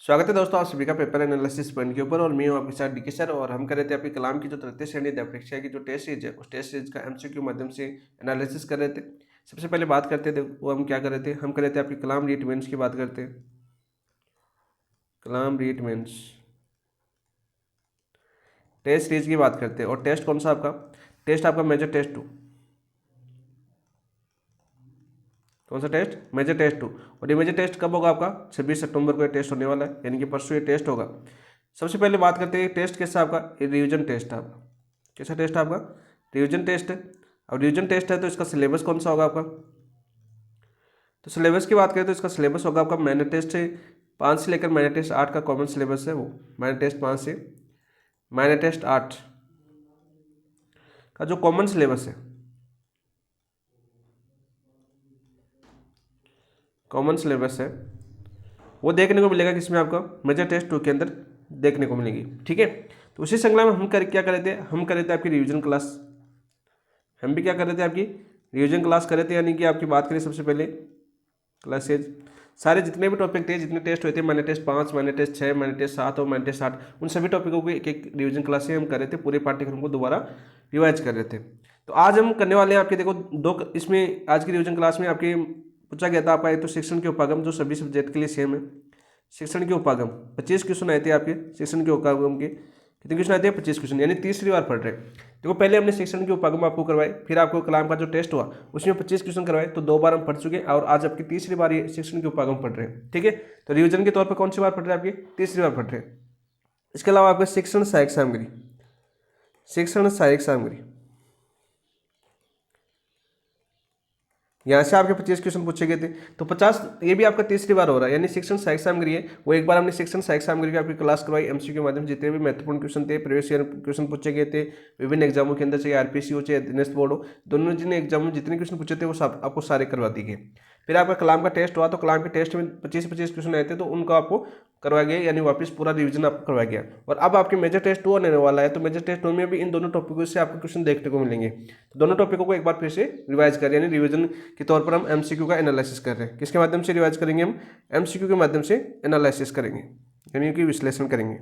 स्वागत है दोस्तों, आप सभी का पेपर एनालिसिस पॉइंट के ऊपर। और मैं हूं आपके साथ डीके सर। और हम कर रहे थे आपकी कलाम की जो तृतीय श्रेणी परीक्षा की जो टेस्ट सीरीज है, उस टेस्ट सीरीज का एमसीक्यू माध्यम से एनालिसिस कर रहे थे। सबसे पहले बात करते थे वो हम क्या कर रहे थे, हम कर रहे थे आपकी कलाम रीट मेंस की बात करते हैं। कलाम रीट मेंस टेस्ट सीरीज की बात करते हैं। और टेस्ट कौन सा आपका, टेस्ट आपका मेजर टेस्ट 2। कौन सा टेस्ट, मेजर टेस्ट 2। और ये मेजर टेस्ट कब होगा आपका, 26 सितंबर को ये टेस्ट होने वाला है, यानी कि परसों ये टेस्ट होगा। सबसे पहले बात करते हैं टेस्ट कैसा आपका, ये रिवीजन टेस्ट है आपका। कैसा टेस्ट है आपका, रिवीजन टेस्ट है। अब रिवीजन टेस्ट है तो इसका सिलेबस कौन सा होगा आपका, तो सिलेबस की बात करें तो इसका सिलेबस होगा आपका मैंने टेस्ट से 5 से लेकर मैंने टेस्ट 8 का कॉमन सिलेबस है वो। मैंने टेस्ट 5 से मैंने टेस्ट 8 का जो कॉमन सिलेबस है, कॉमन सिलेबस है वो देखने को मिलेगा किसमें, आपका मेजर टेस्ट 2 के अंदर देखने को मिलेगी। ठीक है, तो उसी श्रृंखला में हम क्या कर रहे थे, हम कर रहे थे आपकी रिवीजन क्लास। हम भी क्या कर रहे थे, आपकी रिवीजन क्लास कर रहे थे। यानी कि आपकी बात करें सबसे पहले क्लासेज, सारे जितने भी टॉपिक थे, जितने टेस्ट हुए थे, मैंने टेस्ट 5, मैंने टेस्ट 6, मैंने टेस्ट 7 और मैंने टेस्ट 8, उन सभी टॉपिकों की एक एक रिवीजन क्लासें हम कर रहे थे। पूरे पाठ्यक्रम को दोबारा रिवाइज कर रहे थे। तो आज हम करने वाले हैं आपके, देखो दो इसमें आज की रिवीजन क्लास में आपके पूछा गया था आपका एक तो शिक्षण के उपागम, जो सभी सब्जेक्ट के लिए सेम है। शिक्षण के उपागम 25 क्वेश्चन आए थे आपके शिक्षण के उपागम के। कितने क्वेश्चन आए थे, 25 क्वेश्चन, यानी तीसरी बार पढ़ रहे हैं। देखो पहले हमने शिक्षण के उपागम आपको करवाए, फिर आपको कलाम का जो टेस्ट हुआ उसमें 25 क्वेश्चन करवाए, तो 2 बार हम पढ़ चुके हैं। और आज आपकी तीसरी बार ये शिक्षण के उपागम पढ़ रहे हैं। ठीक है, तो रिवीजन के तौर पर कौन सी बार पढ़ रहे हैं, आपकी तीसरी बार पढ़ रहे हैं। इसके अलावा आपका शिक्षण सहायक सामग्री, शिक्षण सहायक सामग्री, यहाँ से आपके 25 क्वेश्चन पूछे गए थे, तो 50 ये भी आपका तीसरी बार हो रहा है। यानी शिक्षण सहायक सामग्री है वो, एक बार हमने शिक्षण सहायक सामग्री की आपकी क्लास करवाई एमसीक्यू के माध्यम से। जितने भी महत्वपूर्ण क्वेश्चन थे, प्रीवियस ईयर क्वेश्चन पूछे गए थे विभिन्न एग्जामों के अंदर, चाहे आरपीसी हो चाहे नेक्स्ट बोर्ड हो, दोनों जिन एग्जाम में जितने क्वेश्चन पूछे थे वो सब आपको सारे करवा दिए गए। फिर आपका कलाम का टेस्ट हुआ, तो कलाम के टेस्ट में 25 क्वेश्चन आए थे, तो उनको आपको करवाया गया, यानी वापस पूरा रिवीजन आपको करवाया गया। और अब आपके मेजर टेस्ट 2 आने वाला है, तो मेजर टेस्ट 2 में भी इन दोनों टॉपिकों से आपको क्वेश्चन देखने को मिलेंगे। तो दोनों टॉपिकों को एक बार फिर से रिवाइज करें, यानी रिवीजन के तौर पर हम एमसीक्यू का एनालिसिस कर रहे हैं। किसके माध्यम से रिवाइज करेंगे, हम एमसीक्यू के माध्यम से एनालिसिस करेंगे, यानी कि विश्लेषण करेंगे।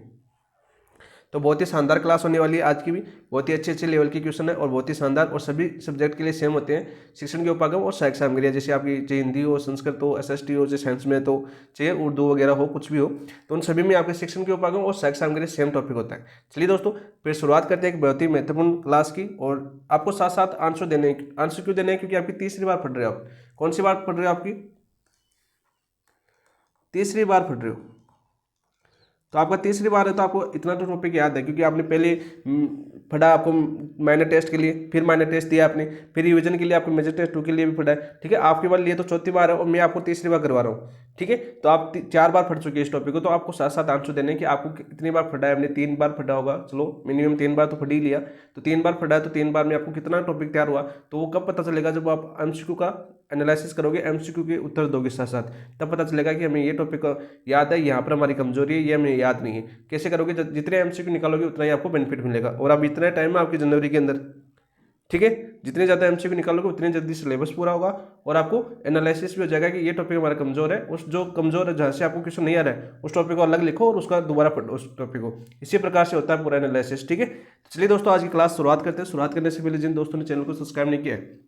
तो बहुत ही शानदार क्लास होने वाली है आज की भी। बहुत ही अच्छे अच्छे लेवल के क्वेश्चन है और बहुत ही शानदार, और सभी सब्जेक्ट के लिए सेम होते हैं। शिक्षण के उपागम और सहायक सामग्री, जैसे आपकी चाहे हिंदी हो, संस्कृत हो, एसएसटी हो, चाहे साइंस में तो चाहे उर्दू वगैरह हो, कुछ भी हो, तो उन सभी में आपके शिक्षण के उपागम और सहायक सामग्री सेम टॉपिक होता है। चलिए दोस्तों, फिर शुरुआत करते हैं एक बहुत ही महत्वपूर्ण क्लास की। और आपको साथ साथ आंसर देने, आंसर क्यों देने हैं, क्योंकि आपकी तीसरी बार पढ़ रहे हो आप। कौन सी बार पढ़ रहे हो, आपकी तीसरी बार पढ़ रहे हो। तो आपका तीसरी बार है तो आपको इतना तो टॉपिक याद है, क्योंकि आपने पहले पढ़ा, आपको माइनर टेस्ट के लिए, फिर माइनर टेस्ट दिया आपने, फिर रिवीजन के लिए आपको मेजर टेस्ट 2 के लिए भी पढ़ा है। ठीक है, आपके बार लिए तो चौथी बार है और मैं आपको तीसरी बार करवा रहा हूँ। ठीक है, तो आप 4 बार पढ़ चुके हैं इस टॉपिक को, तो आपको साथ साथ आंसर देने कि आपको कितनी बार पढ़ा है। आपने 3 बार पढ़ा होगा, चलो मिनिमम 3 बार तो पढ़ ही लिया, तो 3 बार पढ़ा है, तो 3 बार में आपको कितना टॉपिक तैयार हुआ, तो वो कब पता चलेगा, जब आप एमसीक्यू का एनालिसिस करोगे, एमसीक्यू के उत्तर दोगे साथ साथ, तब पता चलेगा कि हमें ये टॉपिक याद है, यहाँ पर हमारी कमजोरी है, ये हमें याद नहीं है। कैसे करोगे, जितने एमसीक्यू निकालोगे उतना ही आपको बेनिफिट मिलेगा। और अब इतने टाइम है आपकी जनवरी के अंदर, ठीक है, जितने ज़्यादा एमसीक्यू निकालोगे उतने जल्दी सिलेबस पूरा होगा और आपको एनालिसिस भी हो जाएगा कि ये टॉपिक हमारा कमजोर है, उस जो कमजोर है जहाँ से आपको क्वेश्चन नहीं आ रहा है उस टॉपिक को अलग लिखो और उसका दोबारा पढ़ो उस टॉपिक को। इसी प्रकार से होता है पूरा एनालिसिस। ठीक है, चलिए दोस्तों, आज की क्लास शुरुआत करते हैं। शुरुआत करने से पहले जिन दोस्तों ने चैनल को सब्सक्राइब नहीं किया है,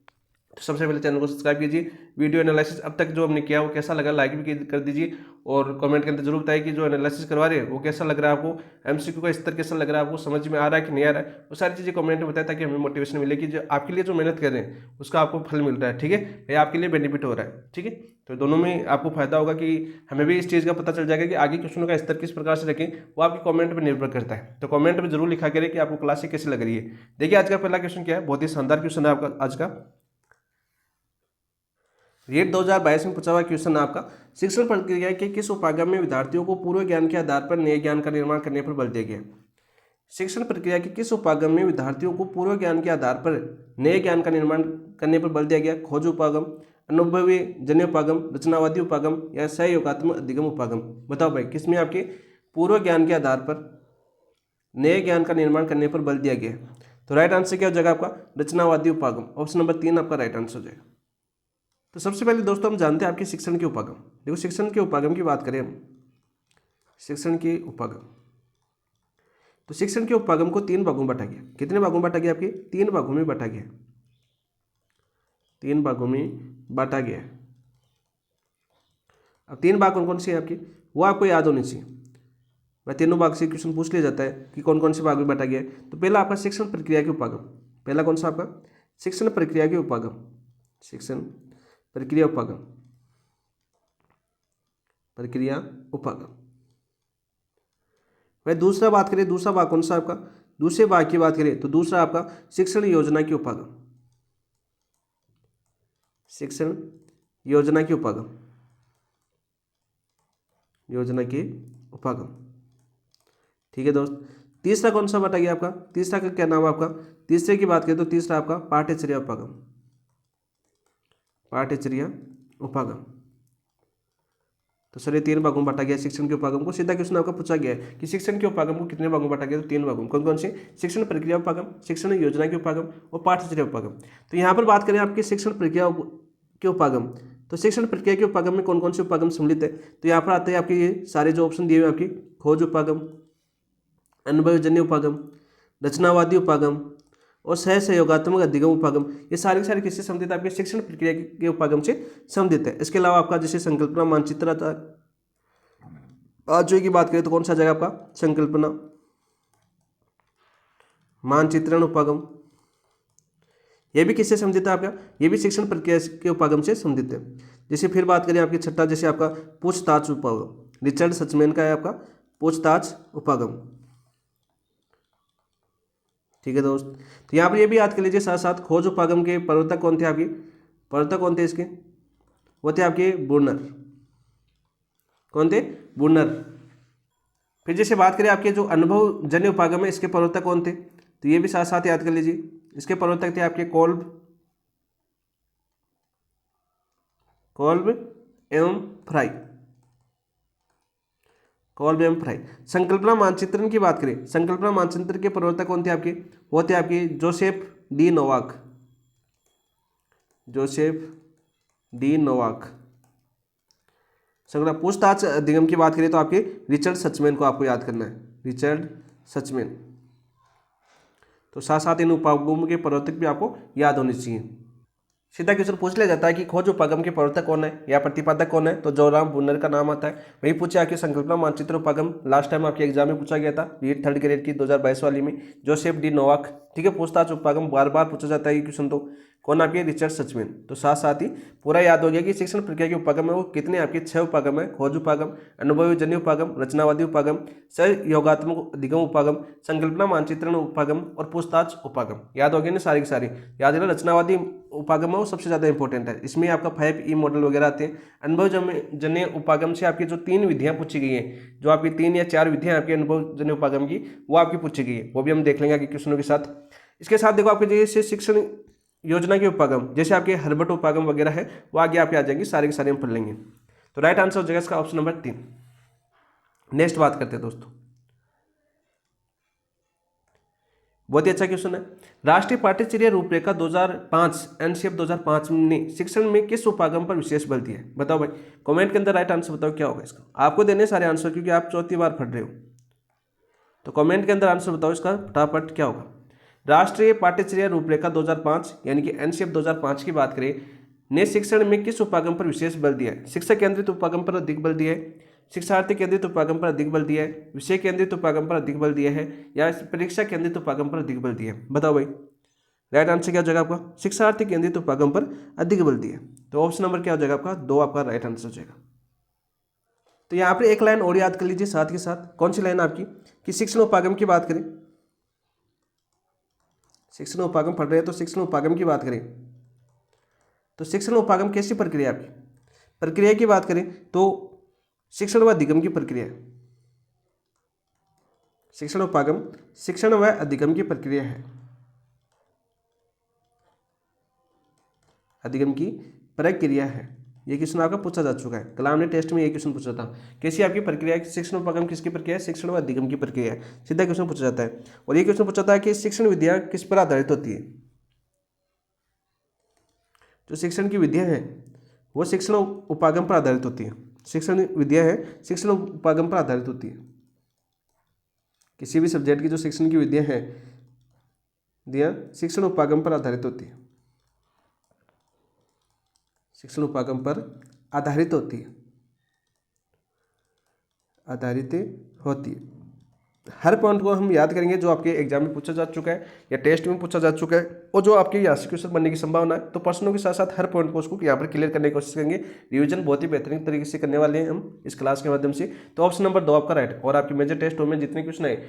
तो सबसे पहले चैनल को सब्सक्राइब कीजिए। वीडियो एनालिसिस अब तक जो हमने किया वो कैसा लगा, लाइक भी कर दीजिए और कमेंट के अंदर जरूर बताइए कि जो एनालिसिस करवा रहे हैं वो कैसा लग रहा है आपको, एमसीक्यू का स्तर कैसा लग रहा है आपको, समझ में आ रहा है कि नहीं आ रहा है, वो सारी चीज़ें कमेंट में बताएं, ताकि हमें मोटिवेशन मिले कि जो आपके लिए जो मेहनत कर रहे हैं उसका आपको फल मिल रहा है। ठीक है, ये आपके लिए बेनिफिट हो रहा है। ठीक है, तो दोनों में आपको फायदा होगा कि हमें भी इस चीज़ का पता चल जाएगा कि आगे क्वेश्चनों का स्तर किस प्रकार से रखें, वो आपके कमेंट पर निर्भर करता है। तो कमेंट में जरूर लिखा करें कि आपको क्लास कैसी लग रही है। देखिए, आज का पहला क्वेश्चन क्या है, बहुत ही शानदार क्वेश्चन है आपका आज का। रेट 2022 में पूछा हुआ क्वेश्चन आपका, शिक्षण प्रक्रिया के किस उपागम में विद्यार्थियों को पूर्व ज्ञान के आधार पर नए ज्ञान का निर्माण करने पर बल दिया गया। शिक्षण प्रक्रिया के किस उपागम में विद्यार्थियों को पूर्व ज्ञान के आधार पर नए ज्ञान का निर्माण करने पर बल दिया गया। खोज उपागम, अनुभवी जन्य उपागम, रचनावादी उपागम या सहयोगात्मक अधिगम उपागम। बताओ भाई, किसमें आपके पूर्व ज्ञान के आधार पर नए ज्ञान का निर्माण करने पर बल दिया गया। तो राइट आंसर क्या हो जाएगा आपका, रचनावादी उपागम। ऑप्शन नंबर 3 आपका राइट आंसर हो जाएगा। तो सबसे पहले दोस्तों हम जानते हैं आपके शिक्षण के उपागम। देखो, शिक्षण के उपागम की बात करें हम, शिक्षण के उपागम। तो शिक्षण के उपागम को 3 भागों में बांटा गया। कितने भागों में बांटा गया? आपके 3 भागों में बांटा गया। 3 भागों में बांटा गया। अब 3 भाग कौन कौन से हैं आपके, वो आपको याद होनी चाहिए। वह तीनों भाग से क्वेश्चन पूछ लिया जाता है कि कौन कौन से भाग में बांटा गया है। तो पहला आपका शिक्षण प्रक्रिया के उपागम। पहला कौन सा आपका? शिक्षण प्रक्रिया के उपागम। शिक्षण प्रक्रिया उपागम। प्रक्रिया उपागम। वह दूसरा बात करें, दूसरा भाग कौन सा आपका? दूसरे भाग की बात करें तो दूसरा आपका शिक्षण योजना के उपागम। शिक्षण योजना के उपागम। योजना के उपागम। ठीक है दोस्त। तीसरा कौन सा बांटा गया आपका? तीसरा का क्या नाम है आपका? तीसरे की बात करें तो तीसरा आपका पाठ्यचर्या उपागम। पाठ्यचर्या उपागम। तो सर ये 3 भागों में बांटा गया शिक्षण के उपागम को। सीधा क्वेश्चन आपका पूछा गया है कि शिक्षण के उपागम को कितने भागों में बांटा गया? तो 3 भागों में। कौन कौन से? शिक्षण प्रक्रिया उपागम, शिक्षण योजना के उपागम और पाठ्यचर्या उपागम। तो यहाँ पर बात करें आपके शिक्षण प्रक्रिया के उपागम, तो शिक्षण प्रक्रिया के उपागम में कौन कौन से उपागम सम्मिलित है? तो यहाँ पर आते हैं आपके ये सारे जो ऑप्शन दिए हुए आपकी, खोज उपागम, अनुभवजन्य उपागम, रचनावादी उपागम और सह सहयोगात्मक अधिगम उपागम। ये सारे के सारे किससे संबंधित है? आपके शिक्षण प्रक्रिया के उपागम से संबंधित है। इसके अलावा आपका जैसे संकल्पना मानचित्र आता है। आज जो की बात करें तो कौन सा जगह आपका? संकल्पना मानचित्रण उपागम। ये भी किससे संबंधित है आपका? ये भी शिक्षण प्रक्रिया के उपागम से संबंधित है। जैसे फिर बात करें आपकी छठा, जैसे आपका पूछताछ उपागम, रिचर्ड सचमैन का है आपका पूछताछ उपागम। ठीक है दोस्त। तो यहाँ पर ये भी याद कर लीजिए साथ साथ, खोज उपागम के प्रवर्तक कौन थे आपके? प्रवर्तक कौन थे इसके? वो थे आपके बुर्नर। कौन थे? बुर्नर। फिर जैसे बात करें आपके जो अनुभव जन्य उपागम है, इसके प्रवर्तक कौन थे? तो ये भी साथ साथ याद कर लीजिए। इसके प्रवर्तक थे आपके कोल्ब एवं फ्राई। कोल्ब एवं फ्राई। संकल्पना मानचित्रण की बात करें, संकल्पना मानचित्र के प्रवर्तक कौन थे आपके? वो थे आपके Joseph D Novak. Joseph D Novak. संकल्पना पूछताछ अधिगम की बात करें तो आपके रिचर्ड सचमैन को आपको याद करना है। रिचर्ड सचमैन। तो साथ साथ इन उपागमों के प्रवर्तक भी आपको याद होने चाहिए। सीधा क्वेश्चन पूछ लिया जाता है कि खोज उपागम के प्रवर्तक कौन है या प्रतिपादक कौन है? तो जोराम बुर्नर का नाम आता है। वही पूछे आपके संकल्पना मानचित्र उपागम, लास्ट टाइम आपके एग्जाम में पूछा गया था, ये 3rd ग्रेड की 2022 वाली में, जोसेफ डी नोवाक। ठीक है, पूछताछ उपागम बार बार पूछा जाता है ये क्वेश्चन। तो कौन आपके? रिचर्ड सचमैन। तो साथ साथ ही पूरा याद हो गया कि शिक्षण प्रक्रिया के उपागम है वो कितने आपके 6 उपागम है। खोज उपागम, अनुभवजन्य उपागम, रचनावादी उपागम, सहयोगात्मक अधिगम उपागम, संकल्पना मानचित्रण उपागम और पूछताछ उपागम। याद हो गया ना सारी की सारी? याद है ना? रचनावादी उपागम है वो सबसे ज़्यादा इंपॉर्टेंट है। इसमें आपका 5E मॉडल वगैरह आते हैं। अनुभवजन्य उपागम से आपकी जो 3 विधियाँ पूछी गई हैं, जो आपकी 3 या 4 विधियाँ आपके अनुभवजन्य उपागम की, वो आपकी पूछी गई है। वो भी हम देख लेंगे आपके क्वेश्चनों के साथ। इसके साथ देखो आपके जैसे शिक्षण योजना के उपागम, जैसे आपके हर्बट उपागम वगैरह है, वो आगे आपके आ जाएंगे, सारे के सारे हम पढ़ लेंगे। तो राइट आंसर हो जाएगा इसका ऑप्शन नंबर 3। नेक्स्ट बात करते हैं दोस्तों, बहुत ही अच्छा क्वेश्चन है। राष्ट्रीय पाठ्यचर्या रूपरेखा 2005 एनसीएफ 2005 ने शिक्षण में किस उपागम पर विशेष बल दिया है? बताओ भाई, कमेंट के अंदर राइट आंसर बताओ क्या होगा इसका। आपको देने सारे आंसर क्योंकि आप 4थी बार पढ़ रहे हो। तो कमेंट के अंदर आंसर बताओ इसका फटाफट क्या होगा। राष्ट्रीय पाठ्यचर्या रूपरेखा 2005 यानी कि एनसीएफ 2005 की बात करें, ने शिक्षण में किस उपागम पर विशेष बल दिया है? शिक्षक केंद्रित उपागम पर अधिक बल दिया है, शिक्षार्थी केंद्रित उपागम पर अधिक बल दिया है, विषय केंद्रित उपागम पर अधिक बल दिया है, या परीक्षा केंद्रित उपागम पर अधिक बल दिया है? बताओ भाई, राइट आंसर क्या हो जाएगा आपका? शिक्षार्थी केंद्रित उपागम पर अधिक बल दिया। तो ऑप्शन नंबर क्या हो जाएगा आपका? 2 आपका राइट आंसर हो जाएगा। तो यहाँ पर एक लाइन और याद कर लीजिए साथ के साथ। कौन सी लाइन आपकी? कि शिक्षण उपागम की बात करें, शिक्षण उपागम पढ़ रहे हैं तो शिक्षण उपागम की बात करें तो शिक्षण उपागम कैसी प्रक्रिया है आपकी? प्रक्रिया की बात करें तो शिक्षण व अधिगम की प्रक्रिया है। शिक्षण उपागम शिक्षण व अधिगम की प्रक्रिया है। अधिगम की प्रक्रिया है। ये क्वेश्चन आपका पूछा जा चुका है, कलाम ने टेस्ट में ये क्वेश्चन पूछा था। कैसी आपकी प्रक्रिया है? शिक्षण उपागम किसकी प्रक्रिया है? शिक्षण व अधिगम की प्रक्रिया है। सीधा क्वेश्चन पूछा जाता है। और ये क्वेश्चन पूछा जाता है कि शिक्षण विधियां किस पर आधारित होती है? जो शिक्षण की विधियां हैं वो शिक्षण उपागम पर आधारित होती है। शिक्षण विधियाँ हैं शिक्षण उपागम पर आधारित होती है। किसी भी सब्जेक्ट की जो शिक्षण की विधियाँ हैं दिया शिक्षण उपागम पर आधारित होती है, शिक्षण उपागम पर आधारित होती है, आधारित होती है। हर पॉइंट को हम याद करेंगे जो आपके एग्जाम में पूछा जा चुका है या टेस्ट में पूछा जा चुका है और जो आपके यहाँ क्वेश्चन बनने की संभावना है। तो प्रश्नों के साथ साथ हर पॉइंट को उसको यहाँ पर क्लियर करने की कोशिश करेंगे। रिवीजन बहुत ही बेहतरीन तरीके से करने वाले हैं हम इस क्लास के माध्यम से। तो ऑप्शन नंबर 2 आपका राइट। और आपके मेजर टेस्ट में जितने क्वेश्चन आए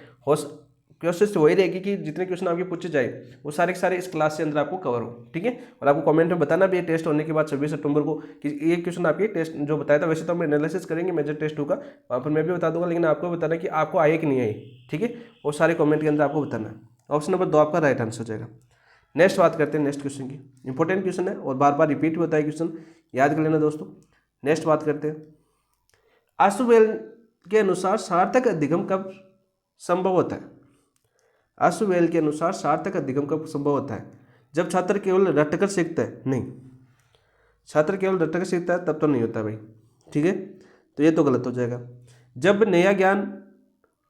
कोशिश वही रहेगी कि जितने क्वेश्चन आपके पूछे जाए वो सारे के सारे इस क्लास से अंदर आपको कवर हो, ठीक है। और आपको कमेंट में बताना भी है टेस्ट होने के बाद 26 सितंबर को कि ये क्वेश्चन आपके टेस्ट जो बताया था। वैसे तो हम एनालिसिस करेंगे मेजर टेस्ट 2 का, वहाँ पर मैं भी बता दूंगा, लेकिन आपको बताना कि आपको आए कि नहीं आए, ठीक है। वो सारे कमेंट के अंदर आपको बताना है। ऑप्शन नंबर 2 आपका राइट आंसर हो जाएगा। नेक्स्ट बात करते हैं नेक्स्ट क्वेश्चन की। इंपॉर्टेंट क्वेश्चन है और बार बार रिपीट होता है क्वेश्चन, याद कर लेना दोस्तों। नेक्स्ट बात करते हैं, आशुबेल के अनुसार सार्थक अधिगम कब संभव होता है। आशुबेल के अनुसार सार्थक अधिगम कब संभव होता है। जब छात्र केवल रटकर सीखता है, नहीं, छात्र केवल रटकर सीखता है तब तो नहीं होता भाई, ठीक है। तो ये तो गलत हो जाएगा। जब नया ज्ञान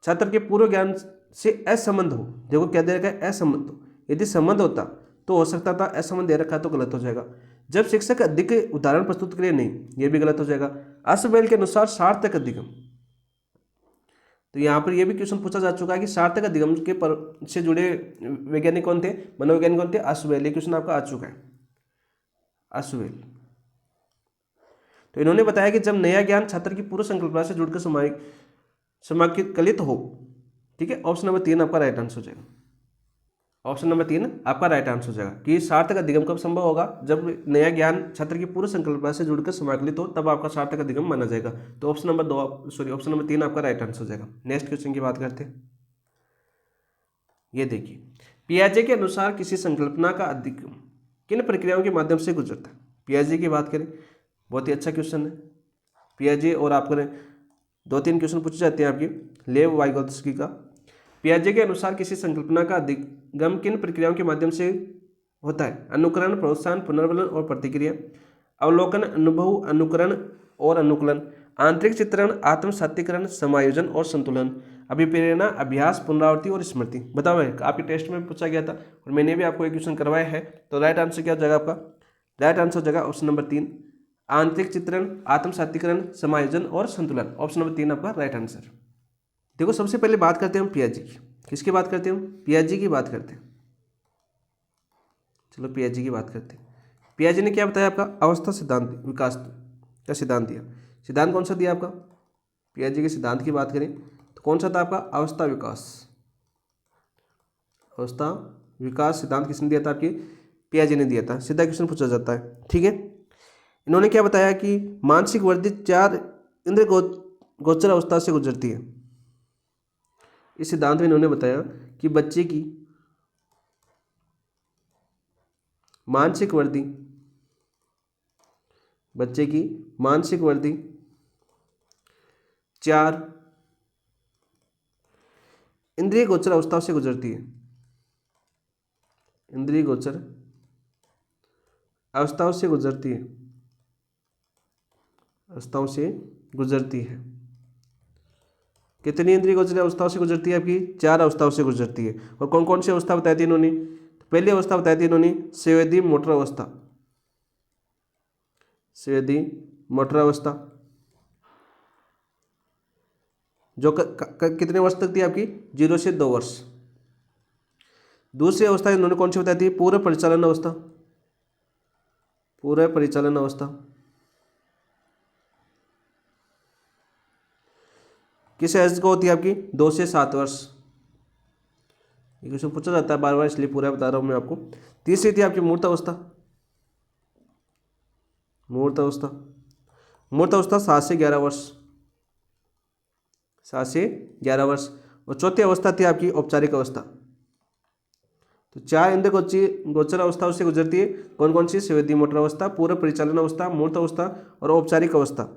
छात्र के पूर्व ज्ञान से असंबंध हो, देखो क्या दे रखा है, असंबंध हो, यदि संबंध होता तो हो सकता था, असंबंध दे रखा तो गलत हो जाएगा। जब शिक्षक अधिक उदाहरण प्रस्तुत करे, नहीं, ये भी गलत हो जाएगा। आशुबेल के अनुसार सार्थक अधिगम, तो यहाँ पर यह भी क्वेश्चन पूछा जा चुका है कि सार्थक अधिगम के पर से जुड़े वैज्ञानिक कौन थे, मनोवैज्ञानिक कौन थे, आशुबेल। ये क्वेश्चन आपका आ चुका है, आशुबेल। तो इन्होंने बताया कि जब नया ज्ञान छात्र की पूर्व संकल्पना से जुड़कर समाकलित हो, ठीक है। ऑप्शन नंबर 3 आपका राइट आंसर हो जाएगा। ऑप्शन नंबर 3 आपका राइट आंसर हो जाएगा कि सार्थक अधिगम कब संभव होगा, जब नया ज्ञान छात्र की पूर्व संकल्पना से जुड़कर समाकलित हो, तब आपका सार्थक अधिगम माना जाएगा। तो ऑप्शन नंबर 3 आपका राइट आंसर हो जाएगा। नेक्स्ट क्वेश्चन की बात करते हैं। ये देखिए, पियाजे के अनुसार किसी संकल्पना का अधिगम किन प्रक्रियाओं के माध्यम से गुजरता है। पियाजे की बात करें, बहुत ही अच्छा क्वेश्चन है पियाजे, और आपको 2-3 क्वेश्चन पूछे जाते हैं आपकी लेव वाइगोत्स्की का। पियाजे के अनुसार किसी संकल्पना का अधिगम किन प्रक्रियाओं के माध्यम से होता है। अनुकरण, प्रोत्साहन, पुनर्बलन और प्रतिक्रिया, अवलोकन, अनुभव, अनुकरण और अनुकूलन, आंतरिक चित्रण, आत्मसातीकरण, समायोजन और संतुलन, अभिप्रेरणा, अभ्यास, पुनरावृत्ति और स्मृति। बताओ, आपके टेस्ट में पूछा गया था और मैंने भी आपको एक क्वेश्चन करवाया है। तो राइट आंसर क्या हो जाएगा आपका, राइट आंसर हो जाएगा ऑप्शन नंबर 3, आंतरिक चित्रण, आत्मसातीकरण, समायोजन और संतुलन। ऑप्शन नंबर 3 आपका राइट आंसर। देखो, सबसे पहले बात करते हैं हम पियाजे की। किसकी बात करते हैं हम, पियाजे की बात करते हैं। चलो पियाजे की बात करते हैं। पियाजे ने क्या बताया, आपका अवस्था सिद्धांत, विकास का सिद्धांत दिया। सिद्धांत कौन सा दिया आपका, पियाजे के सिद्धांत की बात करें तो कौन सा था आपका, अवस्था विकास। अवस्था विकास सिद्धांत किसने दिया था, आपकी पियाजे ने दिया था। सीधा क्वेश्चन पूछा जाता है, ठीक है। इन्होंने क्या बताया कि मानसिक वृद्धि 4 इंद्र गोचर अवस्था से गुजरती है। इस सिद्धांत में इन्होंने बताया कि बच्चे की मानसिक वृद्धि 4 इंद्रिय गोचर अवस्थाओं से गुजरती है। इंद्रिय गोचर अवस्थाओं से गुजरती है। कितनी इंद्रिय गोचर अवस्थाओं से गुजरती है, आपकी 4 अवस्थाओं से गुजरती है। और कौन कौन सी अवस्था बताई थी इन्होंने, तो पहली अवस्था बताई थी इन्होंने संवेदी मोटर अवस्था, संवेदी मोटर अवस्था, जो कितने वर्ष तक थी आपकी, 0 से 2 वर्ष। दूसरी अवस्था इन्होंने कौन सी बताई थी, पूर्व परिचालन अवस्था, पूर्व परिचालन अवस्था किस एज को होती है आपकी, 2 से 7 वर्ष। ये क्वेश्चन पूछा जाता है बार बार, इसलिए पूरा बता रहा हूँ मैं आपको। तीसरी थी आपकी मूर्त अवस्था, मूर्त अवस्था 7 से 11 वर्ष, 7 से 11 वर्ष। और चौथी अवस्था थी आपकी औपचारिक अवस्था। तो 4 इंद्र गोचर अवस्थाओं से गुजरती है। कौन कौन सी, संवेदी मोटर अवस्था, पूर्व परिचालन अवस्था, मूर्त अवस्था और औपचारिक अवस्था।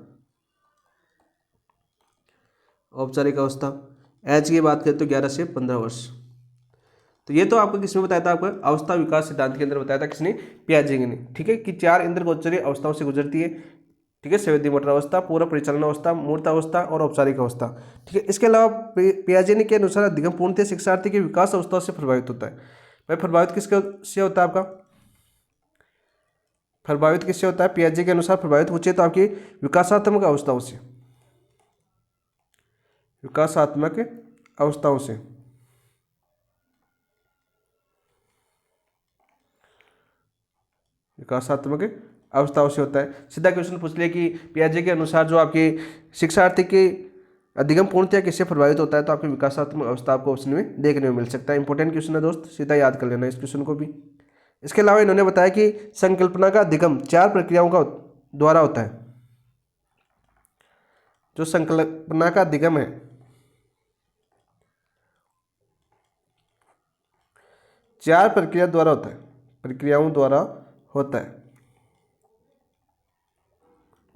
औपचारिक अवस्था एज की बात करें तो 11 से 15 वर्ष। तो ये तो आपको किसने बताया था, आपको अवस्था विकास सिद्धांत के अंदर बताया था, किसने, पियाजे ने, ठीक है, कि 4 इंद्र गोचरीय अवस्थाओं से गुजरती है। ठीक है, संवेदी मोटर अवस्था, पूर्व परिचालन अवस्था, मूर्त अवस्था और औपचारिक अवस्था। ठीक है, इसके अलावा पियाजेनी के अनुसार अधिगम पूर्णतः शिक्षार्थी की विकास अवस्था से प्रभावित होता है। भाई प्रभावित किसके से होता है आपका, प्रभावित किससे होता है, पियाजे के अनुसार प्रभावित होती है तो आपकी विकासात्मक अवस्थाओं से, विकासात्मक अवस्थाओं से। विकासात्मक अवस्थाओं से होता है। सीधा क्वेश्चन पूछ लिया कि पियाजे के अनुसार जो आपकी शिक्षार्थी की अधिगम पूर्णतया किससे प्रभावित होता है, तो आपकी विकासात्मक अवस्था आपको ऑप्शन में देखने में मिल सकता है। इंपॉर्टेंट क्वेश्चन है दोस्त, सीधा याद कर लेना इस क्वेश्चन को भी। इसके अलावा इन्होंने बताया कि संकल्पना का अधिगम 4 प्रक्रियाओं का द्वारा होता है। जो संकल्पना का अधिगम है 4 प्रक्रिया द्वारा होता है, प्रक्रियाओं द्वारा होता है।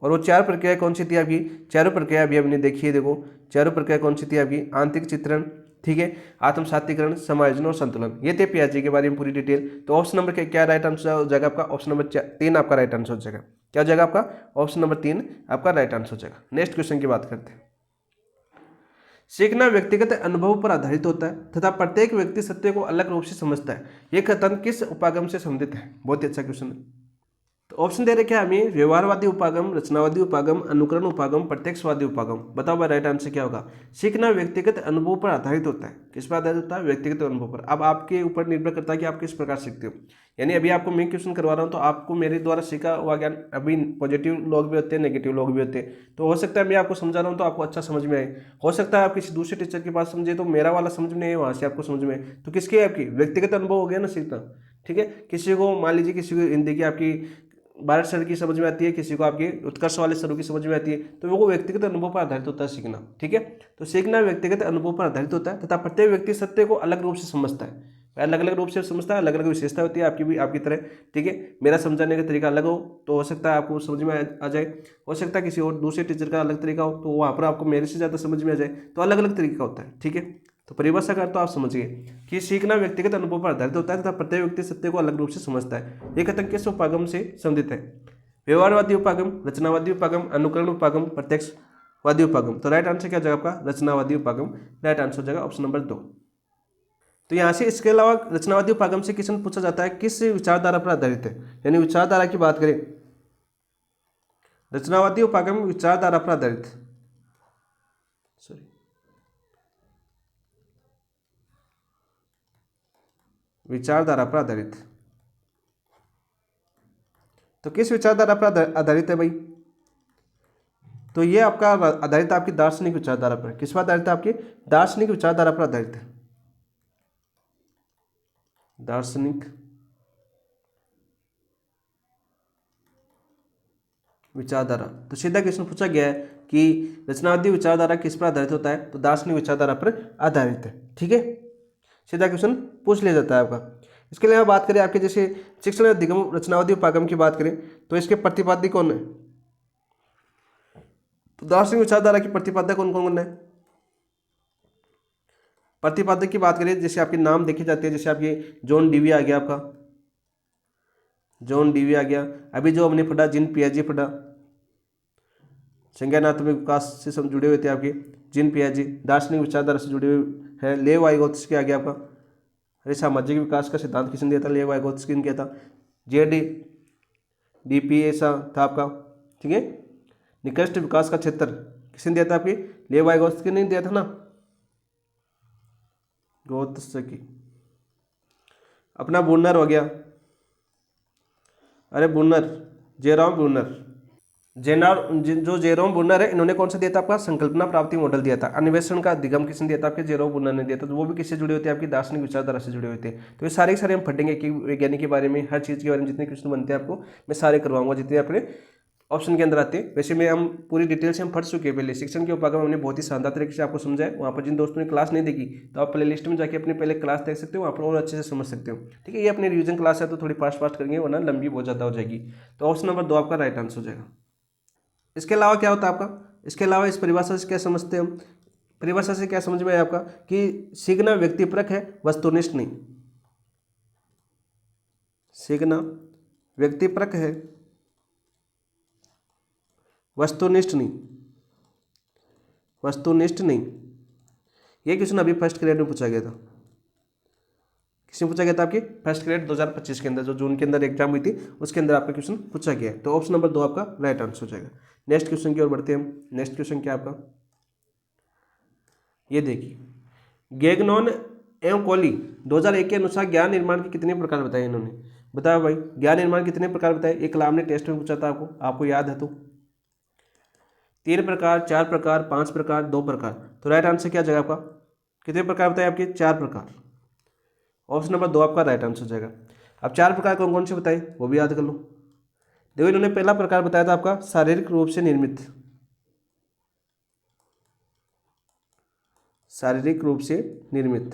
और वो 4 प्रक्रिया कौन सी थी आपकी, चारों प्रक्रिया अभी हमने देखी है। देखो चारों प्रक्रिया कौन सी थी आपकी, आंतरिक चित्रण, ठीक है, आत्मसातीकरण, समायोजन और संतुलन। ये थे पियाजे के बारे में पूरी डिटेल। तो ऑप्शन नंबर क्या राइट आंसर हो जाएगा आपका, ऑप्शन नंबर 3 आपका राइट आंसर हो जाएगा। क्या हो जाएगा आपका, ऑप्शन नंबर 3 आपका राइट आंसर हो जाएगा। नेक्स्ट क्वेश्चन की बात करते हैं। सीखना व्यक्तिगत अनुभव पर आधारित होता है तथा प्रत्येक व्यक्ति सत्य को अलग रूप से समझता है। यह कथन किस उपागम से संबंधित है, बहुत ही अच्छा क्वेश्चन है। तो ऑप्शन दे रखे हैं हमें, व्यवहारवादी उपागम, रचनावादी उपागम, अनुकरण उपागम, प्रत्यक्षवादी उपागम। बताओ भाई राइट आंसर क्या होगा। सीखना व्यक्तिगत अनुभव पर आधारित होता है। किस पर आधारित होता है, व्यक्तिगत अनुभव पर। अब आपके ऊपर निर्भर करता है कि आप किस प्रकार सीखते हो। यानी अभी आपको मैं क्वेश्चन करवा रहा हूँ तो आपको मेरे द्वारा सीखा हुआ ज्ञान, अभी पॉजिटिव लोग भी होते हैं, नेगेटिव लोग भी होते हैं। तो हो सकता है मैं आपको समझा रहा हूँ तो आपको अच्छा समझ में आए, हो सकता है आप किसी दूसरे टीचर के पास समझे तो मेरा वाला समझ में नहीं है, वहाँ से आपको समझ में आए। तो किसकी आपकी व्यक्तिगत अनुभव हो गया ना सीखना। ठीक है, किसी को मान लीजिए किसी को हिंदी की आपकी भारत सर की समझ में आती है, किसी को आपके उत्कर्ष वाले सरों की समझ में आती है, तो वो व्यक्तिगत अनुभव पर आधारित होता है सीखना। ठीक है, तो सीखना व्यक्तिगत अनुभव पर आधारित होता है तथा प्रत्येक व्यक्ति सत्य को अलग रूप से समझता है। अलग अलग रूप से समझता है, अलग अलग विशेषता होती है आपकी भी आपकी तरह। ठीक है, मेरा समझाने का तरीका अलग हो तो हो सकता है आपको समझ में आ जाए, हो सकता है किसी और दूसरे टीचर का अलग तरीका हो तो वहाँ पर आपको मेरे से ज़्यादा समझ में आ जाए। तो अलग अलग तरीके का होता है। ठीक है, तो परिभाषा कर तो आप समझ गए कि सीखना व्यक्तिगत अनुभव पर आधारित होता है तथा प्रत्येक व्यक्ति सत्य को अलग रूप से समझता है। ये कथन किस उपागम से संबंधित है, व्यवहारवादी उपागम, रचनावादी उपागम, अनुकरण उपागम, प्रत्यक्षवादी उपागम। तो राइट आंसर क्या हो जाएगा आपका, रचनावादी उपागम राइट आंसर हो जाएगा, ऑप्शन नंबर 2। तो यहाँ से इसके अलावा रचनावादी उपागम से क्वेश्चन पूछा जाता है किस विचारधारा पर आधारित है। यानी विचारधारा की बात करें, रचनावादी उपागम विचारधारा पर आधारित, सॉरी विचारधारा पर आधारित। तो किस विचारधारा पर आधारित है भाई, तो ये आपका आधारित है आपकी दार्शनिक विचारधारा पर। किस पर आधारित है, आपकी दार्शनिक विचारधारा पर आधारित है, दार्शनिक विचारधारा। तो सीधा क्वेश्चन पूछा गया है कि रचनावादी विचारधारा किस पर आधारित होता है, तो दार्शनिक विचारधारा पर आधारित है। ठीक है, सीधा क्वेश्चन पूछ लिया जाता है आपका। इसके लिए बात करें आपके जैसे शिक्षण अधिगम रचनावादी उपागम की बात करें तो इसके प्रतिपाद्य कौन है, तो दार्शनिक विचारधारा की प्रतिपाद्य कौन कौन है। प्रतिपाद्य की बात करें जैसे आपके नाम देखे जाते हैं, जैसे आपके जॉन डीवी आ गया, आपका जॉन डीवी आ गया। अभी जो हमने पढ़ा जीन पियाजे पढ़ा, संज्ञानात्मक विकास से सब जुड़े हुए थे आपके जीन पियाजे, दार्शनिक विचारधारा से जुड़े हुए हैं। लेव वाइगोत्स्की आ गया आपका, अरे सामाजिक विकास का सिद्धांत किसने दिया था, लेव वाइगोत्स्की ने किया था। JDP ऐसा था आपका। ठीक है, निकृष्ट विकास का क्षेत्र किसने दिया था, आपकी लेव वाइगोत्स्की ने दिया था ना, गोत्स्की। अपना बुनर हो गया, अरे बुनर, जेरोम बुनर, जो जेरोम बुनर है, इन्होंने कौन सा दिया था आपका, संकल्पना प्राप्ति मॉडल दिया था। अन्वेषण का अधिगम किसने दिया था, आपके जेरोम बुनर ने दिया था। तो वो भी किससे जुड़े होते हैं, आपकी दार्शनिक विचारधारा से जुड़े हुए थे। तो ये सारे हम पढ़ेंगे कि वैज्ञानिक के बारे में, हर चीज़ के बारे में जितने क्वेश्चन बनते हैं आपको मैं सारे करवाऊंगा जितने अपने ऑप्शन के अंदर आते हैं। वैसे में हम पूरी डिटेल से हम पढ़ चुके हैं पहले। शिक्षण के उपागम हमने बहुत ही शानदार तरीके से आपको समझाया। वहाँ पर जिन दोस्तों ने क्लास नहीं देखी तो आप प्ले लिस्ट में जाके अपनी पहले क्लास देख सकते हो, वहाँ पर और अच्छे से समझ सकते हो। ठीक है, ये अपनी रिवीजन क्लास है तो थोड़ी फास्ट करेंगे वरना लंबी बहुत ज़्यादा हो जाएगी। तो ऑप्शन नंबर 2 आपका राइट आंसर हो जाएगा। इसके अलावा क्या होता है आपका, इसके अलावा इस परिभाषा से क्या समझते हैं हम, परिभाषा से क्या समझ में आया आपका कि सीखना व्यक्तिपरक है, वस्तुनिष्ठ नहीं। सीखना व्यक्तिपरक है, वस्तुनिष्ठ नहीं, वस्तुनिष्ठ नहीं। ये क्वेश्चन अभी फर्स्ट ग्रेड में पूछा गया था। किसमें पूछा गया था? आपकी फर्स्ट ग्रेड 2025 के अंदर, जो जून के अंदर एग्जाम हुई थी उसके अंदर आपका क्वेश्चन पूछा गया है। तो ऑप्शन नंबर 2 आपका राइट आंसर हो जाएगा। नेक्स्ट क्वेश्चन की ओर बढ़ते हैं हम। नेक्स्ट क्वेश्चन क्या आपका, ये देखिए, गैगनॉन एवं कोली 2001 के अनुसार ज्ञान निर्माण के कितने प्रकार बताए इन्होंने? बताओ भाई, ज्ञान निर्माण कितने प्रकार बताए? एक कलाम ने टेस्ट में पूछा था आपको याद है तो? 3 प्रकार, 4 प्रकार, 5 प्रकार, 2 प्रकार। तो राइट आंसर क्या जाएगा आपका? कितने प्रकार बताए आपके? 4 प्रकार। ऑप्शन नंबर 2 आपका राइट आंसर हो जाएगा। अब 4 प्रकार कौन कौन से बताए वो भी याद कर लो। देखो, इन्होंने पहला प्रकार बताया था आपका शारीरिक रूप से निर्मित, शारीरिक रूप से निर्मित।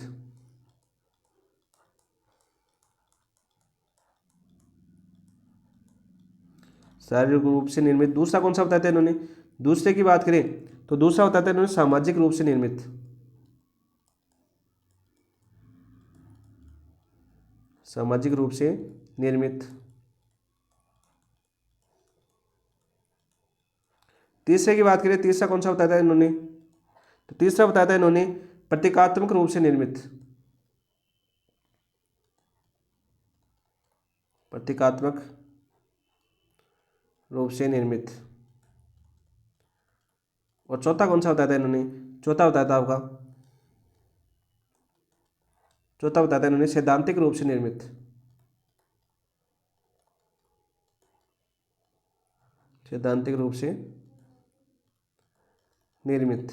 शारीरिक रूप से निर्मित। दूसरा कौन सा बताया था इन्होंने? दूसरे की बात करें तो दूसरा बताया था इन्होंने सामाजिक रूप से निर्मित, सामाजिक रूप से निर्मित। तीसरे की बात करें, तीसरा कौन सा बताया था इन्होंने? तो तीसरा बताया था इन्होंने प्रतीकात्मक रूप से निर्मित, प्रतीकात्मक रूप से निर्मित। और चौथा कौन सा बताया था इन्होंने? चौथा बताया था आपका, चौथा बताया था इन्होंने सैद्धांतिक रूप से निर्मित, सैद्धांतिक रूप से निर्मित।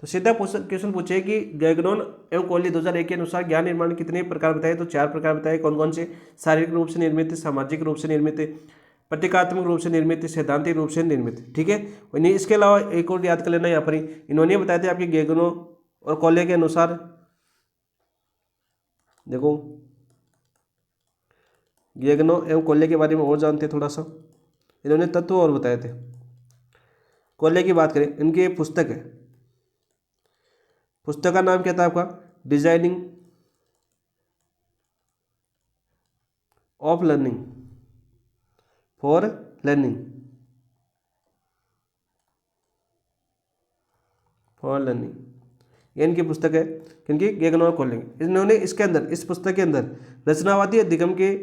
तो सीधा क्वेश्चन पूछे कि गैगनॉन एवं कोहली 2001 के अनुसार ज्ञान निर्माण के कितने प्रकार बताए? तो 4 प्रकार बताए। कौन कौन से? शारीरिक रूप से निर्मित, सामाजिक रूप से निर्मित, प्रतीकात्मक रूप से निर्मित, सैद्धांतिक रूप से निर्मित। ठीक है। और इसके अलावा एक और याद कर लेना यहाँ पर ही, इन्होंने बताए थे आपके गैगनॉ और कोहली के अनुसार। देखो, गैगनॉ एवं कोहली के बारे में और जानते थोड़ा सा, इन्होंने तत्व और बताए थे। कोहली की बात करें, इनकी एक पुस्तक है, पुस्तक का नाम क्या था आपका? Designing of learning for learning, for learning, ये इनकी पुस्तक है। क्योंकि गैगनॉ और कोहली, इन्होंने इसके अंदर, इस पुस्तक के अंदर रचनावादी अधिगम के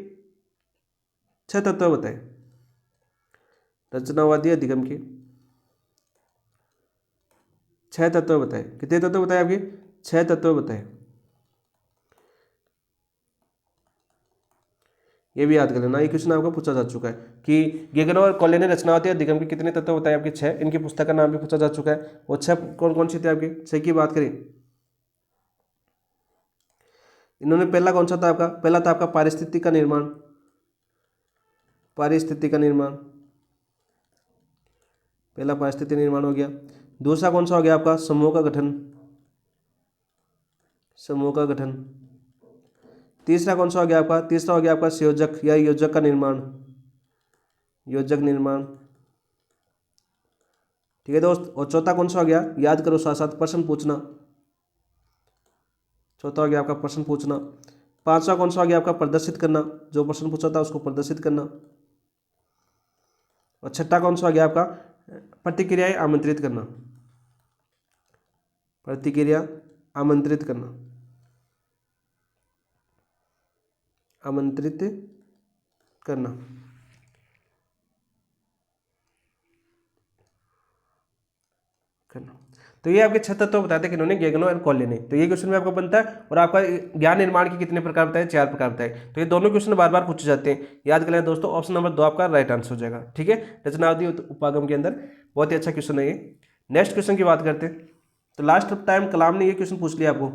6 तत्व बताए। रचनावादी अधिगम के 6 तत्व बताए। कितने तत्व बताए आपके? 6 तत्व बताए। ये भी याद कर लेना, ये क्वेश्चन आपको पूछा जा चुका है कि गैगनॉ और कोहली ने रचनावादी अधिगम के कितने तत्व बताए? आपके 6। इनकी पुस्तक का नाम भी पूछा जा चुका है। वो 6 कौन कौन से थे आपके? 6 की बात करें, इन्होंने पहला कौन सा था आपका? पहला था आपका पारिस्थितिक का निर्माण, पारिस्थितिक का निर्माण, पहला पारिस्थितिक निर्माण हो गया। दूसरा कौन सा हो गया आपका? समूह का गठन, समूह का गठन। तीसरा कौन सा हो गया आपका? तीसरा हो गया आपका संयोजक या योजक का निर्माण, योजक निर्माण। ठीक है दोस्त। और चौथा कौन सा हो गया? याद करो साथ साथ, प्रश्न पूछना। चौथा हो गया आपका प्रश्न पूछना। पांचवा कौन सा हो गया आपका? प्रदर्शित करना, जो प्रश्न पूछा था उसको प्रदर्शित करना। और छठा कौन सा हो गया आपका? प्रतिक्रियाएं आमंत्रित करना, प्रतिक्रिया आमंत्रित करना, आमंत्रित करना। करना। तो ये आपके 6 तत्व बताते हैं कि इन्होंने गैगनॉ और कोहली ने। तो ये क्वेश्चन में आपको बनता है। और आपका ज्ञान निर्माण के कितने प्रकार बताए? 4 प्रकार बताए। तो ये दोनों क्वेश्चन बार बार पूछे जाते हैं, याद कर लें दोस्तों। ऑप्शन नंबर 2 आपका राइट आंसर हो जाएगा। ठीक है। रचनावादी उपागम के अंदर बहुत ही अच्छा क्वेश्चन है ये। नेक्स्ट क्वेश्चन की बात करते हैं। तो लास्ट टाइम कलाम ने ये क्वेश्चन पूछ लिया आपको,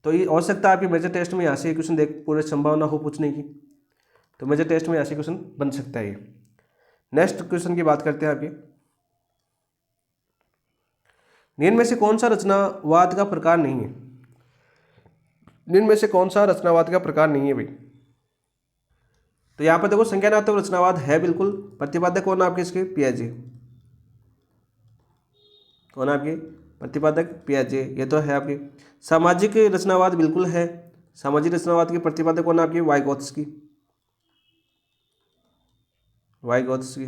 तो ये हो सकता है आपके मेजर टेस्ट में यहाँ से क्वेश्चन देख पूरे संभावना हो पूछने की। तो मेजर टेस्ट में यहाँ से क्वेश्चन बन सकता है ये। नेक्स्ट क्वेश्चन की बात करते हैं आपके, निम्न में से कौन सा रचनावाद का प्रकार नहीं है? निम्न में से कौन सा रचनावाद का प्रकार नहीं है भाई? तो यहां पर देखो, संज्ञानात्मक रचनावाद है बिल्कुल। प्रतिपादक कौन आपके इसके? पियाजे। कौन आपके? प्रतिपादक पियाजे, ये तो है आपके। सामाजिक रचनावाद बिल्कुल है। सामाजिक रचनावाद के प्रतिपादक कौन आपके? Vygotsky, Vygotsky.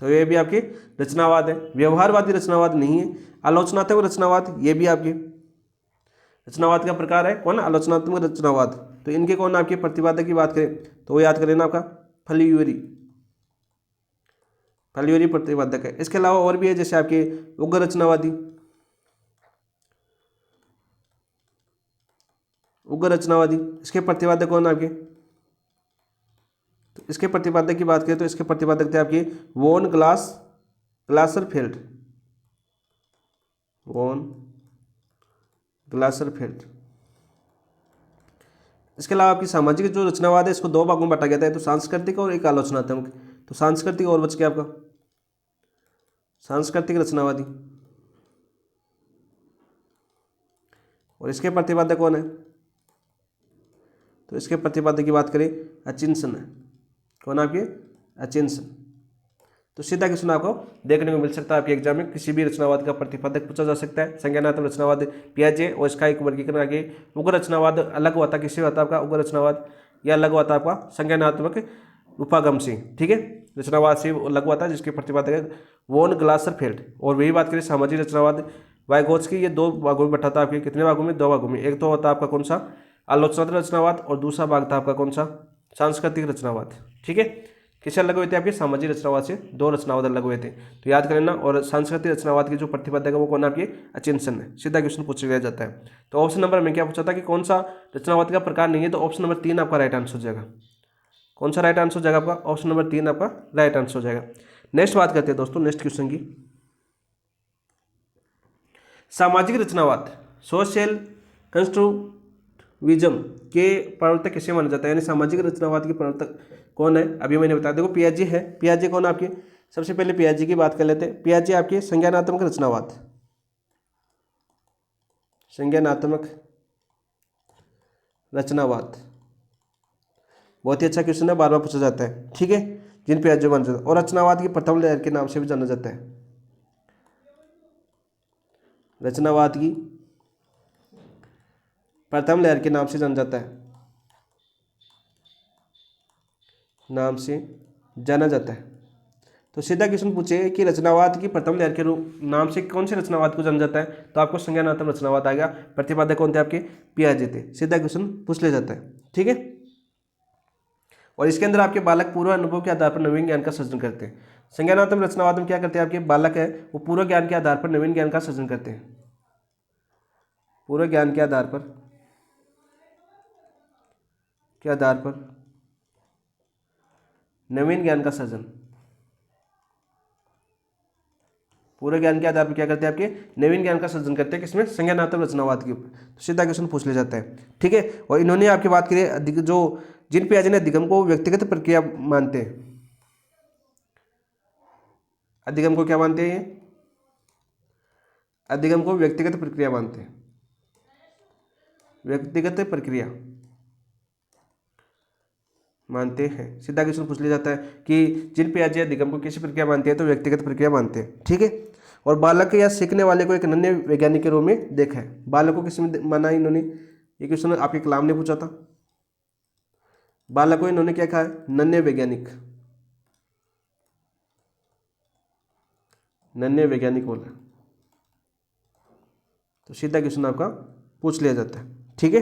तो ये भी आपके रचनावाद है। व्यवहारवादी रचनावाद नहीं है। आलोचनात्मक रचनावाद, ये भी आपके रचनावाद का प्रकार है। कौन? आलोचनात्मक रचनावाद। तो इनके कौन आपके प्रतिपादक की बात करें तो वो याद कर लेना आपका फलियुरी, फलियुरी प्रतिपादक है। इसके अलावा और भी है, जैसे आपके उग्र रचनावादी, उग्र रचनावादी, इसके प्रतिपादक कौन आपके? तो इसके प्रतिपादक की बात करें तो इसके प्रतिपादक थे आपके वॉन ग्लासरफेल्ड, वॉन ग्लासरफेल्ड। इसके अलावा आपकी सामाजिक जो रचनावाद है इसको दो भागों में बांटा गया था, तो सांस्कृतिक और एक आलोचनात्मक। तो सांस्कृतिक और बच गया आपका सांस्कृतिक रचनावादी, और इसके प्रतिपादक कौन है? तो इसके प्रतिपादक की बात करें अचिंसन है। कौन आपके? अचिंसन। तो सीधा क्वेश्चन आपको देखने को मिल सकता है आपके एग्जाम में, किसी भी रचनावाद का प्रतिपादक पूछा जा सकता है। संज्ञानात्मक रचनावाद पियाजे, और इसका एक वर्गीकरण आगे उग्र रचनावाद अलग होता है, किससे होता है आपका उग्र रचनावाद, या अलग होता है आपका संज्ञानात्मक उपागम से। ठीक है, रचनावाद से अलग होता है जिसके प्रतिपादक है वॉन ग्लासरफेल्ड। और वही बात करें सामाजिक रचनावाद वाइगोत्स्की, ये दो भागों में बटा था आपके, कितने भागों में? दो भागों में। एक तो होता है आपका कौन सा? आलोचनात्मक रचनावाद, और दूसरा भाग था आपका कौन सा? सांस्कृतिक रचनावाद। ठीक है, किससे अलग हुए थे आपके? सामाजिक रचनावाद से दो रचनावाद अलग हुए थे, तो याद कर लेना। और सांस्कृतिक रचनावाद की जो प्रतिपादक है वो कौन आपके? अचिंसन है। सीधा क्वेश्चन पूछ लिया जाता है। तो ऑप्शन नंबर में क्या पूछा था कि कौन सा रचनावाद का प्रकार नहीं है, तो ऑप्शन नंबर 3 आपका राइट आंसर हो जाएगा। कौन सा राइट आंसर हो जाएगा आपका? ऑप्शन नंबर 3 आपका राइट आंसर हो जाएगा। नेक्स्ट बात करते हैं दोस्तों, नेक्स्ट क्वेश्चन की। सामाजिक रचनावाद, सोशल कंस्ट्रक्टिविज्म के प्रवर्तक किसे माना जाता है, यानी सामाजिक रचनावाद के प्रवर्तक कौन है? अभी मैंने बताया, देखो पियाजे है। पियाजे कौन आपके? सबसे पहले पियाजे की बात कर लेते हैं। पियाजे आपके संज्ञानात्मक रचनावाद, संज्ञानात्मक रचनावाद, बहुत ही अच्छा क्वेश्चन है, बार बार पूछा जाता है। ठीक है, जिन पियाजे माना जाता है, और रचनावाद की प्रथम लहर के नाम से भी जाना जाता है। रचनावाद की प्रथम लहर के नाम से जाना जाता है, नाम से जाना जाता है। तो सीधा क्वेश्चन पूछे कि रचनावाद की प्रथम लहर के रूप नाम से कौन से रचनावाद को जाना जाता है, तो आपको संज्ञानात्मक रचनावाद आएगा। प्रतिपादक कौन थे आपके? पियाजे थे। सीधा क्वेश्चन पूछ लिया जाता है। ठीक है, और इसके अंदर आपके बालक पूर्व अनुभव के आधार पर नवीन ज्ञान का सृजन करते हैं। संज्ञानात्मक रचनावाद में क्या करते हैं? आपके बालक है वो पूर्व ज्ञान के आधार पर नवीन ज्ञान का सृजन करते हैं, पूर्व ज्ञान के आधार पर नवीन ज्ञान का सृजन, पूरे ज्ञान के आधार पर क्या करते हैं? आपके नवीन ज्ञान का सृजन करते हैं, किसमें? संज्ञानात्मक रचनावाद के ऊपर। तो सीधा क्वेश्चन पूछ लिया जाता है। ठीक है, और इन्होंने आपकी बात करी जो जिन पियाजे ने अधिगम को व्यक्तिगत प्रक्रिया मानते हैं, अधिगम को क्या मानते हैं? अधिगम को व्यक्तिगत प्रक्रिया मानते हैं, व्यक्तिगत प्रक्रिया मानते हैं। सीधा क्वेश्चन पूछ लिया जाता है कि जिन पियाजे अधिगम को किसी प्रक्रिया मानते हैं, तो व्यक्तिगत प्रक्रिया मानते हैं। ठीक है, और बालक या सीखने वाले को एक नन्हे वैज्ञानिक के रूप में देखा है। बालक को किस में माना इन्होंने? ये क्वेश्चन आपके कलाम ने पूछा था। बालक को इन्होंने क्या कहा है? नन्हे वैज्ञानिक, नन्हे वैज्ञानिक बोला। तो सीधा क्वेश्चन आपका पूछ लिया जाता है। ठीक है,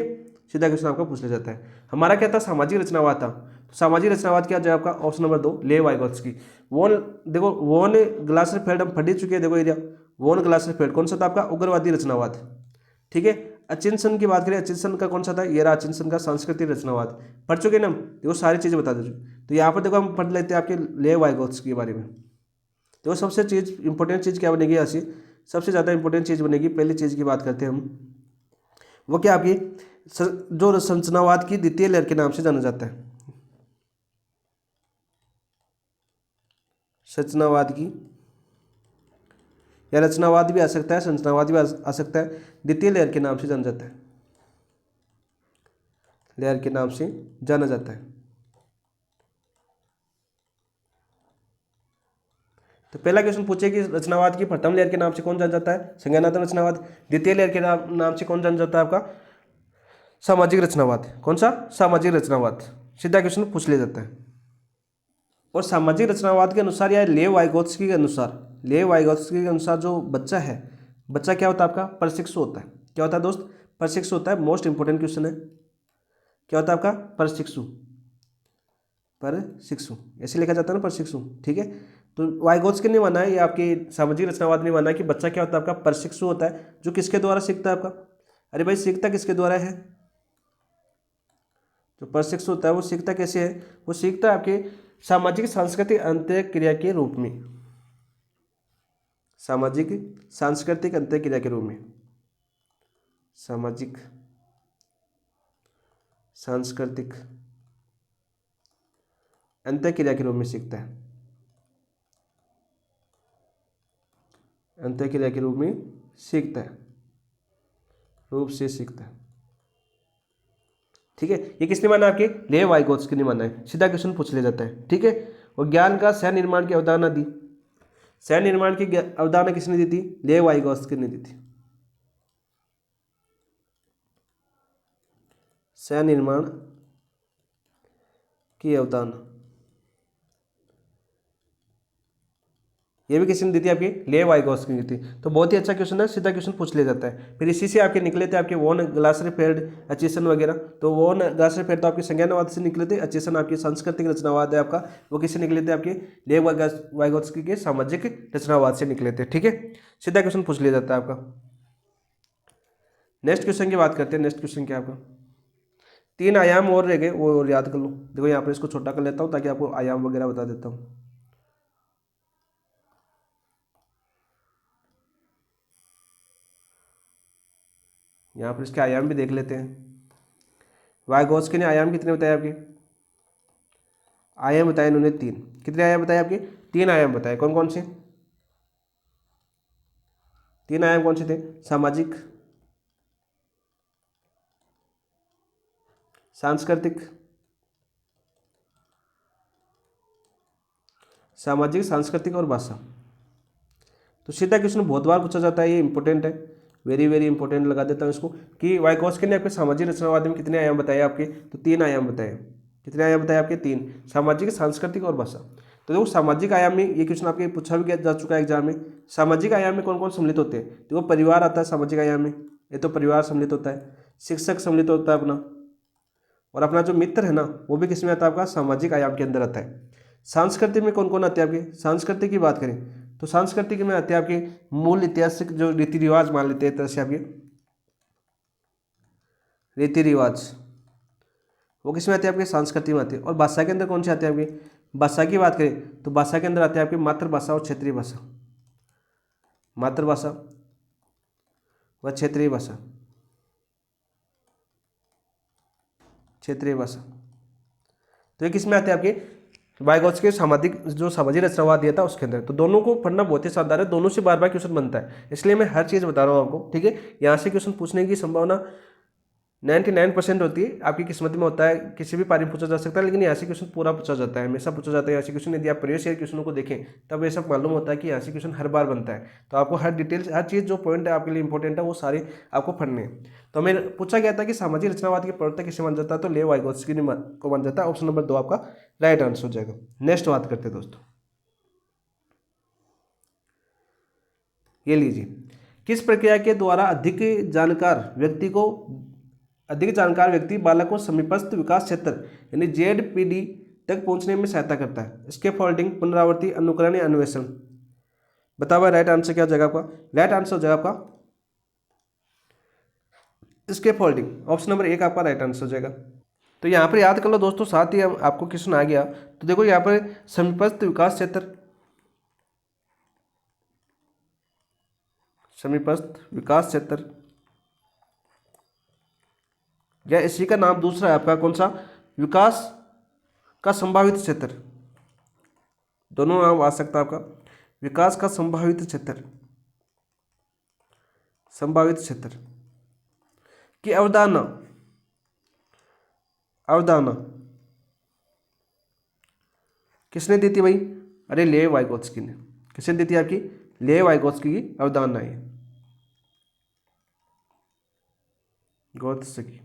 सीधा क्वेश्चन आपका पूछ लिया जाता है। हमारा क्या था? सामाजिक रचनावाद था। तो सामाजिक रचनावाद क्या जाए आपका? Option number 2 Lev Vygotsky. Von, देखो वॉन ग्लासरफेल्ड हम पढ़ ही चुके हैं। देखो एरिया वॉन ग्लासरफेल्ड कौन सा था आपका? उग्रवादी रचनावाद। ठीक है, अचिंसन की बात करें, अचिंसन का कौन सा था? ये रहा अचिंसन का सांस्कृतिक रचनावाद। पढ़ चुके ना हम, देखो सारी चीज़ें बता दीजिए। तो यहाँ पर देखो हम पढ़ लेते हैं आपके लेव वाइगोत्स्की के बारे में। देखो सबसे चीज़ इंपॉर्टेंट चीज़ क्या बनेगी? ऐसी सबसे ज़्यादा इंपॉर्टेंट चीज़ बनेगी, पहली चीज़ की बात करते हैं हम, वो क्या आपकी जो रचनावाद की द्वितीय लहर के नाम से जाना जाता है। रचनावाद की, या रचनावाद भी आ सकता है, संरचनावाद भी आ सकता है, द्वितीय लहर के नाम से जाना जाता है, लहर के नाम से जाना जाता है। तो पहला क्वेश्चन पूछे कि रचनावाद की प्रथम लहर के नाम से कौन जाना जाता है? संज्ञानात्मक रचनावाद। द्वितीय लहर के नाम से कौन जाना जाता है? आपका सामाजिक रचनावाद। कौन सा? सामाजिक रचनावाद। सीधा क्वेश्चन पूछ लिया जाता है। और सामाजिक रचनावाद के अनुसार या लेव वाइगोत्स्की के अनुसार जो बच्चा है, बच्चा क्या होता है आपका? प्रशिक्षु होता है। क्या होता है दोस्त? प्रशिक्षु होता है। मोस्ट इंपोर्टेंट क्वेश्चन है, क्या होता है आपका? प्रशिक्षु ऐसे लिखा जाता है ना, प्रशिक्षु। ठीक है, तो वाइगोत्स्की ने माना है, ये आपकी सामाजिक रचनावाद ने माना है कि बच्चा क्या होता है आपका? प्रशिक्षु होता है, जो किसके द्वारा सीखता है आपका? अरे भाई सीखता किसके द्वारा है? जो प्रशिक्षु होता है वो सीखता कैसे है? वो सीखता है आपके सामाजिक सांस्कृतिक अंतःक्रिया के रूप में, सामाजिक सांस्कृतिक अंतःक्रिया के रूप में, सामाजिक सांस्कृतिक अंतःक्रिया के रूप में सीखता है, अंतःक्रिया के रूप में सीखता है, रूप से सीखता है। ठीक है, ये किसने माना? आपके लेव वाइगोत्स्की ने माना है। सीधा क्वेश्चन पूछ लिया जाता है। ठीक है, और ज्ञान का सह निर्माण की अवधारणा दी, सह निर्माण की अवधारणा किसने दी थी? लेव वाइगोत्स्की ने दी थी। सह निर्माण की अवधारणा ये भी किसने दी थी? आपकी लेव वाइगोत्स्की ने दी थी। तो बहुत ही अच्छा क्वेश्चन है, सीधा क्वेश्चन पूछ लिया जाता है। फिर इसी से आपके निकले थे आपके वॉन ग्लासरफेल्ड अचेसन वगैरह। तो वॉन ग्लासरफेल्ड तो आपके संज्ञानवाद से निकले थे, अचेसन आपके सांस्कृतिक रचनावाद है आपका, वो किससे निकले थे? आपके लेव वाइगोत्स्की के सामाजिक रचनावाद से निकले थे। ठीक है, सीधा क्वेश्चन पूछ लिया जाता है आपका। नेक्स्ट क्वेश्चन की बात करते हैं। नेक्स्ट क्वेश्चन क्या आपका? 3 आयाम और रह गए, वो और याद कर लो। देखो यहाँ पर इसको छोटा कर लेता हूँ ताकि आपको आयाम वगैरह बता देता हूँ। यहाँ पर इसके आयाम भी देख लेते हैं। वाइगोत्स्की ने आयाम कितने बताए आपके? आयाम बताए इन्होंने 3। कितने आयाम बताए आपके? 3 आयाम बताए। कौन कौन से 3 आयाम कौन से थे? सामाजिक, सांस्कृतिक, सामाजिक, सांस्कृतिक और भाषा। तो सीधा क्वेश्चन बहुत बार पूछा जाता है, ये इंपॉर्टेंट है, वेरी वेरी इंपॉर्टेंट लगा देता हूँ इसको कि वाइगोत्स्की ने आपके सामाजिक रचनावाद में कितने आयाम बताए आपके? तो 3 आयाम बताए। कितने आयाम बताए आपके? 3, सामाजिक, सांस्कृतिक और भाषा। तो देखो सामाजिक आयाम में ये क्वेश्चन आपके पूछा भी जा चुका है एग्जाम में। सामाजिक आयाम में कौन कौन सम्मिलित होते हैं? देखो परिवार आता है सामाजिक आयाम में, ये तो परिवार सम्मिलित होता है। शिक्षक सम्मिलित होता है अपना, और अपना जो मित्र है ना वो भी किसमें आता है? आपका सामाजिक आयाम के अंदर आता है। सांस्कृतिक में कौन कौन आते हैं आपके? सांस्कृतिक की बात करें तो सांस्कृतिक में आते हैं आपके मूल ऐतिहासिक जो रीति रिवाज मान लेते हैं, तरह से आपके रीति रिवाज, वो किसमें आते हैं? आपके सांस्कृतिक में आते हैं। और भाषा के अंदर कौन से आते हैं आपके? भाषा की बात करें तो भाषा के अंदर आते हैं आपकी मातृभाषा और क्षेत्रीय भाषा, मातृभाषा व क्षेत्रीय भाषा, क्षेत्रीय भाषा। तो ये किसमें आते हैं? आपके वाइगोत्स्की के सामाजिक रचनावाद दिया था उसके अंदर। तो दोनों को पढ़ना बहुत ही शानदार है, दोनों से बार बार क्वेश्चन बनता है, इसलिए मैं हर चीज़ बता रहा हूँ आपको। ठीक है, यहाँ से क्वेश्चन पूछने की संभावना 99% होती है, आपकी किस्मत में होता है, किसी भी पारी में पूछा जा सकता है, लेकिन यहाँ से क्वेश्चन पूरा पूछा जाता है, हमेशा पूछा जाता है यहाँ से क्वेश्चन। यदि आप प्रीवियस ईयर क्वेश्चनों को देखें तब ये सब मालूम होता है कि यहाँ से क्वेश्चन हर बार बनता है। तो आपको हर डिटेल्स, हर चीज़ जो पॉइंट है आपके लिए इंपॉर्टेंट है वो सारे आपको पढ़ने हैं। तो हमें पूछा गया था कि सामाजिक रचनावाद के प्रवर्तक किसे मान जाता है? तो लेव वाइगोत्स्की को मान जाता है। ऑप्शन नंबर 2 आपका राइट आंसर हो जाएगा। नेक्स्ट बात करते हैं दोस्तों, ये लीजिए, किस प्रक्रिया के द्वारा अधिक जानकार व्यक्ति बालक को समीपस्थ विकास क्षेत्र यानी ZPD तक पहुंचने में सहायता करता है? स्कैफोल्डिंग, पुनरावृत्ति, अनुकरण या अन्वेषण। बताओ राइट आंसर क्या हो जाएगा आपका? राइट आंसर हो जाएगा आपका स्कैफोल्डिंग। ऑप्शन नंबर 1 आपका राइट आंसर हो जाएगा। तो यहाँ पर याद कर लो दोस्तों, साथ ही आपको क्वेश्चन आ गया। तो देखो यहाँ पर समीपस्थ विकास क्षेत्र, समीपस्थ विकास क्षेत्र या इसी का नाम दूसरा है आपका कौन सा? विकास का संभावित क्षेत्र, दोनों नाम आ सकता है आपका। विकास का संभावित क्षेत्र, संभावित क्षेत्र की अवधारणा किसने दी थी भाई? अरे लेव वाइगोत्स्की ने। किसने दी थी? आपकी लेव वाइगोत्स्की की अवधारणा है गोत्स्की।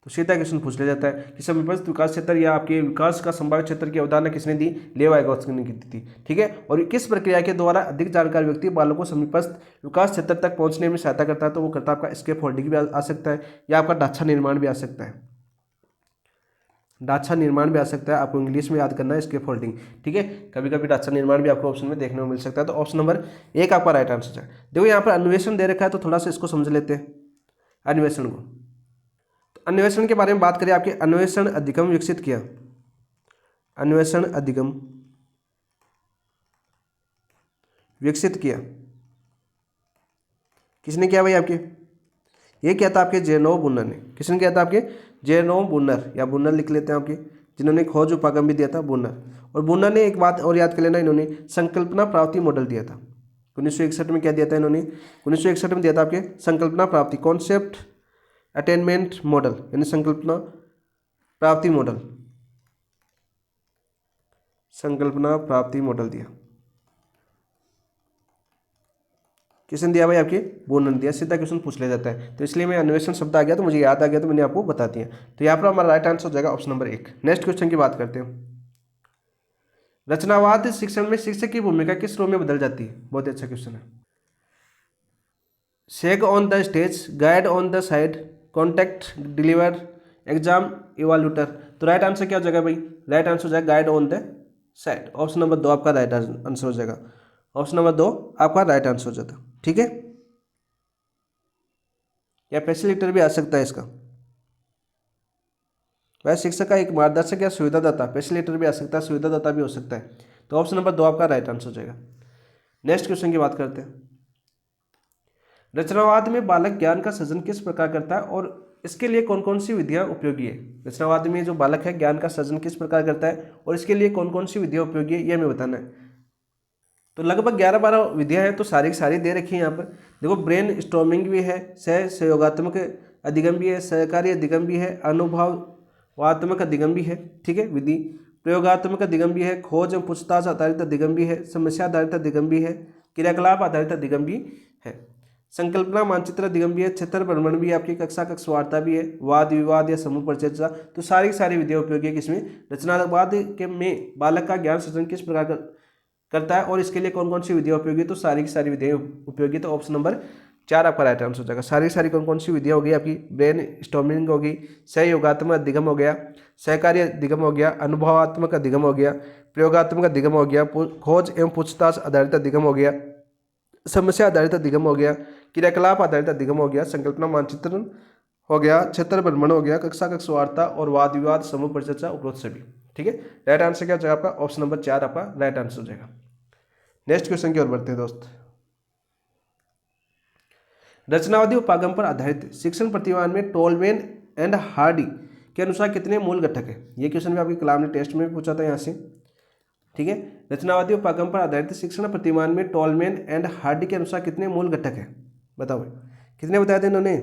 तो सीधा क्वेश्चन पूछ लिया जाता है कि समीपस्थ विकास क्षेत्र या आपके विकास का संभावित क्षेत्र की अवधारणा किसने दी, लेव वाइगोत्स्की ने दी थी। ठीक है, और किस प्रक्रिया के द्वारा अधिक जानकार व्यक्ति बालक को समीपस्थ विकास क्षेत्र तक पहुंचने में सहायता करता है, तो वो करता है आपका स्केप होल्डिंग भी आ सकता है, या आपका ढांचा निर्माण भी आ सकता है, ढांचा निर्माण भी आ सकता है, आपको इंग्लिश में याद करना है स्केप होल्डिंग। ठीक है, कभी कभी ढांचा निर्माण भी आपको ऑप्शन में देखने को मिल सकता है। तो ऑप्शन नंबर 1 आपका राइट आंसर है। देखो यहाँ पर अन्वेषण दे रखा है, तो थोड़ा सा इसको समझ लेते हैं अन्वेषण को। तो अन्वेषण के बारे में बात करें, आपके अन्वेषण अधिगम विकसित किया, अन्वेषण अधिगम विकसित किया किसने किया भाई? आपके ये क्या था? आपके जेनोव बुनर ने। किसने किया था? आपके जेनोव बुनर, या बुनर लिख लेते हैं आपके, जिन्होंने खोज उपागम भी दिया था, बुनर। और बुनर ने एक बात और याद कर लेना, इन्होंने संकल्पना प्राप्ति मॉडल दिया था। 1961 में क्या दिया था इन्होंने? 1961 में दिया था आपके संकल्पना प्राप्ति, कॉन्सेप्ट अटेनमेंट मॉडल, यानी संकल्पना प्राप्ति मॉडल, संकल्पना प्राप्ति मॉडल दिया। किसने दिया भाई? आपके बुनर ने दिया। सीधा क्वेश्चन पूछ लिया जाता है, तो इसलिए मैं अन्वेषण शब्द आ गया तो मुझे याद आ गया, तो मैंने आपको बता दिया। तो यहाँ पर हमारा राइट आंसर हो जाएगा ऑप्शन नंबर 1। नेक्स्ट क्वेश्चन की बात करते हैं। रचनावाद शिक्षण में शिक्षक की भूमिका किस रूप में बदल जाती है? बहुत अच्छा क्वेश्चन है। Sage on the stage, guide on the side, contact deliver, exam evaluator. तो राइट आंसर क्या हो जाएगा भाई? राइट आंसर हो जाएगा guide on the side. Option number 2 आपका राइट आंसर हो जाएगा। ऑप्शन नंबर 2 आपका राइट आंसर हो जाता। ठीक है, या फैसिलिटेटर भी आ सकता है इसका, वह शिक्षक का एक मार्गदर्शक या सुविधादाता, फैसिलिटेटर भी आ सकता है, सुविधादाता भी हो सकता है। तो ऑप्शन नंबर 2 आपका राइट आंसर हो जाएगा। नेक्स्ट क्वेश्चन की बात करते हैं। रचनावाद में बालक ज्ञान का सृजन किस प्रकार करता है और इसके लिए कौन कौन सी विधियां उपयोगी है? रचनावाद में जो बालक है ज्ञान का सृजन किस प्रकार करता है और इसके लिए कौन कौन सी विधियां उपयोगी है, यह हमें बताना है। तो लगभग 11-12 विधियां हैं, तो सारी की सारी दे रखी हैं यहाँ पर। देखो, ब्रेन स्टॉर्मिंग भी है, सहयोगात्मक अधिगम भी है, सहकारी अधिगम भी है, अनुभवात्मक अधिगम भी है। ठीक है, विधि प्रयोगात्मक अधिगम भी है, खोज एवं पूछताछ आधारित अधिगम भी है, समस्या आधारित अधिगम भी है, क्रियाकलाप आधारित अधिगम भी है, संकल्पना मानचित्र अधिगम भी है, क्षेत्र भ्रमण भी है, आपकी कक्षा कक्षवार्ता भी है, वाद विवाद या समूह परिचर्चा। तो सारी की सारी विधियां उपयोगी है किसमें? रचनावाद के में बालक का ज्ञान सृजन किस प्रकार करता है और इसके लिए कौन कौन सी विधियां उपयोगी? तो सारी की सारी विधियां उपयोगी। तो ऑप्शन नंबर 4 आपका राइट आंसर हो जाएगा। सारी की सारी कौन कौन सी विधियां होगी? आपकी ब्रेन स्टॉर्मिंग होगी, सहयोगात्मक अधिगम हो गया, सहकारी अधिगम हो गया, अनुभवात्मक अधिगम हो गया, प्रयोगात्मक अधिगम हो गया, खोज एवं पूछताछ आधारित अधिगम हो गया, समस्या आधारित अधिगम हो गया, क्रियाकलाप आधारित अधिगम हो गया, संकल्पना मानचित्रण हो गया, क्षेत्र भ्रमण हो गया, कक्षा कक्षवार्ता और वाद विवाद समूह परिचर्चा उपरोक्त सभी। ठीक है, राइट आंसर क्या हो जाएगा आपका? ऑप्शन नंबर 4 आपका राइट आंसर हो जाएगा। नेक्स्ट क्वेश्चन की ओर बढ़ते हैं दोस्त। रचनावादी उपागम पर आधारित शिक्षण प्रतिमान में टोलमैन एंड हार्डी के अनुसार कितने मूल घटक है? ये क्वेश्चन भी आपके कलाम ने टेस्ट में भी पूछा था यहाँ से। ठीक है, रचनावादी उपागम पर आधारित शिक्षण प्रतिमान में टोलमैन एंड हार्डी के अनुसार कितने मूल घटक है? बताओ भाई, कितने बताए थे इन्होंने?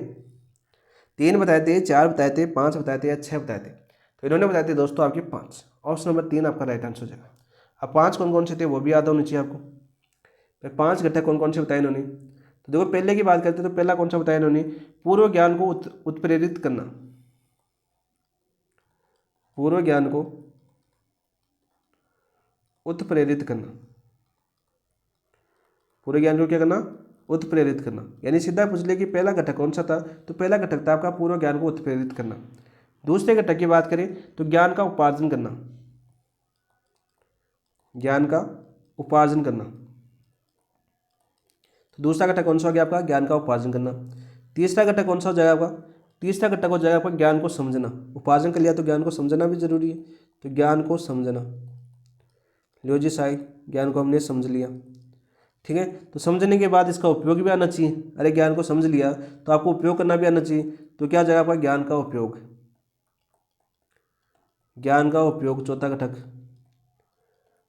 3 बताए थे, 4 बताए थे, 5 बताए थे या 6 बताए थे? तो इन्होंने बताए थे दोस्तों आपके 5। ऑप्शन नंबर 3 आपका राइट आंसर हो जाएगा। अब 5 कौन कौन से थे वो भी याद होनी चाहिए आपको। भाई 5 घटक कौन कौन से बताए इन्होंने? तो देखो, पहले की बात करते हैं तो पहला कौन सा बताया इन्होंने? पूर्व ज्ञान को उत्प्रेरित करना, पूर्व ज्ञान को उत्प्रेरित करना, पूर्व ज्ञान को क्या करना? उत्प्रेरित करना। यानी सीधा पूछ ले कि पहला घटक कौन सा था, तो पहला घटक था आपका पूर्व ज्ञान को उत्प्रेरित करना। दूसरे घटक की बात करें तो ज्ञान का उपार्जन करना, ज्ञान का उपार्जन करना। तो दूसरा घटक कौन सा हो गया आपका? ज्ञान का उपार्जन करना। तीसरा घटक कौन सा हो जाएगा आपका? तीसरा घटक हो जाएगा आपका ज्ञान को समझना। उपार्जन कर लिया तो ज्ञान को समझना भी जरूरी है, तो ज्ञान को समझना। लो जी साई, ज्ञान को हमने समझ लिया। ठीक है, तो समझने के बाद इसका उपयोग भी आना चाहिए। अरे ज्ञान को समझ लिया तो आपको उपयोग करना भी आना चाहिए, तो क्या हो जाएगा आपका? ज्ञान का उपयोग, ज्ञान का उपयोग चौथा घटक।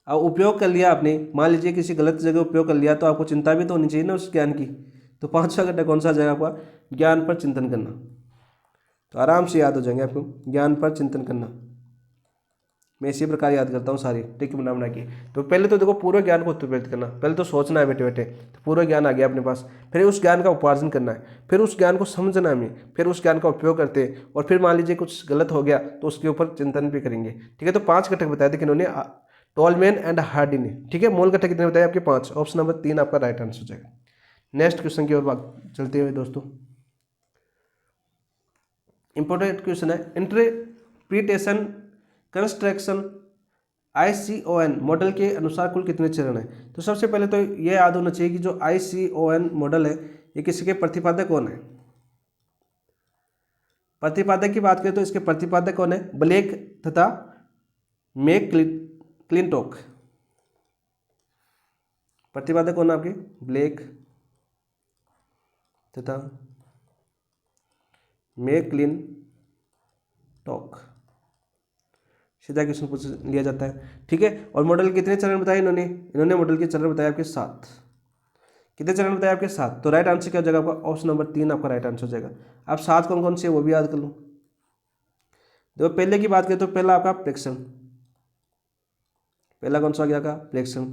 अब उपयोग कर लिया आपने, मान लीजिए किसी गलत जगह उपयोग कर लिया, तो आपको चिंता भी तो होनी चाहिए ना उस ज्ञान की। तो 5वां घटक कौन सा आ जाएगा आपका? ज्ञान पर चिंतन करना। तो आराम से याद हो जाएंगे आपको, ज्ञान पर चिंतन करना। मैं इसी प्रकार याद करता हूँ सारी टिक बना के। तो पहले तो देखो पूर्व ज्ञान को उत्प्रेरित करना, पहले तो सोचना है बेटे बेटे, तो पूर्व ज्ञान आ गया अपने पास, फिर उस ज्ञान का उपार्जन करना है, फिर उस ज्ञान को समझना है हमें, फिर उस ज्ञान का उपयोग करते हैं, और फिर मान लीजिए कुछ गलत हो गया तो उसके ऊपर चिंतन भी करेंगे। ठीक है, तो 5 घटक बताए थे किन्होंने, टॉलमैन एंड हार्डी ने। ठीक है, मूल घटक कितने बताए आपके 5, ऑप्शन नंबर 3 आपका राइट आंसर हो जाएगा। नेक्स्ट क्वेश्चन की ओर बात चलते हुए दोस्तों, इंपॉर्टेंट क्वेश्चन है, इंटरप्रिटेशन कंस्ट्रक्शन ICON मॉडल के अनुसार कुल कितने चरण हैं। तो सबसे पहले तो ये याद होना चाहिए कि जो ICON मॉडल है ये किसी के प्रतिपादक कौन है। प्रतिपादक की बात करें तो इसके प्रतिपादक कौन है, ब्लेक तथा मैक क्लिंटोक। प्रतिपादक कौन है आपके, ब्लेक तथा मैक क्लिंटोक। सीधा क्वेश्चन पूछ लिया जाता है। ठीक है, और मॉडल कितने चरण बताए इन्होंने मॉडल के चरण बताए आपके 7। कितने चरण बताए आपके 7, तो राइट आंसर क्या हो जाएगा आपका, ऑप्शन नंबर 3 आपका राइट आंसर हो जाएगा। अब 7 कौन कौन से वो भी याद कर लो। देखो पहले की बात करें तो पहला आपका प्रेक्षण, पहला कौन सा हो गया आपका प्रेक्षण।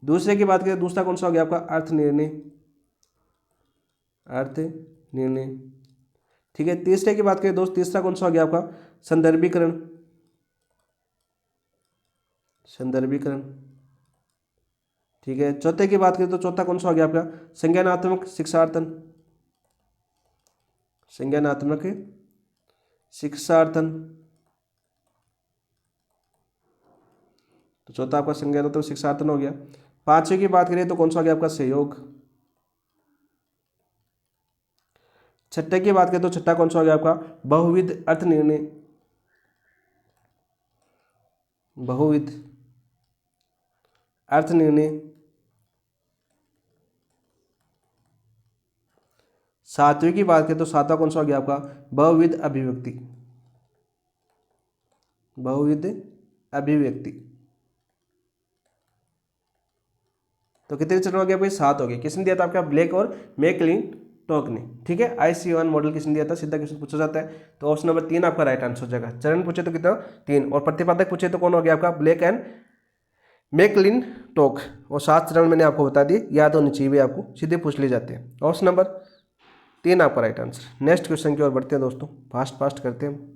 दूसरे की बात करें दूसरा कौन सा हो गया आपका अर्थ निर्णय, अर्थ निर्णय। ठीक है, तीसरे की बात करें दोस्त, तीसरा कौन सा हो गया आपका संदर्भीकरण, संदर्भीकरण। ठीक है, चौथे की बात करें तो चौथा कौन सा हो गया आपका संज्ञानात्मक शिक्षार्थन, संज्ञानात्मक शिक्षार्थन। तो चौथा आपका संज्ञानात्मक शिक्षार्थन हो गया। पांचवे की बात करें तो कौन सा हो गया आपका सहयोग। छठे की बात करें तो छठा कौन सा हो गया आपका बहुविध अर्थ निर्णय, बहुविध अर्थ निर्णय। सातवीं की बात करें तो सातवां कौन सा हो गया आपका बहुविध अभिव्यक्ति, बहुविध अभिव्यक्ति। तो कितने चरण हो गया भाई, 7 हो गए। किसने दिया था आपका ब्लेक और मैकक्लिंटोक ने। ठीक है, ICON मॉडल किसने दिया था, सीधा क्वेश्चन पूछा जाता है, तो ऑप्शन नंबर 3 आपका राइट आंसर हो जाएगा। चरण पूछे तो कितना 3, और प्रतिपादक पूछे तो कौन हो गया आपका ब्लेक एंड मैकक्लिंटोक। और 7 चरण मैंने आपको बता दिए, याद होनी चाहिए आपको, सीधे पूछ लिए जाते हैं। ऑप्शन नंबर 3 आपका राइट आंसर। नेक्स्ट क्वेश्चन की ओर बढ़ते हैं दोस्तों, फास्ट फास्ट करते हैं।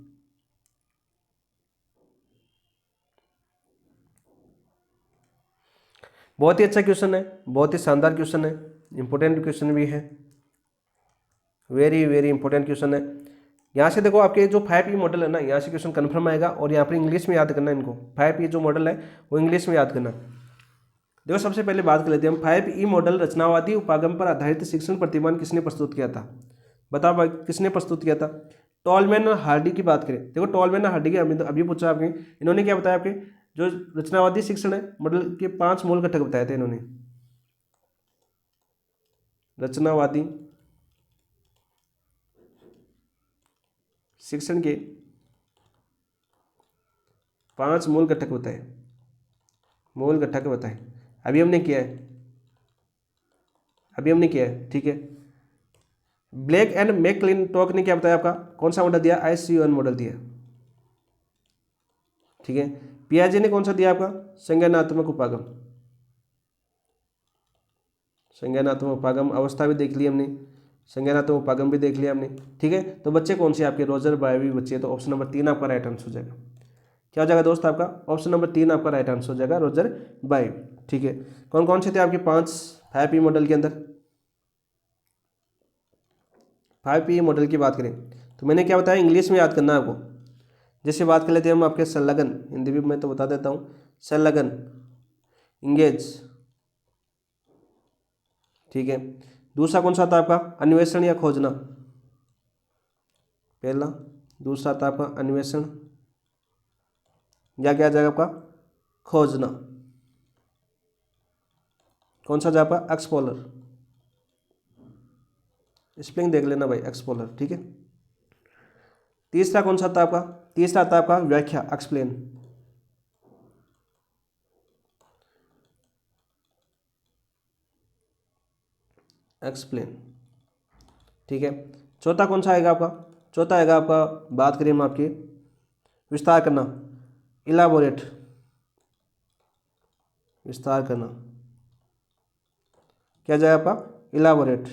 बहुत ही अच्छा क्वेश्चन है, बहुत ही शानदार क्वेश्चन है, इंपॉर्टेंट क्वेश्चन भी है, वेरी वेरी इंपॉर्टेंट क्वेश्चन है। यहाँ से देखो आपके जो 5E मॉडल है ना, यहाँ से क्वेश्चन कन्फर्म आएगा, और यहाँ पर इंग्लिश में याद करना इनको। 5E जो मॉडल है वो इंग्लिश में याद करना। देखो सबसे पहले बात कर लेते हैं हम, 5E मॉडल रचनावादी उपागम पर आधारित शिक्षण प्रतिमान किसने प्रस्तुत किया था। बताओ भाई किसने प्रस्तुत किया था। टॉलमैन और हार्डी की बात करें, देखो टॉलमैन और हार्डी की अभी पूछा आपने, इन्होंने क्या बताया आपके जो रचनावादी शिक्षण है मॉडल के 5 मूल घटक बताए थे इन्होंने। रचनावादी शिक्षण के 5 मूल घटक बताए, मूल घटक बताए। अभी हमने किया है, अभी हमने किया है। ठीक है, ब्लेक एंड मैकक्लिंटोक ने क्या बताया आपका, कौन सा मॉडल दिया, ICON मॉडल दिया। ठीक है, पियाजे ने कौन सा दिया आपका संज्ञानात्मक उपागम, संज्ञानात्मक उपागम अवस्था भी देख ली हमने, संज्ञानात्मक उपागम भी देख लिया हमने। ठीक है, तो बच्चे कौन से आपके रोजर बायवी बच्चे, तो ऑप्शन नंबर 3 आपका राइट आंसर हो जाएगा। क्या हो जाएगा दोस्त आपका, ऑप्शन नंबर 3 आपका राइट आंसर हो जाएगा, रोजर बायवी। ठीक है, कौन कौन से थे आपके 5E मॉडल के अंदर। 5E मॉडल की बात करें तो मैंने क्या बताया, इंग्लिश में याद करना है आपको। जैसे बात कर लेते हैं हम आपके संलग्न, हिंदी भी मैं तो बता देता हूँ, संलग्न, इंगेज। ठीक है, दूसरा कौन सा था आपका अन्वेषण या खोजना, पहला। दूसरा था आपका अन्वेषण या क्या जाएगा आपका खोजना, कौन सा जाएगा एक्सप्लोरर, स्पेलिंग देख लेना भाई एक्सप्लोरर। ठीक है, तीसरा कौन सा था आपका, तीसरा था आपका व्याख्या, एक्सप्लेन। एक्सप्लेन। ठीक है, चौथा कौन सा आएगा आपका, चौथा आएगा आपका, बात करें हम आपके विस्तार करना, इलाबोरेट, विस्तार करना, क्या जाएगा आपका? इलाबोरेट।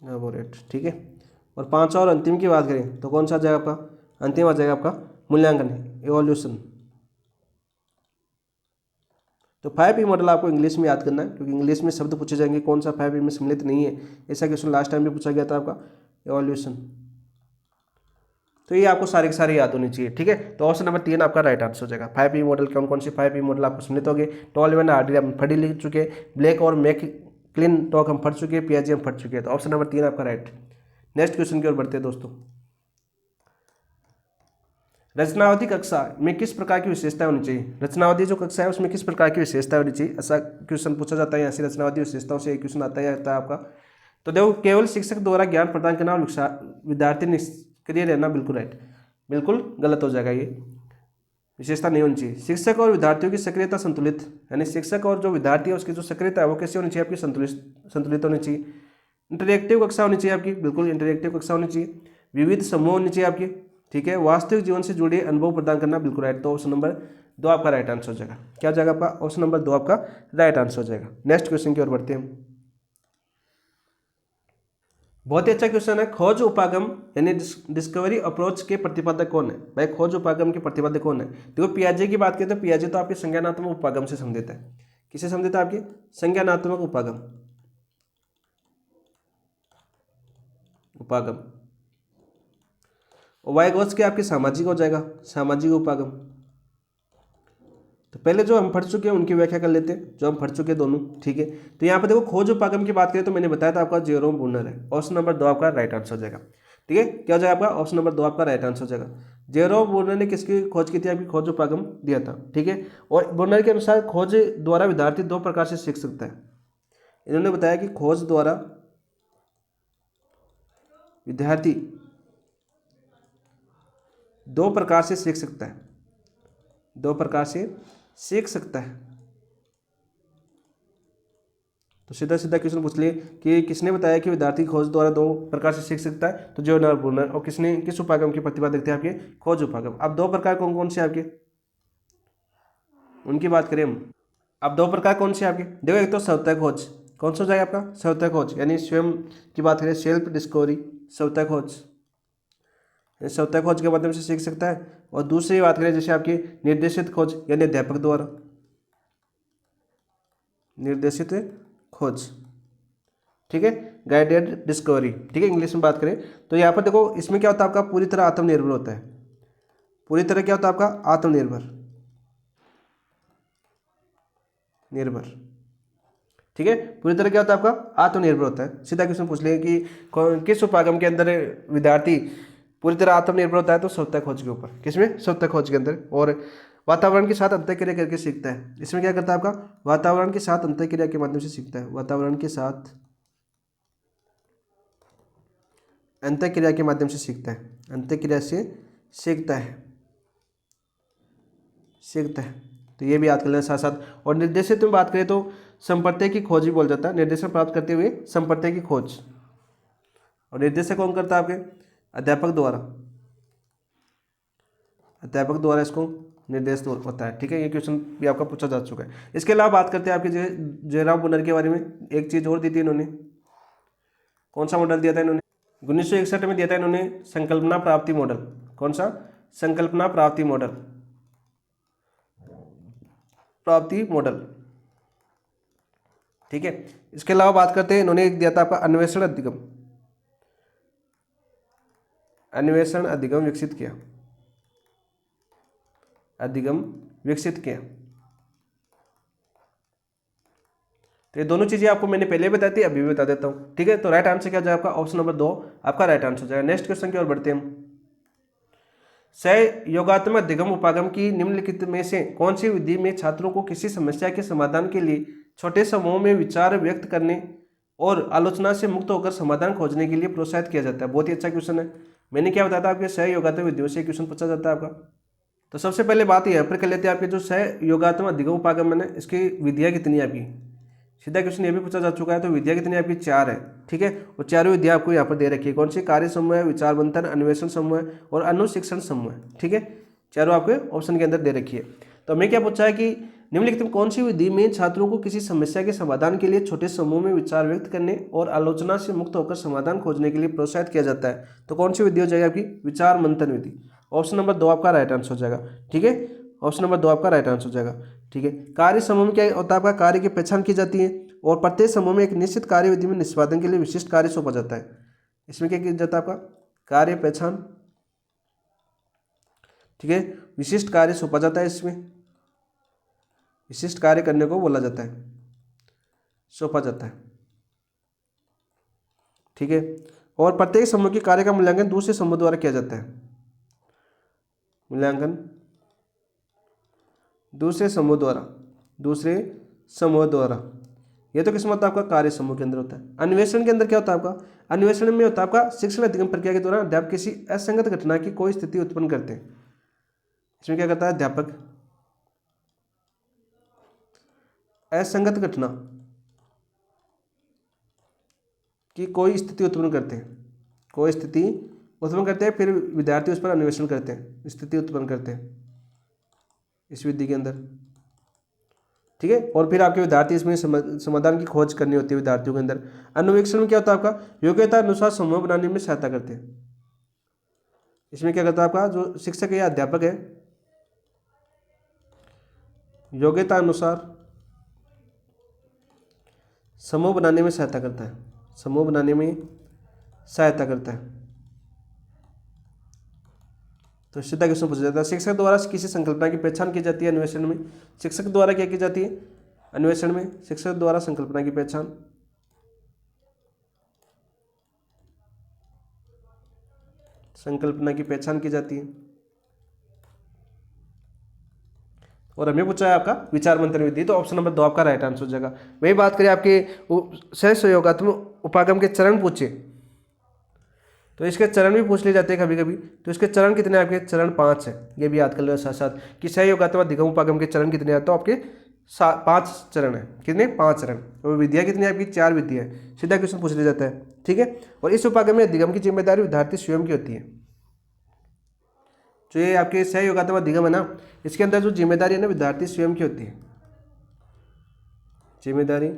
इलाबोरेट, ठीक है। और 5 और अंतिम की बात करें तो कौन सा आ जाएगा आपका? अंतिम आ जाएगा आपका मूल्यांकन, इवोल्यूशन। तो 5 मॉडल आपको इंग्लिश में याद करना है, क्योंकि इंग्लिश में शब्द पूछे जाएंगे, कौन सा 5 में सम्मिलित नहीं है। ऐसा क्वेश्चन लास्ट टाइम भी पूछा गया था आपका, इवोल्यूशन। तो ये आपको सारे के सारे याद होनी चाहिए, ठीक है। तो ऑप्शन नंबर 3 आपका राइट आंसर हो जाएगा। 5 मॉडल कौन कौन से 5 मॉडल आपको सम्मिलित हो गए? टॉल एंड हार्डी हम फटी लिख चुके, ब्लैक और मैक क्लीन टॉक हम पढ़ चुके, पियाजी हम पढ़ चुके हैं। तो ऑप्शन नंबर 3 आपका राइट। नेक्स्ट क्वेश्चन की ओर बढ़ते हैं दोस्तों। रचनावधि कक्षा में किस प्रकार की विशेषता होनी चाहिए? रचनावधि जो कक्षा है उसमें किस प्रकार की विशेषता होनी चाहिए, ऐसा क्वेश्चन पूछा जाता है। यहाँ से रचनावधि विशेषताओं से एक क्वेश्चन आता है आपका। तो देखो, केवल शिक्षक द्वारा ज्ञान प्रदान करना और विद्यार्थी निष्क्रिय रहना, बिल्कुल राइट, बिल्कुल गलत हो जाएगा। ये विशेषता नहीं होनी चाहिए। शिक्षक और विद्यार्थियों की सक्रियता संतुलित, यानी शिक्षक और जो विद्यार्थी है उसकी जो सक्रियता है वो कैसे होनी चाहिए? आपकी संतुलित होनी चाहिए। इंटरेक्टिव कक्षा होनी चाहिए आपकी, बिल्कुल इंटरेक्टिव कक्षा होनी चाहिए। विविध समूह होनी चाहिए आपकी, ठीक है। वास्तविक जीवन से जुड़े अनुभव प्रदान करना, बिल्कुल राइट। तो ऑप्शन नंबर 2 आपका राइट आंसर हो जाएगा। क्या हो जाएगा आपका? ऑप्शन नंबर 2 आपका राइट आंसर हो जाएगा। नेक्स्ट क्वेश्चन की ओर बढ़ते हैं। बहुत ही अच्छा क्वेश्चन है। खोज उपागम यानी डिस्कवरी अप्रोच के प्रतिपादक कौन है? भाई खोज उपागम के प्रतिपादक कौन है? देखो, पियाजे की बात करें तो पियाजे तो आपके संज्ञानात्मक उपागम से संबंधित है। किससे संबंधित है? आपके संज्ञानात्मक उपागम, उपागम। वाइगॉट्स के आपके सामाजिक हो जाएगा, सामाजिक उपागम। तो पहले जो हम पढ़ चुके हैं उनकी व्याख्या कर लेते हैं, जो हम पढ़ चुके हैं दोनों, ठीक है। तो यहाँ पर देखो, खोज उपागम की बात करें तो मैंने बताया था आपका जेरोम ब्रूनर है। ऑप्शन नंबर 2 आपका राइट आंसर हो जाएगा, ठीक है। क्या हो जाएगा आपका? ऑप्शन नंबर 2 आपका राइट आंसर हो जाएगा। जेरोम ब्रूनर ने किसकी खोज की थी? आपकी खोज उपागम दिया था, ठीक है। और ब्रूनर के अनुसार खोज द्वारा विद्यार्थी 2 प्रकार से सीख सकता है। इन्होंने बताया कि खोज द्वारा विद्यार्थी 2 प्रकार से सीख सकता है, 2 प्रकार से सीख सकता है। तो सीधा सीधा क्वेश्चन पूछ लिए कि किसने बताया कि विद्यार्थी खोज द्वारा 2 प्रकार से सीख सकता है? तो जो ब्रूनर। और किसने, किस उपागम की प्रतिपादक थे आपके? खोज उपागम। अब 2 प्रकार कौन कौन से आपके, उनकी बात करें हम। अब 2 प्रकार कौन से आपके? देखो, एक तो स्वतः खोज। कौन सा हो जाएगा आपका? स्वतः खोज, यानी स्वयं की बात करें, सेल्फ डिस्कवरी, स्वतः खोज, स्वतः खोज के माध्यम से सीख सकता है। और दूसरी बात करें जैसे आपकी निर्देशित खोज, यानी अध्यापक द्वारा निर्देशित खोज, ठीक है, गाइडेड डिस्कवरी, ठीक है, इंग्लिश में बात करें तो यहाँ पर देखो, इसमें क्या होता है आपका? पूरी तरह आत्मनिर्भर होता है। पूरी तरह क्या होता है आपका? आत्मनिर्भर, निर्भर, ठीक है। पूरी तरह क्या होता है आपका? आत्मनिर्भर होता है। सीधा क्वेश्चन पूछ लेंगे कि किस उपागम के अंदर विद्यार्थी पूरी तरह आत्मनिर्भर होता है? तो स्वतः खोज के ऊपर। किसमें? स्वतः खोज के अंदर। और वातावरण के साथ अंतःक्रिया करके सीखता है। इसमें क्या करता है आपका? वातावरण के साथ अंतःक्रिया के माध्यम से सीखता है। वातावरण के साथ अंतःक्रिया के माध्यम से सीखता है, अंतःक्रिया से सीखता है, सीखता है। तो ये भी याद कर लेना साथ साथ। और निर्देशित में बात करें तो संप्रत्यय की खोज भी बोल जाता है। निर्देशन प्राप्त करते हुए संप्रत्यय की खोज। और निर्देशक कौन करता है? आपके अध्यापक द्वारा, अध्यापक द्वारा इसको निर्देश होता है, ठीक है। ये क्वेश्चन भी आपका पूछा जा चुका है। इसके अलावा बात करते हैं आपके जयराम ब्रूनर के बारे में। एक चीज और दी थी इन्होंने, कौन सा मॉडल दिया था इन्होंने? 1961 में दिया था इन्होंने संकल्पना प्राप्ति मॉडल। कौन सा? संकल्पना प्राप्ति मॉडल, प्राप्ति मॉडल, ठीक है। इसके अलावा बात करते हैं, इन्होंने एक दिया था आपका अन्वेषण अधिगम, अन्वेषण अधिगम विकसित किया, अधिगम विकसित किया। तो ये दोनों चीजें आपको मैंने पहले बताई थी, अभी भी बता देता हूं, ठीक है। तो राइट आंसर क्या हो जाएगा आपका? ऑप्शन नंबर 2 आपका राइट आंसर हो जाएगा। नेक्स्ट क्वेश्चन की ओर बढ़ते हैं हम। सहयोगात्मक अधिगम उपागम की निम्नलिखित में से कौन सी विधि में छात्रों को किसी समस्या के समाधान के लिए छोटे समूह में विचार व्यक्त करने और आलोचना से मुक्त होकर समाधान खोजने के लिए प्रोत्साहित किया जाता है? बहुत ही अच्छा क्वेश्चन है। मैंने क्या बताया था आपके सहयोगात्मक विधियों से क्वेश्चन पूछा जाता है आपका। तो सबसे पहले बात यहाँ पर कर लेते हैं आपके जो सहयोगात्मक अधिगम उपागम है, इसकी विधियाँ कितनी है आपकी? सीधा क्वेश्चन ये भी पूछा जा चुका है। तो विधियाँ कितनी आपकी 4 है, ठीक है। और चारों विधियाँ आपको यहाँ पर दे रखी है। कौन सी? कार्य समूह है, विचार मंथन, अन्वेषण समूह है और अनुशिक्षण समूह है, ठीक है। चारों आपके ऑप्शन के अंदर दे रखी है। तो हमें क्या पूछा है कि निम्नलिखित में कौन सी विधि में छात्रों को किसी समस्या के समाधान के लिए छोटे समूह में विचार व्यक्त करने और आलोचना से मुक्त होकर समाधान खोजने के लिए प्रोत्साहित किया जाता है? तो कौन सी विधि हो जाएगी आपकी? विचार मंथन विधि। ऑप्शन नंबर 2 आपका राइट आंसर हो जाएगा, ठीक है। ऑप्शन नंबर 2 आपका राइट आंसर हो जाएगा, ठीक है। कार्य समूह में क्या होता है? आपका कार्य की पहचान की जाती है और प्रत्येक समूह में एक निश्चित कार्य विधि में निष्पादन के लिए विशिष्ट कार्य सौंपा जाता है। इसमें क्या किया जाता है? आपका कार्य पहचान, ठीक है। विशिष्ट कार्य सौंपा जाता है, इसमें विशिष्ट कार्य करने को बोला जाता है, सौंपा जाता है, ठीक है। और प्रत्येक समूह के कार्य का मूल्यांकन दूसरे समूह द्वारा किया जाता है। मूल्यांकन दूसरे समूह द्वारा, दूसरे समूह द्वारा। ये तो किस्मत आपका कार्य समूह के अंदर होता है। अन्वेषण के अंदर क्या होता है आपका? अन्वेषण में होता है आपका शिक्षण अधिगम प्रक्रिया के दौरान अध्यापक किसी असंगत घटना की कोई स्थिति उत्पन्न करते हैं। इसमें क्या करता है अध्यापक? असंगत घटना की कोई स्थिति उत्पन्न करते हैं, कोई स्थिति उत्पन्न करते हैं, फिर विद्यार्थी उस पर अन्वेषण करते हैं, स्थिति उत्पन्न करते हैं इस विधि के अंदर, ठीक है। और फिर आपके विद्यार्थी इसमें समाधान की खोज करनी होती है विद्यार्थियों के अंदर। अन्वेषण में क्या होता है आपका? योग्यता अनुसार समूह बनाने में सहायता करते हैं। इसमें क्या करता है आपका जो शिक्षक या अध्यापक है, योग्यता अनुसार समूह बनाने में सहायता करता है, समूह बनाने में सहायता करता है। तो सीधा क्वेश्चन पूछा जाता है शिक्षक द्वारा किसी संकल्पना की पहचान की जाती है अन्वेषण में। शिक्षक द्वारा क्या की जाती है अन्वेषण में? शिक्षक द्वारा संकल्पना की पहचान, संकल्पना की पहचान की जाती है। और हमें पूछा है आपका विचार मंथन विधि, तो ऑप्शन नंबर 2 आपका राइट आंसर हो जाएगा। वही बात करें आपके सहसंयोगात्मक उपागम के चरण पूछे, तो इसके चरण भी पूछ लिए जाते हैं कभी कभी। तो इसके चरण कितने आपके? चरण 5 है। ये भी याद कर लो साथ साथ कि सहयोगात्मक अधिगम उपागम के चरण कितने हैं? तो आपके 5 चरण है। कितने? 5 चरण। और विधियाँ कितनी आपकी? 4 विधियाँ है। सीधा क्वेश्चन पूछ लिया जाता है, ठीक है। और इस उपागम में अधिगम की जिम्मेदारी विद्यार्थी स्वयं की होती है। जो ये आपके सहयोगात्मक अधिगम है ना, इसके अंदर जो जिम्मेदारी है ना विद्यार्थी स्वयं की होती है। जिम्मेदारी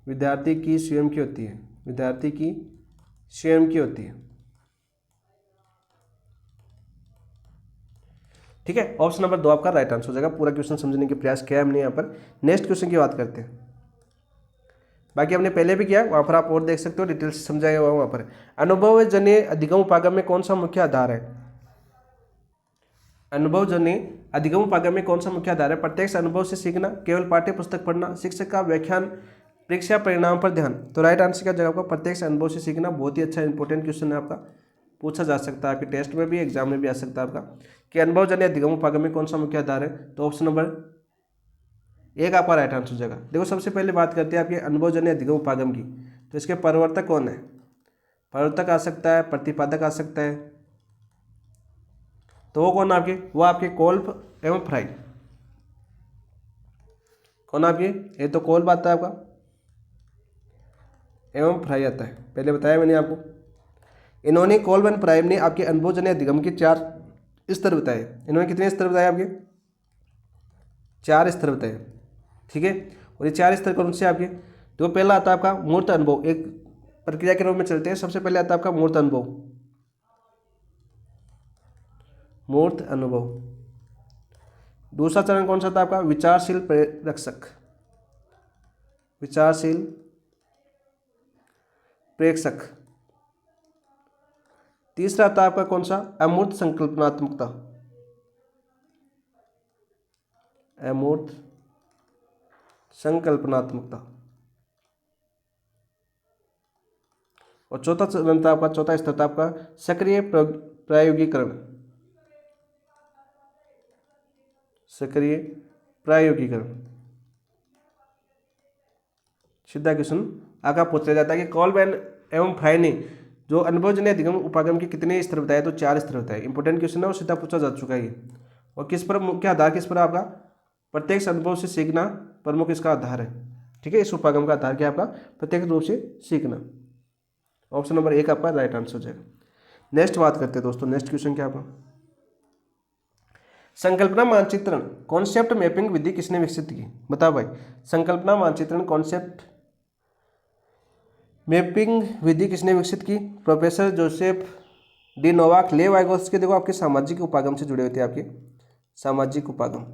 विद्यार्थी की स्वयं की होती है, विद्यार्थी की स्वयं की होती है, ठीक है। ऑप्शन नंबर 2 आपका राइट आंसर हो जाएगा। पूरा क्वेश्चन समझने के प्रयास किया हमने यहाँ पर। नेक्स्ट क्वेश्चन की बात करते हैं। बाकी हमने पहले भी किया, वहाँ पर आप और देख सकते हो, डिटेल से समझाया हुआ वहाँ पर। अनुभवजन्य अधिगम उपागम में कौन सा मुख्य आधार है? अनुभवजन्य अधिगम उपागम में कौन सा मुख्य आधार है? प्रत्यक्ष अनुभव से सीखना, केवल पाठ्य पुस्तक पढ़ना, शिक्षक का व्याख्यान, परीक्षा परिणाम पर ध्यान। तो राइट आंसर क्या जगह आपका? प्रत्यक्ष अनुभव से सीखना। बहुत ही अच्छा इंपॉर्टेंट क्वेश्चन है आपका, पूछा जा सकता है आपके टेस्ट में भी, एग्जाम में भी आ सकता है आपका कि अनुभवजन्य अधिगम उपागम में कौन सा मुख्य आधार है। तो ऑप्शन नंबर 1 आपका राइट आंसर हो जाएगा। देखो सबसे पहले बात करते हैं आपके अनुभवजन्य अधिगम उपागम की। तो इसके प्रवर्तक कौन है? प्रवर्तक आ सकता है, प्रतिपादक आ सकता है। तो वो कौन आपके? वो आपके कोल्ब एवं फ्राई। कौन आपके? ये तो कोल्ब आता है आपका, एवं फ्राई आता है, पहले बताया मैंने आपको। इन्होंने कोल्ब एंड फ्राई ने आपके अनुभवजन्य अधिगम के 4 स्तर बताए। इन्होंने कितने स्तर बताए आपके? 4 स्तर बताए, ठीक है। और ये 4 स्तर कौन से आपके? तो पहला आता है आपका मूर्त अनुभव, एक प्रक्रिया के रूप में चलते हैं। सबसे पहले आता है आपका मूर्त अनुभव, मूर्त अनुभव। दूसरा चरण कौन सा था आपका? विचारशील प्रेक्षक, विचारशील प्रेक्षक। तीसरा आता है आपका कौन सा? अमूर्त संकल्पनात्मकता, अमूर्त संकल्पनात्मकता। और चौथा चरण था आपका, चौथा स्तर था आपका सक्रिय प्रायोगिकरण, सक्रिय प्रायोगिकरण। सीधा क्वेश्चन आगे पूछा जाता है कि कोल्ब एवं फ्राई ने जो अनुभवजन्य अधिगम उपागम के कितने स्तर बताए? तो 4 स्तर बताए। इंपॉर्टेंट क्वेश्चन है और सीधा पूछा जा चुका है ये। और किस पर मुख्य आधार किस पर आपका? प्रत्यक्ष अनुभव से सीखना, प्रमुख इसका आधार है। ठीक है, इस उपागम का आधार क्या है आपका, प्रत्यक्ष रूप से सीखना। ऑप्शन नंबर 1 आपका राइट आंसर हो जाएगा। नेक्स्ट बात करते हैं दोस्तों, नेक्स्ट क्वेश्चन क्या आपका, संकल्पना मानचित्रण कॉन्सेप्ट मैपिंग विधि किसने विकसित की। बताओ भाई, संकल्पना मानचित्रण कॉन्सेप्ट मैपिंग विधि किसने विकसित की। प्रोफेसर जोसेफ डी नोवाक, ले वाइगोत्स्की। देखो आपके सामाजिक उपागम से जुड़े होते हैं, आपके सामाजिक उपागम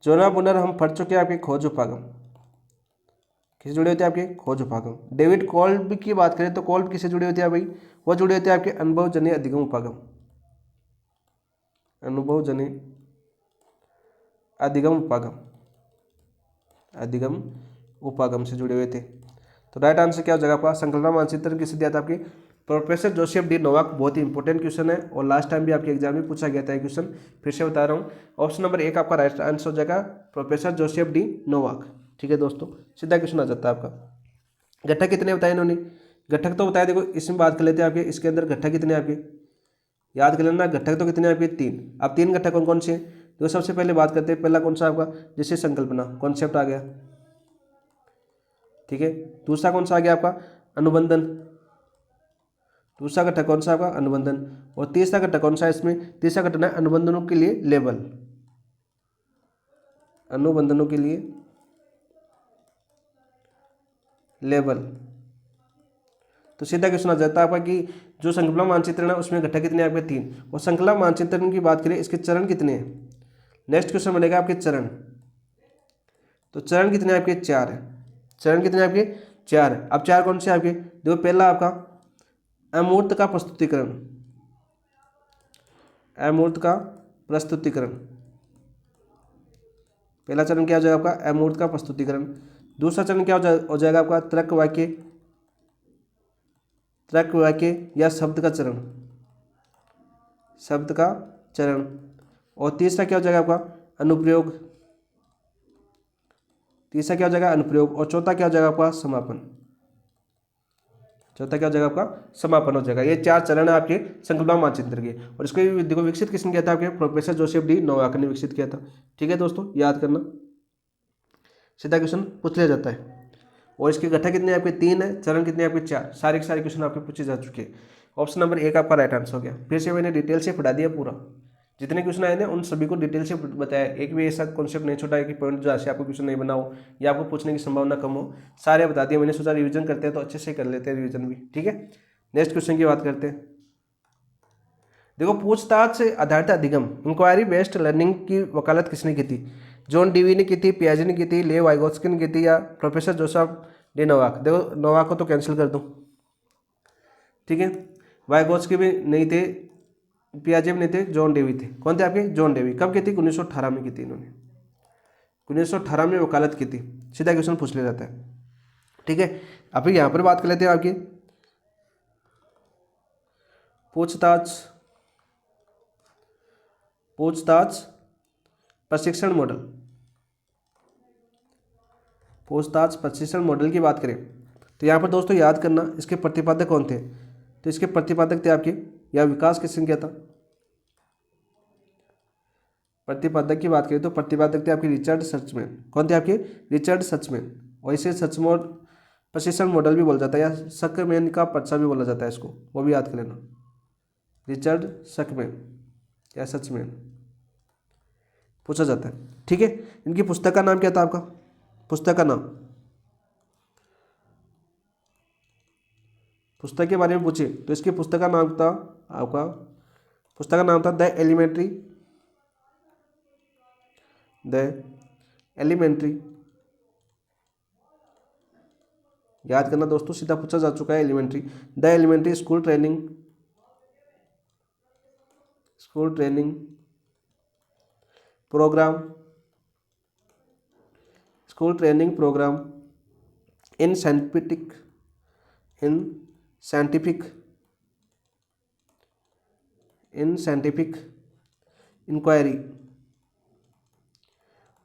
जोना बुनर हम पढ़ चुके हैं, आपके खोज उपागम किससे जुड़े होते हैं, आपके खोज उपागम। डेविड कोल्ब की बात करें तो कोल्ब किससे जुड़े होते हैं भाई, वो जुड़े होते हैं आपके अनुभवजन्य अधिगम उपागम, अनुभवजन्य अधिगम उपागम से जुड़े हुए थे। तो राइट आंसर क्या हो जाएगा आपका, संकल्पना मानचित्रण किससे दिया था, आपके प्रोफेसर जोसेफ डी नोवाक। बहुत ही इंपॉर्टेंट क्वेश्चन है और लास्ट टाइम भी आपके एग्जाम में पूछा गया था ये क्वेश्चन, फिर से बता रहा हूँ। ऑप्शन नंबर 1 आपका राइट आंसर हो जाएगा, प्रोफेसर जोसेफ डी नोवाक। ठीक है दोस्तों, सीधा क्वेश्चन आ जाता है आपका। घटक कितने बताए इन्होंने, घटक तो बताया, देखो इसमें बात कर लेते हैं आपके, इसके अंदर घटक कितने आपके याद कर लेना, घटक तो कितने आपके 3। अब 3 घटक कौन कौन से हैं, तो सबसे पहले बात करते हैं, पहला कौन सा आपका, जैसे संकल्पना कॉन्सेप्ट आ गया। ठीक है, दूसरा कौन सा आ गया आपका, अनुबंधन, दूसरा घटक कौन सा आपका, अनुबंधन। और तीसरा घटक कौन सा है इसमें, तीसरा घटक है अनुबंधनों के लिए लेबल, अनुबंधनों के लिए लेबल। तो सीधा क्वेश्चन आ जाता है आपका कि जो संकल्पना मानचित्रण है उसमें घटक कितने आपके 3, और संकल्पना मानचित्रण की बात करें इसके चरण कितने हैं। नेक्स्ट क्वेश्चन बनेगा आपके चरण, तो चरण कितने आपके 4 है, चरण कितने आपके 4 है। अब 4 कौन से आपके, देखो पहला आपका अमूर्त का प्रस्तुतिकरण, अमूर्त का प्रस्तुतिकरण, पहला चरण क्या हो जाएगा आपका, अमूर्त का प्रस्तुतिकरण। दूसरा चरण क्या हो जाएगा आपका, तर्क वाक्य, तर्क वाक्य या शब्द का चरण, शब्द का चरण। और तीसरा क्या हो जाएगा आपका, अनुप्रयोग, तीसरा क्या हो जाएगा, अनुप्रयोग। और चौथा क्या हो जाएगा आपका, समापन, चौथा क्या हो जाएगा आपका, समापन हो जाएगा। ये 4 चरण है आपके संकल्पना मानचित्र के, और इसको देखो विकसित किसने किया था, आपके प्रोफेसर जोसेफ डी नोवाक ने विकसित किया था। ठीक है दोस्तों, याद करना, सीधा क्वेश्चन पूछ लिया जाता है। और इसके घटक कितने आपके 3 है, चरण कितने आपके 4, सारे के सारे क्वेश्चन आपके पूछे जा चुके हैं। ऑप्शन नंबर 1 आपका राइट आंसर हो गया। फिर से मैंने डिटेल से पढ़ा दिया, पूरा जितने क्वेश्चन आए थे उन सभी को डिटेल से बताया, एक भी ऐसा कॉन्सेप्ट नहीं छोड़ा है कि पॉइंट जहाँ से आपको क्वेश्चन नहीं बनाओ या आपको पूछने की संभावना कम हो, सारे बता दिए मैंने। सोचा रिवीजन करते हैं तो अच्छे से कर लेते हैं रिवीजन भी। ठीक है, नेक्स्ट क्वेश्चन की बात करते हैं। देखो, पूछताछ से आधारित अधिगम, इंक्वायरी बेस्ड लर्निंग की वकालत किसने की थी। जॉन डीवी ने की थी, पियाजे ने की थी, ले वाइगोत्स्की ने की थी, या प्रोफेसर जोसेफ डी नोवाक। देखो नोवाक को तो कैंसिल कर दूं, ठीक है, वाइगोत्स्की भी नहीं थे, पियाजे भी नहीं थे, जॉन डेवी थे। कौन थे आपके, जॉन डेवी। कब की थी, 1918 में की थी इन्होंने, 1918 में वकालत की थी। सीधा क्वेश्चन पूछ लिया जाता है। ठीक है, अभी यहाँ पर बात कर लेते हैं आपकी पूछताछ प्रशिक्षण मॉडल, पूछताछ प्रशिक्षण मॉडल की बात करें तो यहाँ पर दोस्तों याद करना इसके प्रतिपादक कौन थे। तो इसके प्रतिपादक थे आपके, या विकास किसने किया था। प्रतिपादक की बात करें तो प्रतिपादक थे आपके रिचर्ड सर्चमैन। कौन थे आपके, रिचर्ड सर्चमैन। वैसे सर्चमोड प्रशिक्षण मॉडल भी बोला जाता है, या सकमैन का पर्चा भी बोला जाता है इसको, वो भी याद कर लेना, रिचर्ड सकमैन या सर्चमैन पूछा जाता है। ठीक है, इनकी पुस्तक का नाम क्या था आपका, पुस्तक का नाम, पुस्तक के बारे में पूछे तो इसकी पुस्तक का नाम था आपका, पुस्तक का नाम था द एलिमेंट्री। याद करना दोस्तों, सीधा पूछा जा चुका है elementary, the elementary school training programme in scientific inquiry.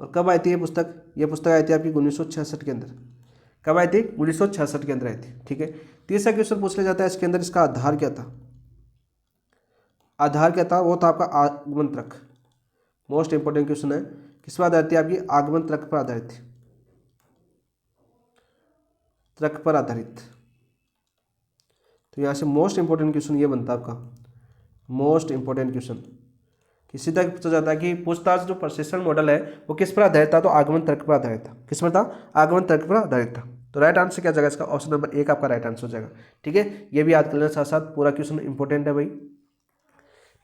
और कब आई थी ये पुस्तक, ये पुस्तक आई थी आपकी 1966 के अंदर। कब आई थी, 1966 के अंदर आई थी। ठीक है, तीसरा क्वेश्चन पूछ लिया जाता है इसके अंदर, इसका आधार क्या था। आधार क्या था, वो था आपका आगमन तर्क। मोस्ट इंपॉर्टेंट क्वेश्चन है, किस पर आधारित है आपकी? आगमन तर्क पर आधारित, तर्क पर आधारित। तो यहाँ से मोस्ट इंपॉर्टेंट क्वेश्चन ये बनता है आपका, मोस्ट इंपॉर्टेंट क्वेश्चन। किसी तक पूछा जाता है कि पूछताछ जो प्रशिक्षण मॉडल है वो किस पर आधारित था? तो आगमन तर्क पर आधारित था। किस पर था? आगमन तर्क पर आधारित था। तो राइट आंसर क्या जाएगा इसका? ऑप्शन नंबर 1 आपका राइट आंसर हो जाएगा। ठीक है, ये भी याद कर लेना साथ साथ, पूरा क्वेश्चन इंपॉर्टेंट है भाई।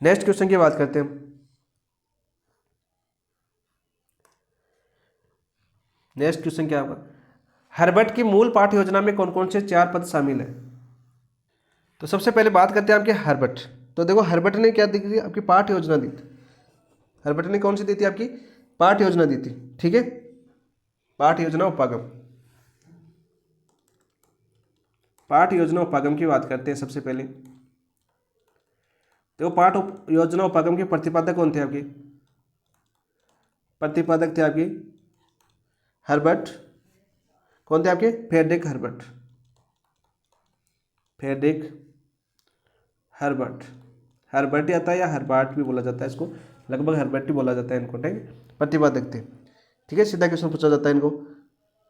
नेक्स्ट क्वेश्चन की बात करते हैं। नेक्स्ट क्वेश्चन क्या होगा? हर्बर्ट की मूल पाठ्य योजना में कौन कौन से 4 पद शामिल है? तो सबसे पहले बात करते हैं आपके हर्बर्ट। तो देखो हर्बर्ट ने क्या दी थी? आपकी पाठ्य योजना दी थी। हर्बर्ट ने कौन सी दी थी? आपकी पाठ्य योजना दी थी। ठीक है, पाठ्य योजना उपागम। पाठ योजना उपागम की बात करते हैं सबसे पहले। तो पाठ योजना उपागम के प्रतिपादक कौन थे आपके? प्रतिपादक थे आपके हर्बर्ट। कौन थे आपके? Frederick Herbert. Frederick Herbert. Herbert ही आता है या हर्बर्ट भी बोला जाता है इसको, लगभग हर्बर्ट ही बोला जाता है इनको। ठीक है, प्रतिपादक थे। ठीक है, सीधा क्वेश्चन पूछा जाता है इनको।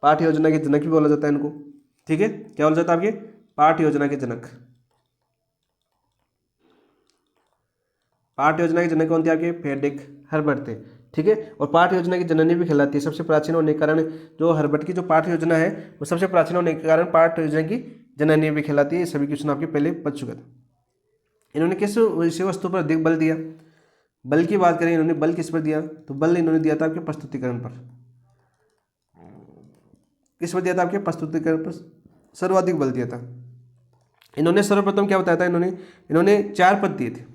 पाठ योजना के जनक भी बोला जाता है इनको। ठीक है, क्या बोला जाता है आपके? पाठ योजना के जनक। पाठ योजना के जनक कौन थे आपके? फ्रेडरिक हर्बर्ट थे। ठीक है, और पाठ योजना की जननी भी कहलाती है। सबसे प्राचीन होने के कारण जो हर्बर्ट की जो पाठ योजना है वो सबसे प्राचीन होने के कारण पाठ योजना की जननी भी कहलाती है। ये सभी क्वेश्चन आपके पहले बच चुके थे। इन्होंने किस विषय वस्तु पर अधिक बल दिया? बल की बात करें, इन्होंने बल किस पर दिया? तो बल इन्होंने दिया था आपके प्रस्तुतिकरण पर। किस पर दिया था? आपके प्रस्तुतिकरण पर सर्वाधिक बल दिया था। इन्होंने सर्वप्रथम क्या बताया था? इन्होंने 4 पद दिए थे।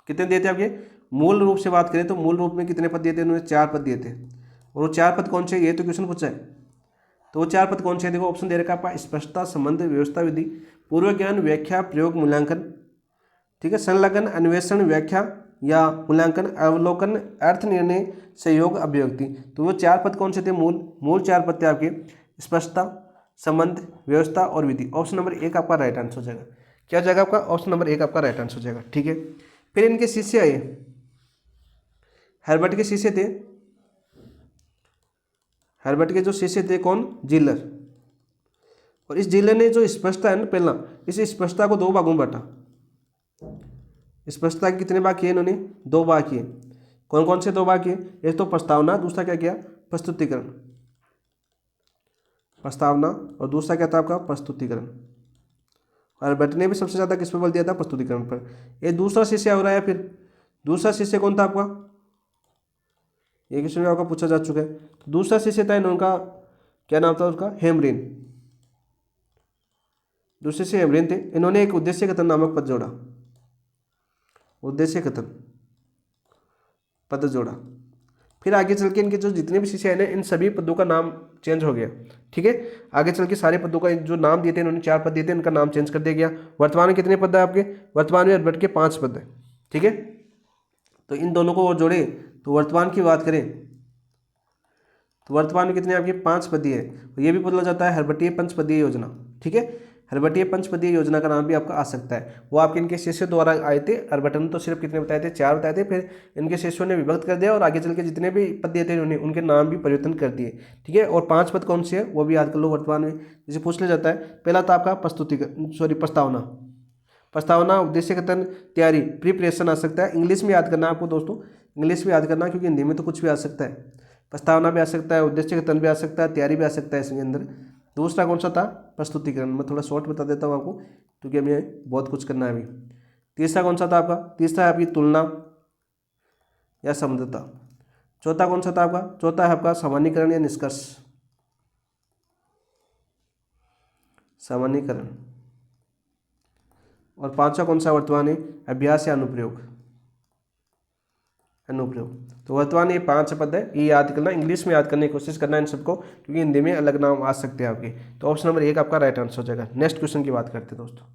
कितने दिए थे आपके? मूल रूप से बात करें तो मूल रूप में कितने पद दिए थे? इन्होंने 4 पद दिए थे। और वो 4 पद कौन से? ये तो क्वेश्चन पूछा है। तो वो 4 पद कौन से? देखो ऑप्शन दे रखा है आपका, स्पष्टता, संबंध, व्यवस्था, विधि, पूर्व ज्ञान, व्याख्या, प्रयोग, मूल्यांकन। ठीक है, संलग्न, अन्वेषण, व्याख्या या मूल्यांकन, अवलोकन, अर्थ निर्णय, सहयोग, अभिव्यक्ति। तो वो 4 पद कौन से थे? मूल 4 पद थे आपके, स्पष्टता, संबंध, व्यवस्था और विधि। ऑप्शन नंबर 1 आपका राइट आंसर हो जाएगा। क्या हो जाएगा आपका? ऑप्शन नंबर 1 आपका राइट आंसर हो जाएगा। ठीक है, फिर इनके शिष्य आए। हर्बर्ट के शिष्य थे, हर्बर्ट के जो शिष्य थे कौन? जिलर। और इस जिलर ने जो स्पष्टता है ना, पहला इस स्पष्टता को 2 भागों में बांटा। स्पष्टता के कितने भाग किए इन्होंने? 2 भाग किए। कौन कौन से 2 भाग किए? एक तो प्रस्तावना, दूसरा क्या किया? प्रस्तुतिकरण। प्रस्तावना और दूसरा क्या था आपका? प्रस्तुतिकरण। हर्बर्ट ने भी सबसे ज्यादा किस पर बल दिया था? प्रस्तुतिकरण पर। ये दूसरा शिष्य हो रहा है। फिर दूसरा शिष्य कौन था आपका? ये क्वेश्चन में आपका पूछा जा चुका है। तो दूसरा शिष्य था इनका, क्या नाम था उसका? हेमरिन। दूसरे से हेमरिन थे। इन्होंने एक उद्देश्य कथन नामक पद जोड़ा। उद्देश्य कथन पद जोड़ा। फिर आगे चल के इनके जो जितने भी शिष्य हैं ना, इन सभी पदों का नाम चेंज हो गया। ठीक है, आगे चल के सारे पदों का जो नाम दिए थे इन्होंने, 4 पद दिए थे, इनका नाम चेंज कर दिया गया। वर्तमान में कितने पद है आपके? वर्तमान में हर्बर्ट के 5 पद है। ठीक है, तो इन दोनों को और जोड़े तो वर्तमान की बात करें तो वर्तमान में कितने आपके? 5 पदीय है। ये भी बोला जाता है हर्बटीय पंचपदीय योजना। ठीक है, हर्बटीय पंचपदीय योजना का नाम भी आपका आ सकता है। वो आपके इनके शिष्य द्वारा आए थे। हर्बट ने तो सिर्फ कितने बताए थे? 4 बताए थे। फिर इनके शिष्यों ने विभक्त कर दिया और आगे चल के जितने भी पद दिए थे इन्होंने उनके नाम भी परिवर्तन कर दिए। ठीक है, और 5 पद कौन से है वो भी याद कर लो। वर्तमान में जैसे पूछ लिया जाता है, पहला था आपका प्रस्तावना। प्रस्तावना, उद्देश्य कथन, तैयारी, प्रिपरेशन आ सकता है। इंग्लिश में याद करना आपको दोस्तों, इंग्लिश में याद करना, क्योंकि हिंदी में तो कुछ भी आ सकता है। प्रस्तावना भी आ सकता है, उद्देश्य कथन भी आ सकता है, तैयारी भी आ सकता है इसके अंदर। दूसरा कौन सा था? प्रस्तुतिकरण। मैं थोड़ा शॉर्ट बता देता हूँ आपको, क्योंकि हमें बहुत कुछ करना है अभी। तीसरा कौन सा था आपका? तीसरा है आपकी तुलना या संबंधता। चौथा कौन सा था आपका? चौथा है आपका सामान्यीकरण या निष्कर्ष। सामान्यीकरण। और पांचवा कौन सा वर्तमान है? अभ्यास या अनुप्रयोग। अनुप्रयोग। तो वर्तमान ये 5 पद है, ये याद करना, इंग्लिश में याद करने की कोशिश करना इन सबको, क्योंकि हिंदी में अलग नाम आ सकते हैं आपके। तो ऑप्शन नंबर 1 आपका राइट आंसर हो जाएगा। नेक्स्ट क्वेश्चन की बात करते हैं दोस्तों,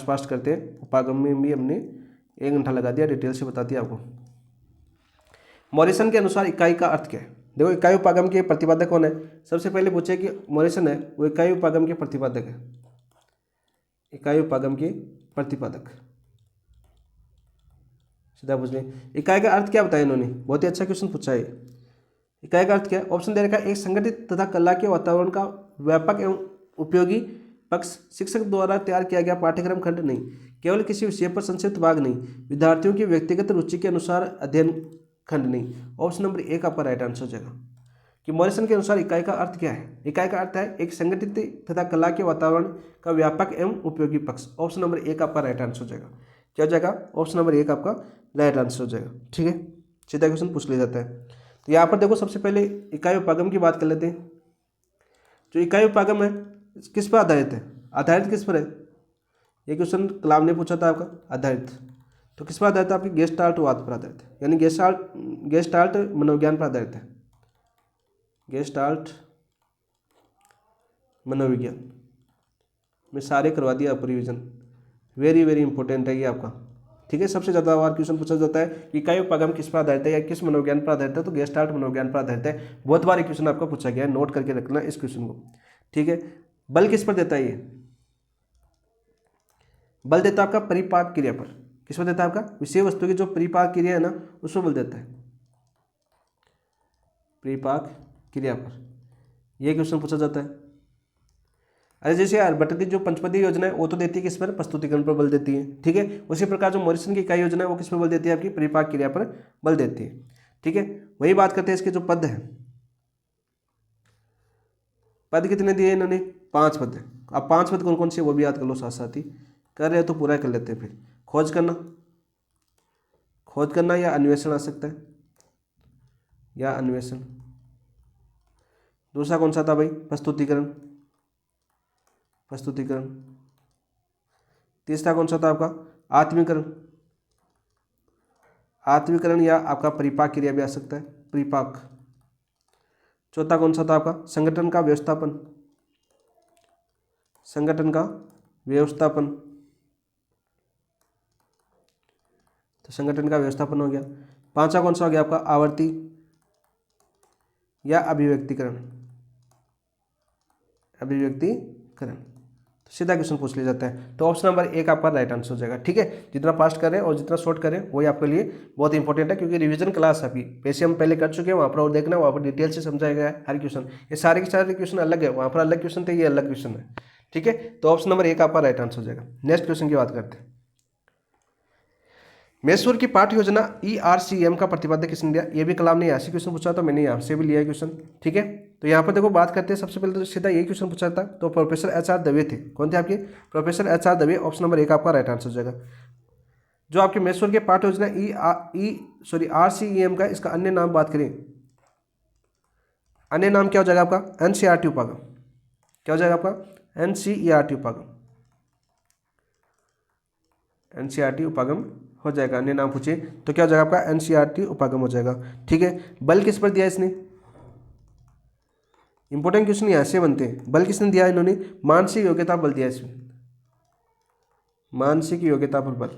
फास्ट करते हैं। उपागम में भी हमने 1 घंटा लगा दिया, डिटेल से बता दिया आपको। मॉरिसन के अनुसार इकाई का अर्थ क्या है? देखो, इकाई उपागम के प्रतिपादक कौन है? सबसे पहले पूछे कि मॉरिसन है वो इकाई उपागम के प्रतिपादक है। इकाई उपागम के प्रतिपादक। सीधा पूछ लें। इकाई का अर्थ क्या बताया इन्होंने, बहुत ही अच्छा क्वेश्चन पूछा है। इकाई का अर्थ क्या है, ऑप्शन दे रखा है एक संगठित तथा कला के वातावरण का व्यापक एवं उपयोगी पक्ष, शिक्षक द्वारा तैयार किया गया पाठ्यक्रम खंड नहीं, केवल किसी विषय पर संक्षिप्त भाग नहीं, विद्यार्थियों की व्यक्तिगत रुचि के अनुसार अध्ययन खंड नहीं। ऑप्शन नंबर एक आपका राइट आंसर हो जाएगा कि मॉरिसन के अनुसार इकाई का अर्थ क्या है। इकाई का अर्थ है एक संगठित तथा कला के वातावरण का व्यापक एवं उपयोगी पक्ष। ऑप्शन नंबर एक आपका राइट आंसर हो जाएगा। क्या हो जाएगा, ऑप्शन नंबर एक आपका राइट आंसर हो जाएगा। ठीक है, सीधा क्वेश्चन पूछ लिया जाता है। तो यहाँ पर देखो सबसे पहले इकाई उपागम की बात कर लेते हैं। जो इकाई उपागम है किस पर आधारित है, आधारित किस पर है, ये क्वेश्चन कलाम ने पूछा था आपका। आधारित तो किस पर आधारित है, आपकी गेस्टाल्टवाद पर आधारित है, यानी गेस्टाल्ट मनोविज्ञान पर आधारित है। गेस्टाल्ट मनोविज्ञान में सारे करवा दिया आपको रिवीजन, वेरी वेरी इंपॉर्टेंट है ये आपका। ठीक है, सबसे ज़्यादा बार क्वेश्चन पूछा जाता है कि इकाई उपागम किस पर आधारित है या किस मनोविज्ञान पर आधारित है, तो गेस्टाल्ट मनोविज्ञान पर आधारित है। बहुत बार क्वेश्चन आपका पूछा गया है, नोट करके रखना इस क्वेश्चन को। ठीक है, बल किस पर देता है ये, बल देता है आपका परिपाक क्रिया पर। किस पर देता है, आपका विषय वस्तु की जो परिपाक क्रिया है ना उस पर बल देता है, परिपाक क्रिया पर। यह क्वेश्चन पूछा जाता है। अरे जैसे आर्यभट्ट की जो पंचपदी योजना है वो तो देती है किस पर, प्रस्तुतिकरण पर बल देती है। ठीक है, उसी प्रकार जो मॉरिसन की इकाई योजना है वो किस पर बल देती है, आपकी परिपाक क्रिया पर बल देती है। ठीक है, वही बात करते हैं इसके जो पद है, पद कितने दिए इन्होंने, 5 पद है। अब 5 पद कौन कौन से वो भी याद कर लो साथ साथ ही, कर रहे हो तो पूरा कर लेते हैं। फिर खोज करना, खोज करना या अन्वेषण आ सकता है, या अन्वेषण। दूसरा कौन सा था भाई, प्रस्तुतिकरण, प्रस्तुतिकरण। तीसरा कौन सा था आपका, आत्मीकरण, आत्मीकरण या आपका परिपाक क्रिया भी आ सकता है, परिपाक। चौथा कौन सा था आपका, संगठन का व्यवस्थापन, संगठन का व्यवस्थापन, तो संगठन का व्यवस्थापन हो गया। पांचवा कौन सा हो गया आपका, आवर्ती या अभिव्यक्तिकरण, अभिव्यक्तिकरण। तो सीधा क्वेश्चन पूछ लिया जाता है। तो ऑप्शन नंबर एक आपका राइट आंसर हो जाएगा। ठीक है, जितना फास्ट करें और जितना शॉर्ट करें वही आपके लिए बहुत इंपॉर्टेंट है, क्योंकि रिवीजन क्लास अभी वैसे हम पहले कर चुके हैं, वहाँ पर और देखना, वहाँ पर डिटेल से समझाया गया है हर क्वेश्चन। ये सारे के सारे क्वेश्चन अलग है, वहाँ पर अलग क्वेश्चन थे, ये अलग क्वेश्चन है। ठीक है, तो ऑप्शन नंबर एक आपका राइट आंसर हो जाएगा। नेक्स्ट क्वेश्चन की बात करते हैं। मैसूर की पाठ योजना ERCM का प्रतिपादक किसने दिया, ये भी कलाम ने यहाँ से क्वेश्चन पूछा, तो मैंने यहाँ से भी लिया है क्वेश्चन। ठीक है, तो यहाँ पर देखो बात करते हैं, सबसे पहले तो सीधा यही क्वेश्चन पूछा था, तो प्रोफेसर HR दवे थे। कौन थे आपके, professor HR Dave. Option number एक आपका राइट आंसर हो जाएगा। जो आपके मैसूर के पाठ योजना RCEM का, इसका अन्य नाम बात करें, अन्य नाम क्या हो जाएगा आपका, NCERT उपागम। क्या हो जाएगा आपका, NCERT उपागम, NCERT उपागम हो जाएगा। अन्य नाम पूछिए तो क्या हो जाएगा आपका, NCERT उपागम हो जाएगा। ठीक है, बल किस पर दिया इसने, इंपॉर्टेंट क्वेश्चन यहाँ से बनते हैं। बल किसने दिया, इन्होंने मानसिक योग्यता बल दिया इसमें, मानसिक योग्यता पर बल।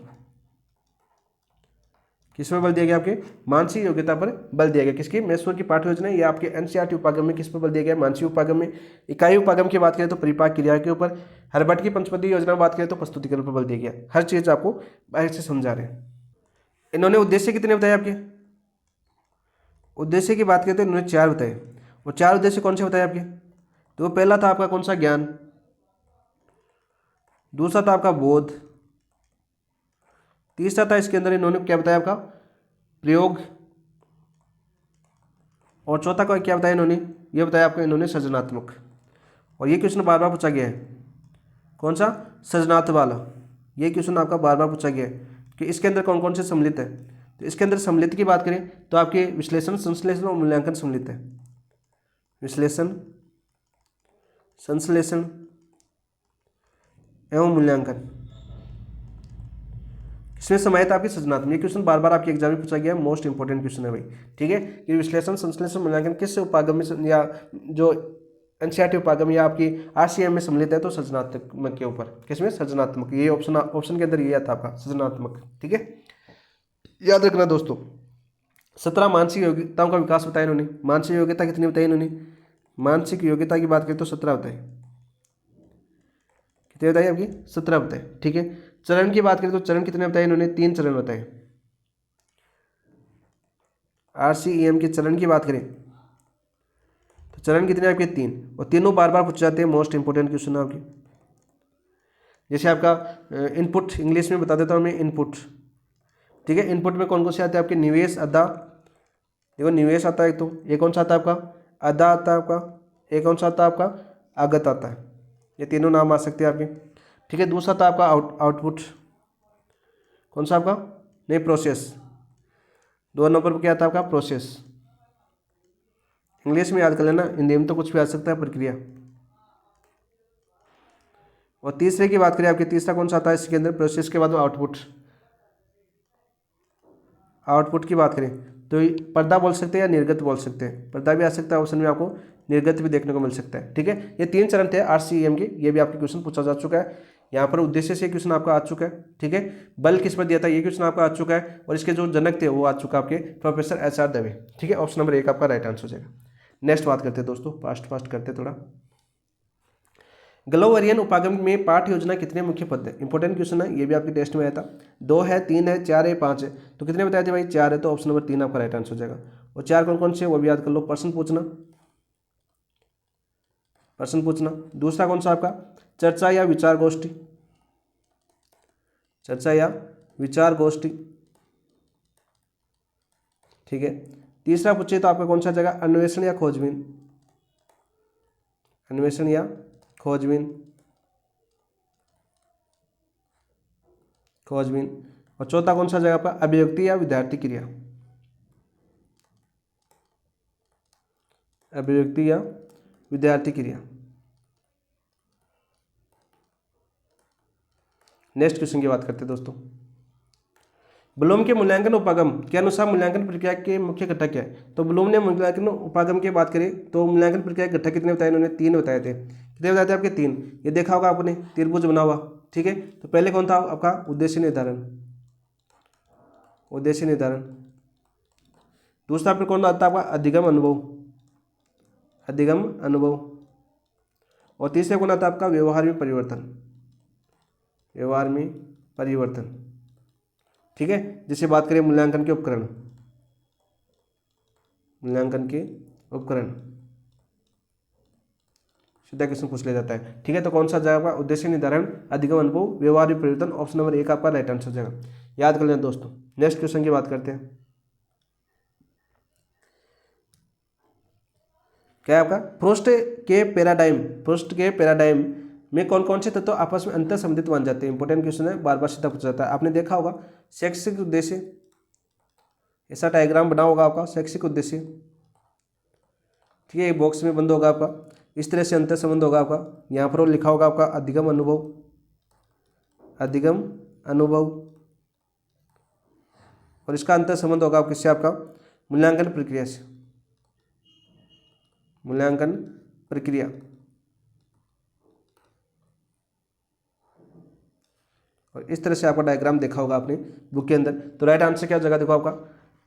किस पर बल दिया गया, आपके मानसिक योग्यता पर बल दिया गया। किसकी, मैसूर की पाठ योजना या आपके NCERT उपागम में किस पर बल दिया गया, मानसिक उपागम में। इकाई उपागम की बात करें तो परिपाक क्रिया के ऊपर। आर्यभट्ट की पंचपदी योजना बात करें तो प्रस्तुतिकरण पर बल दिया गया। हर चीज आपको बाहर से समझा रहे हैं। इन्होंने उद्देश्य कितने बताए आपके, उद्देश्य की बात करें तो इन्होंने 4 बताए। वो 4 उद्देश्य कौन से बताए आपके, तो पहला था आपका कौन सा, ज्ञान। दूसरा था आपका बोध। तीसरा था इसके अंदर इन्होंने क्या बताया आपका, प्रयोग। और चौथा का क्या बताया इन्होंने, ये बताया आपको इन्होंने सृजनात्मक। और ये क्वेश्चन बार बार पूछा गया है, कौन सा, सृजनात्मक वाला। ये क्वेश्चन आपका बार बार पूछा गया है कि इसके अंदर कौन कौन से सम्मिलित है। तो इसके अंदर सम्मिलित की बात करें तो आपके विश्लेषण, संश्लेषण और मूल्यांकन सम्मिलित है। विश्लेषण, संश्लेषण एवं मूल्यांकन, इसमें समाहित आपकी सृजनात्मक। ये क्वेश्चन बार बार आपके एग्जाम में पूछा गया है, मोस्ट इंपोर्टेंट क्वेश्चन है भाई। ठीक है, कि विश्लेषण, संश्लेषण, मूल्यांकन किस उपागम में या जो NCERT उपागम या आपकी RCM में सम्मिलित है, तो सृजनात्मक के ऊपर। किसमें, सृजनात्मक। ये ऑप्शन के अंदर ये था आपका सृजनात्मक। ठीक है, याद रखना दोस्तों। 17 मानसिक योग्यताओं का विकास बताया इन्होंने। मानसिक योग्यता कितनी बताई इन्होंने, मानसिक योग्यता की बात करें तो 17 बताए। कितने बताए आपकी, 17 बताए। ठीक है, चरण की बात करें तो चरण कितने बताए इन्होंने, 3 चरण बताए। RCEM के चरण की बात करें तो चरण कितने आपके 3, और तीनों बार बार पूछे जाते हैं, मोस्ट इंपोर्टेंट क्वेश्चन है आपके। जैसे आपका इनपुट, इंग्लिश में बता देता हूँ मैं, इनपुट, ठीक है। इनपुट में कौन कौन से आते हैं आपके, निवेश, अदा, देखो निवेश आता है, तो ये कौन सा आता है आपका, अदा आता है आपका, ये कौन सा आता है आपका, आगत आता है, ये तीनों नाम आ सकते हैं आपके, ठीक है। दूसरा था आपका आउटपुट, कौन सा आपका, नहीं, प्रोसेस, 2 नंबर पर क्या आता है आपका, प्रोसेस। इंग्लिश में याद कर लेना, हिंदी में तो कुछ भी आ सकता है, प्रक्रिया। और तीसरे की बात करें आपके, तीसरा कौन सा आता है इसके अंदर, प्रोसेस के बाद आउटपुट। आउटपुट की बात करें तो पर्दा बोल सकते हैं या निर्गत बोल सकते हैं, पर्दा भी आ सकता है ऑप्शन में, आपको निर्गत भी देखने को मिल सकता है, ठीक है। ये 3 चरण थे RCEM के, ये भी आपके क्वेश्चन पूछा जा चुका है। यहाँ पर उद्देश्य से क्वेश्चन आपका आ चुका है, ठीक है। बल किस पर दिया था, ये क्वेश्चन आपका आ चुका है, और इसके जो जनक थे वो आ चुका आपके प्रोफेसर SR दवे, ठीक है। ऑप्शन नंबर 1 आपका राइट आंसर हो जाएगा। नेक्स्ट बात करते हैं दोस्तों, फास्ट करते थोड़ा। ग्लोवरियन उपागम में पाठ योजना कितने मुख्य पद है, इंपॉर्टेंट क्वेश्चन है, ये भी आपके टेस्ट में आया था। 2 है, 3 है, 4 है, 5 है, तो कितने बताए थे भाई, 4 है, तो ऑप्शन नंबर 3 आपका राइट आंसर हो जाएगा। और 4 कौन कौन से वो भी याद कर लो, प्रश्न पूछना। दूसरा कौन सा आपका, चर्चा या विचार गोष्ठी, चर्चा या विचार गोष्ठी, ठीक है। तीसरा पूछे तो आपका कौन सा जगह, अन्वेषण या खोजबीन, अन्वेषण या खोजबीन, और चौथा कौन सा जगह पर, अभिव्यक्ति या विद्यार्थी क्रिया, अभिव्यक्ति या विद्यार्थी क्रिया। नेक्स्ट क्वेश्चन की बात करते हैं दोस्तों। ब्लूम के मूल्यांकन उपागम के अनुसार मूल्यांकन प्रक्रिया के मुख्य घटक क्या है, तो ब्लूम ने मूल्यांकन उपागम की बात करें तो मूल्यांकन प्रक्रिया के घटक कितने बताए, इन्होंने 3 बताए थे। कितने बताए थे आपके, 3, ये देखा होगा आपने, त्रिभुज बना हुआ, ठीक है। तो पहले कौन था आपका, उद्देश्य निर्धारण, उद्देश्य निर्धारण। दूसरा फिर कौन आता है आपका, अधिगम अनुभव, अधिगम अनुभव। और तीसरे कौन आता है आपका, व्यवहार में परिवर्तन, व्यवहार में परिवर्तन, ठीक है। जिसे बात करें मूल्यांकन के उपकरण, मूल्यांकन के उपकरण, सीधा क्वेश्चन पूछ लिया जाता है, ठीक है। तो कौन सा जाएगा, उद्देश्य निर्धारण, अधिगम अनुभव, व्यवहार में परिवर्तन, ऑप्शन नंबर 1 आपका राइट आंसर हो जाएगा। याद कर लें दोस्तों। नेक्स्ट क्वेश्चन की बात करते हैं, क्या है आपका, प्रोस्ट के पैराडाइम में कौन कौन से तत्व आपस में अंतर संबंधित मान जाते हैं, इंपॉर्टेंट क्वेश्चन है, बार बार सीधा पूछा जाता है। आपने देखा होगा शैक्षिक उद्देश्य, ऐसा डायग्राम बना होगा आपका, शैक्षिक उद्देश्य, ठीक है। ये बॉक्स में बंद होगा आपका, इस तरह से अंतर संबंध होगा आपका। यहाँ पर लिखा होगा आपका अधिगम अनुभव, अधिगम अनुभव, और इसका अंतर संबंध होगा किससे, आपका मूल्यांकन प्रक्रिया से, मूल्यांकन प्रक्रिया। और इस तरह से आपका डायग्राम देखा होगा आपने बुक के अंदर। तो राइट आंसर क्या जगह देखो आपका,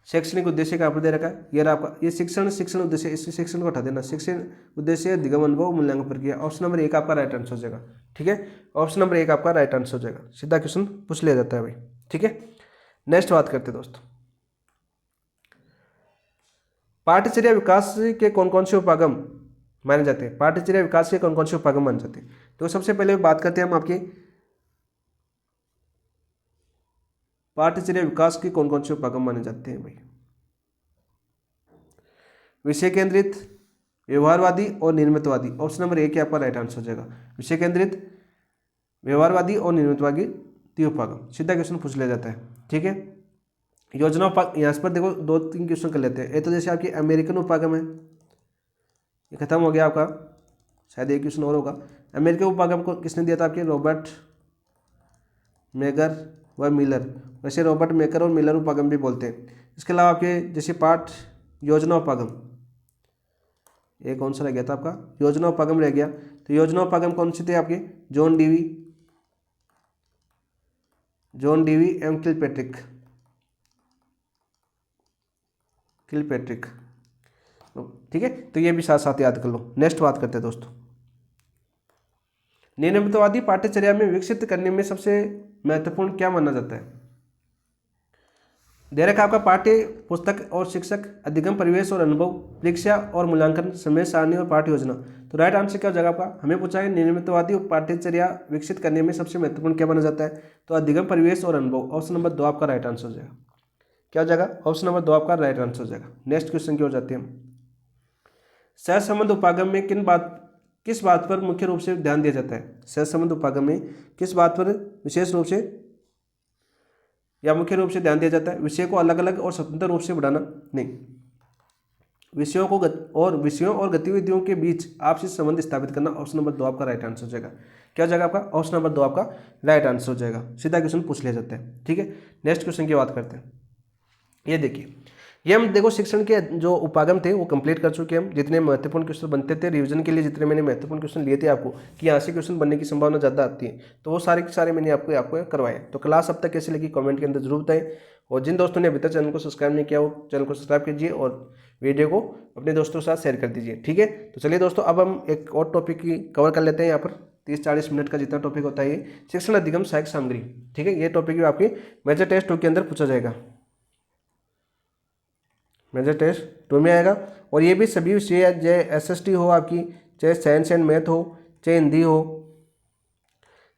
शैक्षणिक उद्देश्य कहाँ पर दे रखा है, ये रहा आपका, ये शिक्षण उद्देश्य, इस शिक्षण को हटा देना, शिक्षण उद्देश्य, अधिगम अनुभव, मूल्यांकन प्रक्रिया। ऑप्शन नंबर 1 आपका राइट आंसर हो जाएगा, ठीक है। ऑप्शन नंबर 1 आपका राइट आंसर हो जाएगा, सीधा क्वेश्चन पूछ लिया जाता है भाई, ठीक है। नेक्स्ट बात करते हैं दोस्तों, पाठचर्या विकास के कौन कौन से उपागम माने जाते हैं, पाठचर्या विकास के कौन कौन से उपागम माने जाते हैं। तो सबसे पहले बात करते हैं हम आपके पाठचर्या विकास के कौन कौन से उपागम माने जाते हैं भाई, विषय केंद्रित, व्यवहारवादी और निर्मितवादी। ऑप्शन नंबर 1 आपका राइट आंसर हो जाएगा, विषय केंद्रित, व्यवहारवादी और निर्मितवादी उपागम, सीधा क्वेश्चन पूछ लिया जाता है, ठीक है। योजना उपागम, यहाँ पर देखो 2-3 क्वेश्चन कर लेते हैं। ये तो जैसे आपकी अमेरिकन उपागम है, ये खत्म हो गया आपका, शायद एक क्वेश्चन और होगा। अमेरिकन उपागम को किसने दिया था, आपके रॉबर्ट मेगर व मिलर, वैसे रॉबर्ट मेकर और मिलर उपागम भी बोलते हैं। इसके अलावा आपके जैसे पाठ योजना उपागम, ये कौन सा रह गया था आपका, योजना उपागम रह गया। तो योजना उपागम कौन से थे आपके, जॉन डीवी एम किलपैट्रिक, ठीक है। तो ये भी साथ साथ याद कर लो। नेक्स्ट बात करते हैं दोस्तों, नियमितवादी पाठ्यचर्या में विकसित करने में सबसे महत्वपूर्ण क्या माना जाता है, दे रखा आपका पाठ्य पुस्तक और शिक्षक, अधिगम परिवेश और अनुभव, परीक्षा और मूल्यांकन, समय सारणी और पाठ्य योजना। तो राइट आंसर क्या हो जाएगा आपका? हमें पूछा है नियमितवादी पाठ्यचर्या विकसित करने में सबसे महत्वपूर्ण क्या माना जाता है? तो अधिगम परिवेश और अनुभव। ऑप्शन नंबर 2 आपका राइट आंसर हो जाएगा। क्या हो जाएगा? ऑप्शन नंबर 2 आपका राइट आंसर हो जाएगा। नेक्स्ट क्वेश्चन की ओर जाते हैं हम। सहसंबंध उपागम में किस बात पर मुख्य रूप से ध्यान दिया जाता है? सहसंबंध उपागम में किस बात पर विशेष रूप से या मुख्य रूप से ध्यान दिया जाता है? विषय को अलग अलग और स्वतंत्र रूप से बढ़ाना नहीं, विषयों और गतिविधियों के बीच आपसी संबंध स्थापित करना। ऑप्शन नंबर 2 आपका राइट आंसर हो जाएगा। क्या हो जाएगा आपका? ऑप्शन नंबर 2 आपका राइट आंसर हो जाएगा। सीधा क्वेश्चन पूछ लिया जाता है। ठीक है, नेक्स्ट क्वेश्चन की बात करते हैं। ये देखिए, ये हम देखो शिक्षण के जो उपागम थे वो कंप्लीट कर चुके हैं। हम जितने महत्वपूर्ण क्वेश्चन बनते थे रिवीजन के लिए, जितने मैंने महत्वपूर्ण क्वेश्चन लिए थे आपको कि यहाँ से क्वेश्चन बनने की संभावना ज़्यादा आती है, तो वो सारे के सारे मैंने आपको करवाए। तो क्लास अब तक कैसी लगी कमेंट के अंदर जरूर बताएं। और जिन दोस्तों ने अभी तक चैनल को सब्सक्राइब नहीं किया वो चैनल को सब्सक्राइब कीजिए और वीडियो को अपने दोस्तों के साथ शेयर कर दीजिए। ठीक है, तो चलिए दोस्तों, अब हम एक और टॉपिक की कवर कर लेते हैं। यहाँ पर 30-40 मिनट का जितना टॉपिक होता है ये शिक्षण अधिगम सहायक सामग्री। ठीक है, ये टॉपिक भी आपके मेजर टेस्ट 2 के अंदर पूछा जाएगा। मेजर टेस्ट 2 में आएगा। और ये भी सभी विषय, चाहे SST हो आपकी, चाहे साइंस एंड मैथ हो, चाहे हिंदी हो,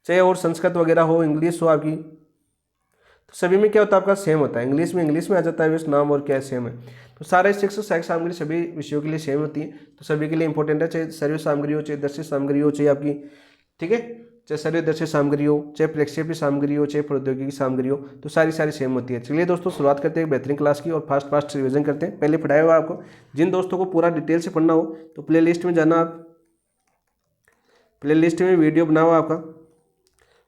चाहे और संस्कृत वगैरह हो, इंग्लिश हो आपकी, तो सभी में क्या होता है आपका सेम होता है। इंग्लिश में आ जाता है बस नाम और क्या सेम है। तो सारे शिक्षण सहायक सामग्री सभी विषयों के लिए सेम होती है, तो सभी के लिए इंपॉर्टेंट है, चाहे सर्व सामग्री हो, चाहे दर्शित सामग्री हो, चाहे आपकी, ठीक है, चाहे सर्वदर्शी सामग्री हो, चाहे प्रक्षेपी सामग्री हो, चाहे प्रौद्योगिकी सामग्री हो, तो सारी सेम होती है। चलिए दोस्तों, शुरुआत करते हैं एक बेहतरीन क्लास की और फास्ट रिवीजन करते हैं। पहले पढ़ाया हुआ आपको, जिन दोस्तों को पूरा डिटेल से पढ़ना हो तो प्लेलिस्ट में जाना, आप प्लेलिस्ट में वीडियो बना हुआ आपका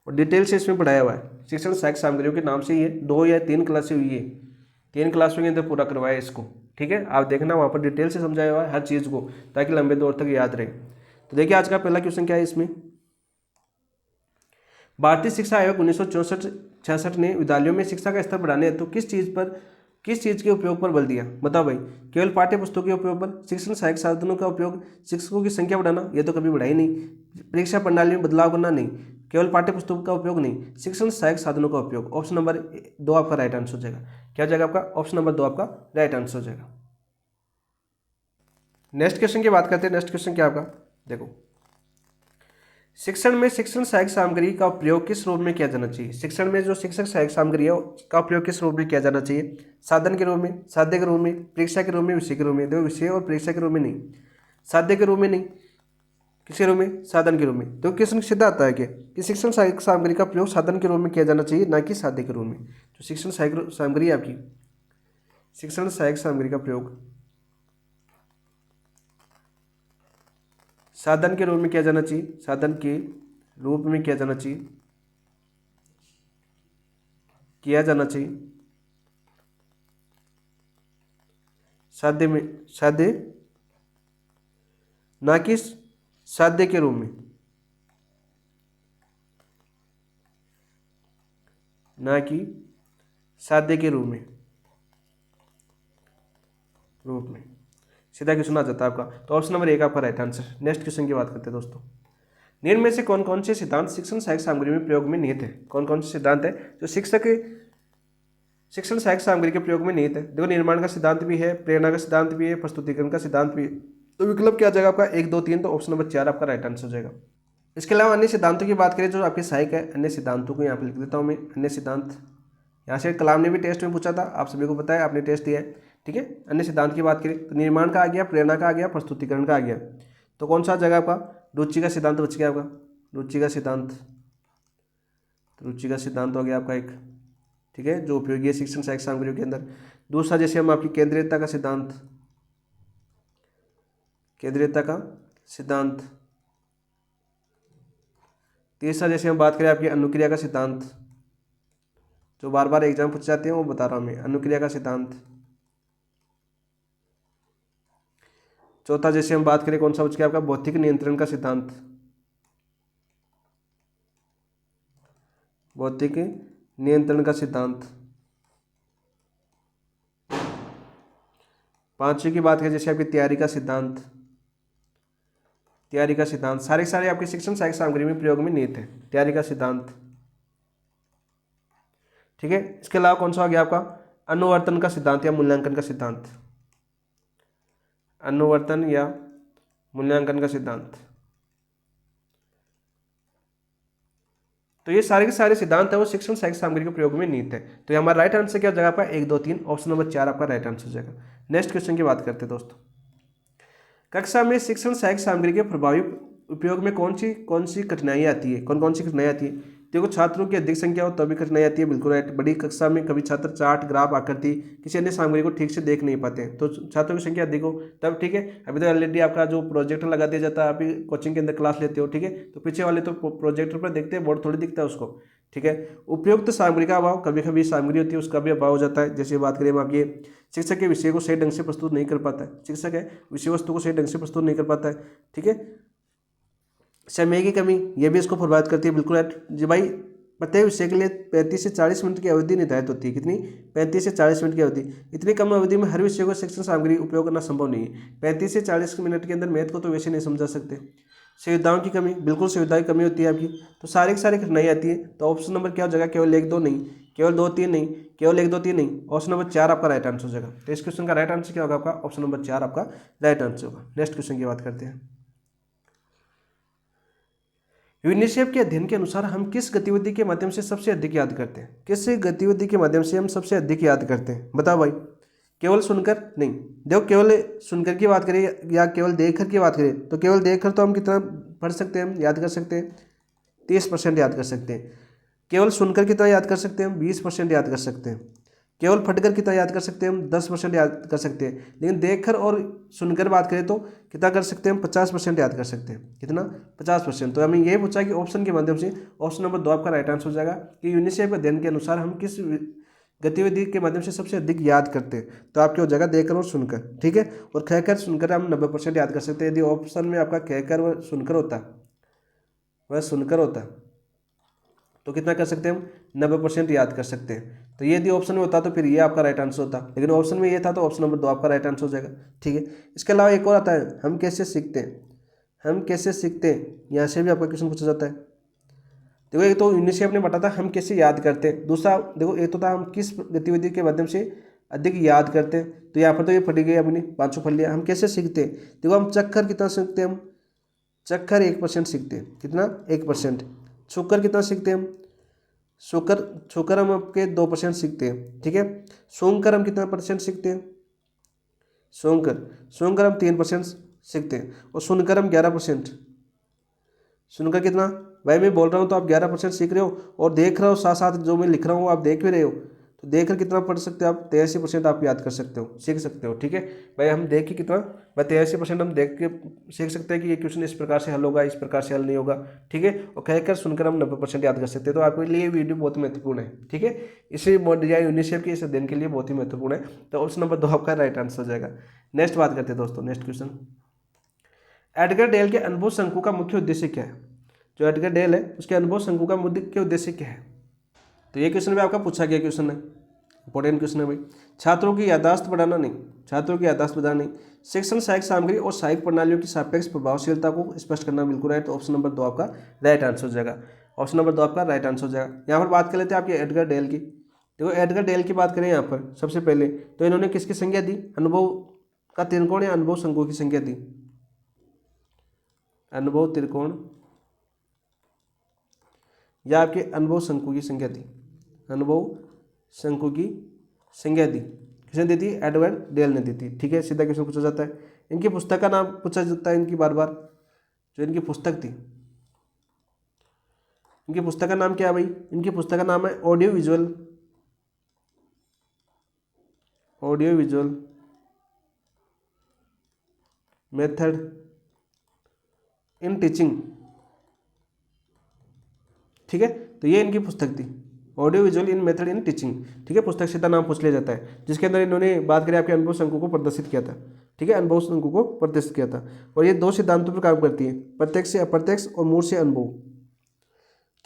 और डिटेल से इसमें पढ़ाया हुआ है। शिक्षण सहायक सामग्रियों के नाम से ये 2 या 3 क्लासें हुई है, 3 क्लासों के अंदर पूरा करवाया इसको। ठीक है, आप देखना वहाँ पर डिटेल से समझाया हुआ है हर चीज़ को, ताकि लंबे दौर तक याद रहे। तो देखिए आज का पहला क्वेश्चन क्या है इसमें। भारतीय शिक्षा आयोग 1964-66 ने विद्यालयों में शिक्षा का स्तर बढ़ाने हेतु किस चीज़ के उपयोग पर बल दिया? बताओ भाई। केवल पाठ्य पुस्तकों के उपयोग पर, शिक्षण सहायक साधनों का उपयोग, शिक्षकों की संख्या बढ़ाना, ये तो कभी बढ़ाई नहीं, परीक्षा प्रणाली में बदलाव करना नहीं, केवल पाठ्य पुस्तकों का उपयोग नहीं, शिक्षण सहायक साधनों का उपयोग। ऑप्शन नंबर 2 आपका राइट आंसर हो जाएगा। क्या हो जाएगा आपका? ऑप्शन नंबर 2 आपका राइट आंसर हो जाएगा। नेक्स्ट क्वेश्चन की बात करते हैं। नेक्स्ट क्वेश्चन क्या आपका, देखो, शिक्षण में शिक्षण सहायक सामग्री का उपयोग किस रूप में किया जाना चाहिए? शिक्षण में जो शिक्षण सहायक सामग्री है उसका उपयोग किस रूप में किया जाना चाहिए? साधन के रूप में, साध्य के रूप में, परीक्षा के रूप में, विषय के रूप में। देखो, विषय और परीक्षा के रूप में नहीं, साध्य के रूप में नहीं, किसके रूप में? साधन के रूप में। तो क्वेश्चन सीधा आता है कि शिक्षण सहायक सामग्री का प्रयोग साधन के रूप में किया जाना चाहिए, ना कि साध्य के रूप में। तो शिक्षण सहायक सामग्री आपकी, शिक्षण सहायक सामग्री का प्रयोग साधन के रूप में किया जाना चाहिए, साधन के रूप में किया जाना चाहिए, साध्य ना कि साध्य के रूप में, ना कि साध्य के रूप में सीधा क्वेश्चन आ जाता है आपका। तो ऑप्शन नंबर 1 आपका राइट आंसर। नेक्स्ट क्वेश्चन की बात करते हैं दोस्तों। निम्न में से कौन कौन से सिद्धांत शिक्षण सहायक सामग्री में प्रयोग में निहित है? कौन कौन से सिद्धांत है जो शिक्षण सहायक सामग्री के प्रयोग में निहित है? देखो, निर्माण का सिद्धांत भी है, प्रेरणा का सिद्धांत भी है, प्रस्तुतिकरण का सिद्धांत भी है। तो विकल्प क्या आ जाएगा आपका? 1, 2, 3। तो ऑप्शन नंबर 4 आपका राइट आंसर हो जाएगा। इसके अलावा अन्य सिद्धांतों की बात करें जो आपके सहायक है, अन्य सिद्धांतों को यहाँ पर लिख देता हूँ मैं। अन्य सिद्धांत यहाँ से कलाम ने भी टेस्ट में पूछा था, आप सभी को पता है, आपने टेस्ट दिया है। ठीक है, अन्य सिद्धांत की बात करें तो निर्माण का आ गया, प्रेरणा का आ गया, प्रस्तुतिकरण का आ गया। तो कौन सा जगह आपका? रुचि का सिद्धांत बच गया आपका, रुचि का सिद्धांत हो गया आपका एक। ठीक है, जो उपयोगी है शिक्षण सहायक सामग्रियों के अंदर। दूसरा जैसे हम आपकी केंद्रीयता का सिद्धांत। तीसरा जैसे हम बात करें आपकी अनुक्रिया का सिद्धांत, जो बार बार एग्जाम पूछ जाते हैं वो बता रहा हूँ मैं, अनुक्रिया का सिद्धांत। चौथा जैसे हम बात करें कौन सा बच गया आपका? भौतिक नियंत्रण का सिद्धांत, भौतिक नियंत्रण का सिद्धांत। पांचवी की बात करें जैसे आपकी तैयारी का सिद्धांत, सारे आपके शिक्षण सहायक सामग्री में प्रयोग में निहित है, तैयारी का सिद्धांत। ठीक है, इसके अलावा कौन सा आ गया आपका? अनुवर्तन का सिद्धांत या मूल्यांकन का सिद्धांत, अनुवर्तन या मूल्यांकन का सिद्धांत। तो ये सारे के सारे सिद्धांत है वो शिक्षण सहायक सामग्री के प्रयोग में निहित है। तो ये हमारा राइट आंसर क्या हो जाएगा आपका 1 2 3, ऑप्शन नंबर 4 आपका राइट आंसर हो जाएगा। नेक्स्ट क्वेश्चन की बात करते हैं दोस्तों। कक्षा में शिक्षण सहायक सामग्री के प्रभावी उपयोग में कौन सी कठिनाई आती है, कौन कौन सी कठिनाई आती है? देखो, छात्रों की अधिक संख्या हो तभी कठिनाई आती है, बिल्कुल राइट। बड़ी कक्षा में कभी छात्र चार्ट, ग्राफ, आकृति, किसी अन्य सामग्री को ठीक से देख नहीं पाते हैं, तो छात्रों की संख्या अधिक हो तब ठीक है। अभी तो ऑलरेडी आपका जो प्रोजेक्टर लगा दिया जाता है, अभी कोचिंग के अंदर क्लास लेते हो ठीक है, तो पीछे वाले तो प्रोजेक्टर पर देखते हैं, बोर्ड थोड़ी दिखता है उसको, ठीक है। उपयुक्त सामग्री का अभाव, कभी कभी सामग्री होती है उसका भी अभाव हो जाता है। जैसे बात करें हम आपके शिक्षक के विषय को सही ढंग से प्रस्तुत नहीं कर पाता है, शिक्षक है विषय वस्तु को सही ढंग से प्रस्तुत नहीं कर पाता है, ठीक है। समय की कमी, ये भी इसको प्रभावित करती है, बिल्कुल जी भाई। प्रत्येक विषय के लिए 35 से 40 मिनट की अवधि निर्धारित होती है, कितनी? 35 से 40 मिनट की अवधि। इतनी कम अवधि में हर विषय को शिक्षण सामग्री उपयोग करना संभव नहीं है। 35 से 40 मिनट के अंदर मैथ को तो वैसे नहीं समझा सकते। सुविधाओं की कमी, बिल्कुल सुविधाओं की कमी होती है आपकी, तो सारी की सारी कठिनाई आती है। तो ऑप्शन नंबर क्या हो जाएगा? केवल 1 2 नहीं, केवल 2 3 नहीं, केवल 1 2 3 नहीं, ऑप्शन नंबर 4 आपका राइट आंसर हो जाएगा। तो इस क्वेश्चन का राइट आंसर क्या होगा आपका? ऑप्शन नंबर 4 आपका राइट आंसर होगा। नेक्स्ट क्वेश्चन की बात करते हैं। यूनिसेफ के अध्ययन के अनुसार हम किस गतिविधि के माध्यम से सबसे अधिक याद करते हैं? किस गतिविधि के माध्यम से हम सबसे अधिक याद करते हैं? बताओ भाई। केवल सुनकर नहीं, देखो केवल सुनकर की बात करें या केवल देखकर की बात करें, तो केवल देखकर तो हम कितना पढ़ सकते हैं, हम याद कर सकते हैं? 30% याद कर सकते हैं। केवल सुनकर कितना याद कर सकते हैं हम? 20% याद कर सकते हैं। केवल पढ़कर कितना याद कर सकते हैं हम? 10% याद कर सकते हैं। लेकिन देखकर और सुनकर बात करें तो कितना कर सकते हैं हम? 50% याद कर सकते हैं। कितना? 50%। तो हमें ये पूछा कि ऑप्शन के माध्यम से, ऑप्शन नंबर 2 आपका राइट आंसर हो जाएगा कि यूनिसेफ के अध्ययन के अनुसार हम किस गतिविधि के माध्यम से सबसे अधिक याद करते हैं। तो आपकी हो जाएगा देखकर और सुनकर, ठीक है। और कहकर सुनकर हम 90% याद कर सकते हैं। यदि ऑप्शन में आपका कहकर व सुनकर होता, वह सुनकर होता, तो कितना कर सकते हैं हम? 90% याद कर सकते हैं। तो ये यदि ऑप्शन में होता तो फिर ये आपका राइट आंसर होता, लेकिन ऑप्शन में ये था तो ऑप्शन नंबर 2 आपका राइट आंसर हो जाएगा, ठीक है। इसके अलावा एक और आता है, हम कैसे सीखते हैं? हम कैसे सीखते हैं, यहाँ से भी आपका क्वेश्चन पूछा जाता है। देखो, एक तो यूनिसेफ ने बताया था हम कैसे याद करते हैं, दूसरा देखो एक तो था हम किस गतिविधि के माध्यम से अधिक याद करते हैं। तो यहाँ पर तो ये फट गई अपनी 500 फट लिया। हम कैसे सीखते हैं? देखो, हम चक्कर कितना सीखते हैं? हम चक्कर 1% सीखते हैं। कितना? 1%। छूकर कितना सीखते हैं हम? छूकर छूकर हम आपके 2% सीखते हैं, ठीक है। सूंघकर हम कितना परसेंट सीखते हैं? सूंघकर हम 3% सीखते हैं। और सुनकर हम 11%। सुनकर कितना? भाई मैं बोल रहा हूँ तो आप 11% सीख रहे हो, और देख रहे हो साथ साथ जो मैं लिख रहा हूँ आप देख भी रहे हो, तो देख कर कितना पढ़ सकते हो आप? 83% आप याद कर सकते हो, सीख सकते हो, ठीक है भाई। हम देख के कितना? भाई 83% हम देख के सीख सकते हैं कि ये क्वेश्चन इस प्रकार से हल होगा, इस प्रकार से हल नहीं होगा, ठीक है। और कहकर सुनकर हम 90% याद कर सकते हैं। तो आपके लिए ये वीडियो बहुत महत्वपूर्ण है, ठीक है। इसे यूनिसेफ के इस अध्ययन के लिए बहुत ही महत्वपूर्ण है। तो ऑप्शन नंबर 2 आपका राइट आंसर हो जाएगा। नेक्स्ट बात करते हैं दोस्तों, नेक्स्ट क्वेश्चन। एडगर डेल के अनुभव शंकु का मुख्य उद्देश्य क्या है? जो एडगर डेल है उसके अनुभव शंकु का मुख्य उद्देश्य क्या है? तो ये क्वेश्चन भी आपका पूछा गया क्वेश्चन है, इंपॉर्टेंट क्वेश्चन है भाई। छात्रों की याददाश्त बढ़ाना नहीं, छात्रों की याददाश्त बढ़ाना नहीं, शिक्षण सहायक सामग्री और सहायक प्रणालियों की सापेक्ष प्रभावशीलता को स्पष्ट करना, बिल्कुल राइट। तो ऑप्शन नंबर 2 आपका राइट आंसर हो जाएगा। ऑप्शन नंबर 2 आपका राइट आंसर हो जाएगा। यहाँ पर बात कर लेते हैं आपके एडगर डेल की। देखो, एडगर डेल की बात करें यहाँ पर सबसे पहले, तो इन्होंने किसकी संज्ञा दी? अनुभव का त्रिकोण या अनुभव शंकु की संज्ञा दी? अनुभव त्रिकोण या आपके अनुभव शंकु की संज्ञा दी? अनुभव शंकु की संज्ञा दी किसने दी थी? एडवर्ड डेल ने दी थी, ठीक है। सीधा क्वेश्चन पूछा जाता है। इनकी पुस्तक का नाम पूछा जाता है इनकी बार बार, जो इनकी पुस्तक थी, इनकी पुस्तक का नाम क्या है भाई? इनकी पुस्तक का नाम है audio visual method in teaching, ठीक है। तो ये इनकी पुस्तक थी, audio visual in method in teaching, ठीक है। पुस्तक सीधा नाम पूछ लिया जाता है, जिसके अंदर इन्होंने बात करें आपके अनुभव शंकु को प्रदर्शित किया था, ठीक है। अनुभव शंकु को प्रदर्शित किया था। और ये 2 सिद्धांतों पर काम करती है, प्रत्यक्ष से अप्रत्यक्ष और मूल से अनुभव।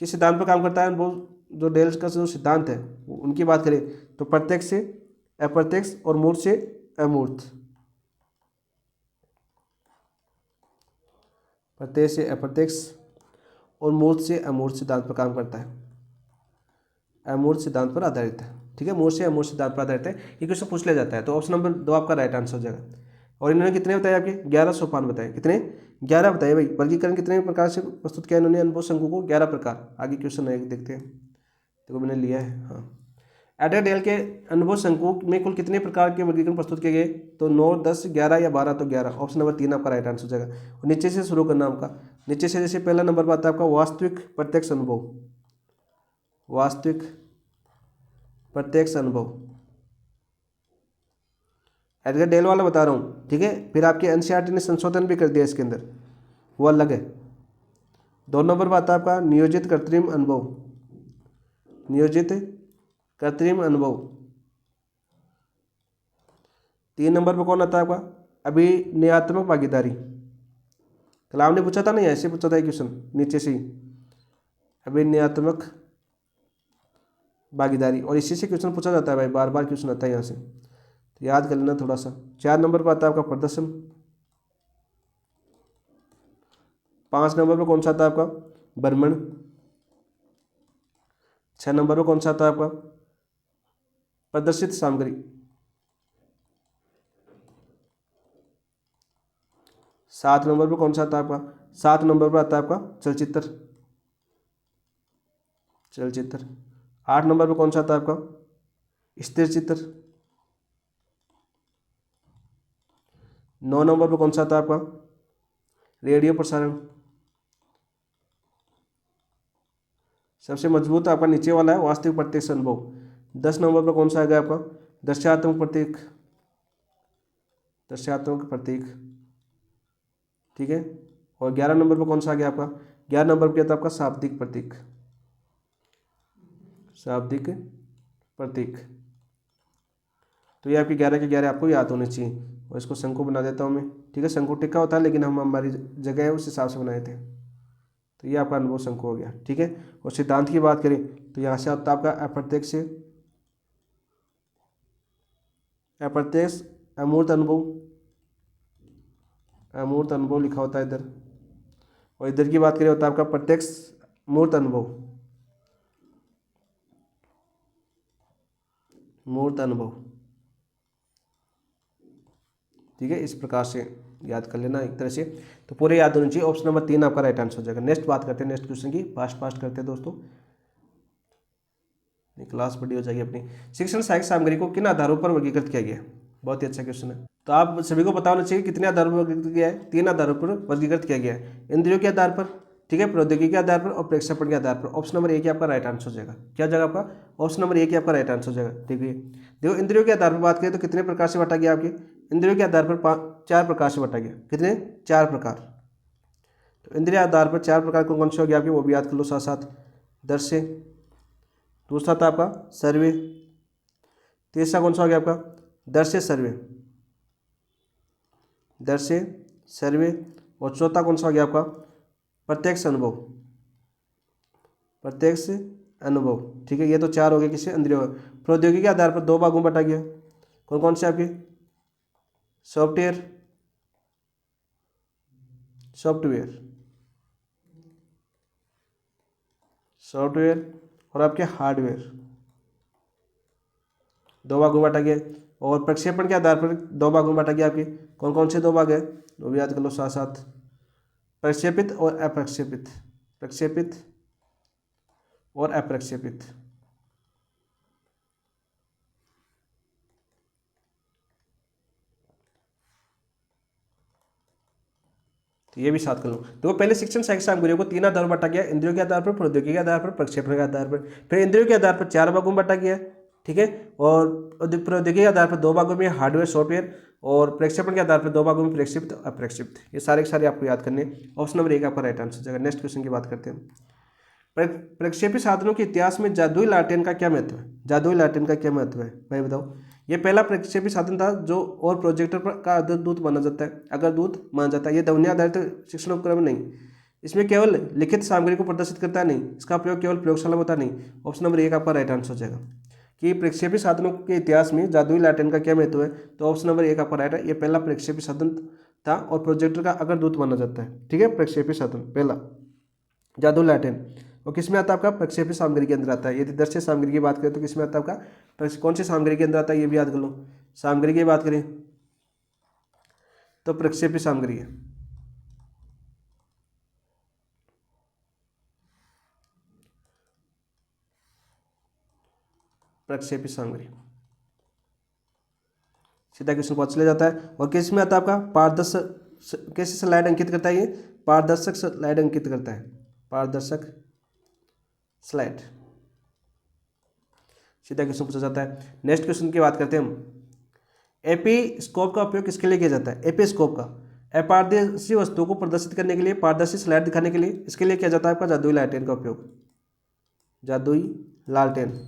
किस सिद्धांत पर काम करता है अनुभव? जो डेल का जो सिद्धांत है उनकी बात करें तो प्रत्यक्ष से अप्रत्यक्ष और मूल से अमूर्त, प्रत्यक्ष से अप्रत्यक्ष और मूर्त से अमूर्त सिद्धांत पर काम करता है, अमूर्त सिद्धांत पर आधारित है। ठीक है, मूर्त से अमूर्त सिद्धांत पर आधारित है, ये क्वेश्चन पूछ लिया जाता है। तो ऑप्शन नंबर 2 आपका राइट आंसर हो जाएगा। और इन्होंने कितने बताए आपके 11 सोपान बताए, कितने 11 बताए भाई। वर्गीकरण कितने प्रकार से प्रस्तुत किया इन्होंने अनुभव शंकु को, 11 प्रकार। आगे क्वेश्चन है देखते हैं, देखो मैंने लिया है। हाँ, एडेल के अनुभव शंकु में कुल कितने प्रकार के वर्गीकरण प्रस्तुत किए गए, तो 9, 10, 11 या 12, तो 11। ऑप्शन नंबर 3 आपका राइट आंसर हो जाएगा। और नीचे से शुरू करना आपका, नीचे से जैसे पहला नंबर पर आता है आपका वास्तविक प्रत्यक्ष अनुभव, वास्तविक प्रत्यक्ष अनुभव, एडगर डेल वाला बता रहा हूँ, ठीक है। फिर आपके एनसीईआरटी ने संशोधन भी कर दिया इसके अंदर, वो अलग है। 2 नंबर पर आता है आपका नियोजित कृत्रिम अनुभव, नियोजित कृत्रिम अनुभव। 3 नंबर पर कौन आता है आपका अभिनयात्मक भागीदारी। कल आपने पूछा था ना, ऐसे पूछा था क्वेश्चन नीचे से ही, अभिनयात्मक भागीदारी। और इसी से क्वेश्चन पूछा जाता है भाई, बार बार क्वेश्चन आता है यहाँ से, तो याद कर लेना थोड़ा सा। 4 नंबर पर आता है आपका प्रदर्शन। 5 नंबर पर कौन सा आता है आपका भ्रमण। 6 नंबर पर कौन सा आता है आपका प्रदर्शित सामग्री। 7 नंबर पर कौन सा आता है आपका, 7 नंबर पर आता है आपका चलचित्र, चलचित्र। 8 नंबर पर कौन सा आता है आपका स्थिर चित्र। 9 नंबर पर कौन सा आता है आपका रेडियो प्रसारण। सबसे मजबूत आपका नीचे वाला है वास्तविक प्रत्यक्ष अनुभव। 10 नंबर पर कौन सा आएगा आपका दर्शनात्मक प्रतीक, दर्शनात्मक प्रतीक, ठीक है। और 11 नंबर पर कौन सा आ गया आपका, 11 नंबर पर क्या था आपका शाब्दिक प्रतीक, शाब्दिक प्रतीक। तो ये आपके 11 के 11 आपको याद होने चाहिए। और इसको शंकु बना देता हूँ मैं, ठीक है। शंकु टिक्का होता है, लेकिन हम हमारी जगह है उस हिसाब से बनाए थे। तो ये आपका अनुभव शंकु हो गया, ठीक है। और सिद्धांत की बात करें तो यहाँ से आता है आपका अप्रत्यक्ष, अप्रत्यक्ष अमूर्त अनुभव, अमूर्त अनुभव लिखा होता है इधर। और इधर की बात करें होता है आपका प्रत्यक्ष मूर्त अनुभव, मूर्त अनुभव, ठीक है। इस प्रकार से याद कर लेना एक तरह से, तो पूरे याद होनी चाहिए। ऑप्शन नंबर 3 आपका राइट आंसर हो जाएगा। नेक्स्ट बात करते हैं नेक्स्ट क्वेश्चन की, फास्ट करते हैं दोस्तों, क्लास बड़ी हो जाएगी अपनी। शिक्षण सहायक सामग्री को किन आधारों पर वर्गीकृत किया गया, बहुत ही अच्छा क्वेश्चन है। तो आप सभी को पता होना चाहिए कितने आधारों पर वर्गीकृत किया है, 3 आधारों पर वर्गीकृत किया गया है। इंद्रियों के आधार पर, ठीक है, प्रौद्योगिकी के आधार पर और प्रेक्षेपण के आधार पर। ऑप्शन नंबर 1 आपका राइट आंसर हो जाएगा। क्या जाएगा आपका ऑप्शन नंबर 1 आपका राइट आंसर हो जाएगा। देखो इंद्रियों के आधार पर बात करें तो कितने प्रकार से बांटा गया आपके इंद्रियों के आधार पर 4 प्रकार से बांटा गया। कितने 4 प्रकार। तो इंद्रिय आधार पर 4 प्रकार कौन कौन से हो गया आपके, वो भी याद कर लो साथ साथ। दर्शय, दूसरा था आपका सर्वे, तीसरा कौन सा हो गया आपका दर्शय सर्वे, दर्शय सर्वे। और चौथा कौन सा हो गया आपका प्रत्यक्ष अनुभव, प्रत्यक्ष अनुभव, ठीक है। ये तो 4 हो गए किसी इंद्रियों। प्रौद्योगिकी के आधार पर 2 भागों में बटा गया। कौन कौन से आपके सॉफ्टवेयर, सॉफ्टवेयर, सॉफ्टवेयर और आपके हार्डवेयर, 2 भागों में बांटा गया। और प्रक्षेपण के आधार पर 2 भागों में बांटा गया। आपके कौन कौन से 2 भाग है वो भी याद कर लो साथ साथ, प्रक्षेपित और अप्रक्षेपित, प्रक्षेपित और अप्रक्षेपित। तो ये भी साथ कर लो। तो पहले शिक्षण सहायक सामग्रियों को 3 आधारों में बांटा गया, इंद्रियों के आधार पर, प्रौद्योगिकी के आधार पर, प्रक्षेपण के आधार पर। फिर इंद्रियों के आधार पर 4 भागों में बांटा गया, ठीक है। और प्रौद्योगिकी के आधार पर 2 भागों में हार्डवेयर सॉफ्टवेयर, और प्रेक्षेपण के आधार पर 2 भागों में प्रेक्षिप्त अप्रेक्षिप्त। ये सारे के सारे आपको याद करने। ऑप्शन नंबर 1 आपका राइट आंसर हो जाएगा। नेक्स्ट क्वेश्चन की बात करते हैं। प्रक्षेपी साधनों के इतिहास में जादुई लालटेन का क्या महत्व है, जादुई लालटेन का क्या महत्व है भाई बताओ। ये पहला प्रक्षेपी साधन था जो और प्रोजेक्टर पर का अग्रदूत माना जाता है, अग्रदूत माना जाता है। ये ध्वनि आधारित शिक्षण उपकरण नहीं, इसमें केवल लिखित सामग्री को प्रदर्शित करता नहीं, इसका प्रयोग केवल प्रयोगशाला में होता नहीं। ऑप्शन नंबर 1 आपका राइट आंसर हो जाएगा। कि प्रक्षेपी साधनों के इतिहास में जादुई लालटेन का क्या महत्व है, तो ऑप्शन नंबर 1 आपका राइट है। ये पहला प्रक्षेपी साधन था और प्रोजेक्टर का अग्रदूत माना जाता है, ठीक है। प्रक्षेपी साधन पहला जादुई लालटेन। और किस में आता है आपका, प्रक्षेपी सामग्री के अंदर आता है। यदि दृश्य सामग्री की बात करें तो किस में आता है आपका, कौन सी सामग्री के अंदर आता है, ये भी याद कर लो। सामग्री की बात करें तो प्रक्षेपी सामग्री है। प्रक्षेपी सामग्री सीधा क्वेश्चन पहुंच चला जाता है। और किस में आता है आपका, पारदर्शक, कैसे स्लाइड अंकित करता है ये, पारदर्शक स्लाइड अंकित करता है, पारदर्शक स्लाइड, सीधा क्वेश्चन पूछा जाता है। नेक्स्ट क्वेश्चन की बात करते हैं हम। एपीस्कोप का उपयोग किसके लिए किया जाता है, एपीस्कोप का अपारदर्शी वस्तुओं को प्रदर्शित करने के लिए, पारदर्शी स्लाइड दिखाने के लिए, इसके लिए किया जाता है आपका जादुई लालटेन का उपयोग, जादुई लालटेन।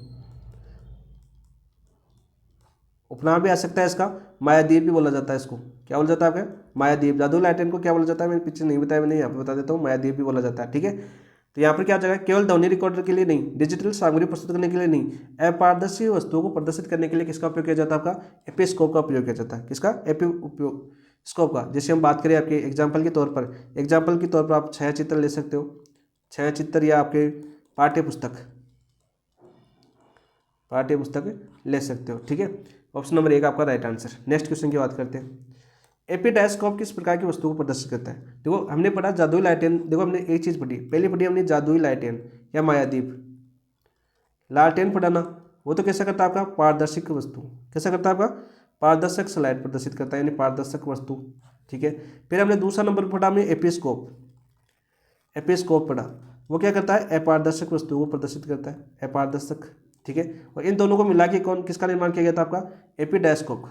उपनाम भी आ सकता है इसका, मायादीप भी बोला जाता है इसको, क्या बोला जाता है आपका, मायादीप। जादुई लालटेन को क्या बोला जाता है, मैंने पीछे नहीं बताया, मैंने यहाँ पे बता देता हूँ, मायादीप भी बोला जाता है, ठीक है। तो यहाँ पर क्या हो जाएगा, केवल ध्वनि रिकॉर्डर के लिए नहीं, डिजिटल सामग्री प्रस्तुत करने के लिए नहीं, अपारदर्शी वस्तुओं को प्रदर्शित करने के लिए किसका उपयोग किया जाता है, आपका एपीस्कोप का उपयोग किया जाता है। किसका, स्कोप का। जैसे हम बात करें आपके एग्जाम्पल के तौर पर, एग्जाम्पल के तौर पर आप छायाचित्र ले सकते हो, छायाचित्र, या आपके पाठ्य पुस्तक ले सकते हो, ठीक है। ऑप्शन नंबर 1 आपका राइट आंसर। नेक्स्ट क्वेश्चन की बात करते हैं। एपिडायस्कोप किस प्रकार की वस्तु को प्रदर्शित करता है। देखो हमने पढ़ा जादुई लालटेन, देखो हमने एक चीज़ पढ़ी, पहली पढ़ी हमने जादुई लालटेन या मायादीप। लालटेन पढ़ा ना, वो तो कैसा करता है आपका, पारदर्शक वस्तु, कैसा करता है आपका, पारदर्शक स्लाइड प्रदर्शित करता है, यानी पारदर्शक वस्तु, ठीक है। फिर हमने दूसरा नंबर पढ़ा हमने एपिस्कोप, एपिस्कोप पढ़ा, वो क्या करता है, अपारदर्शक वस्तुओं को प्रदर्शित करता है, अपारदर्शक, ठीक है। और इन दोनों को मिला के कौन, किसका निर्माण किया गया था, आपका एपिडायस्कोप।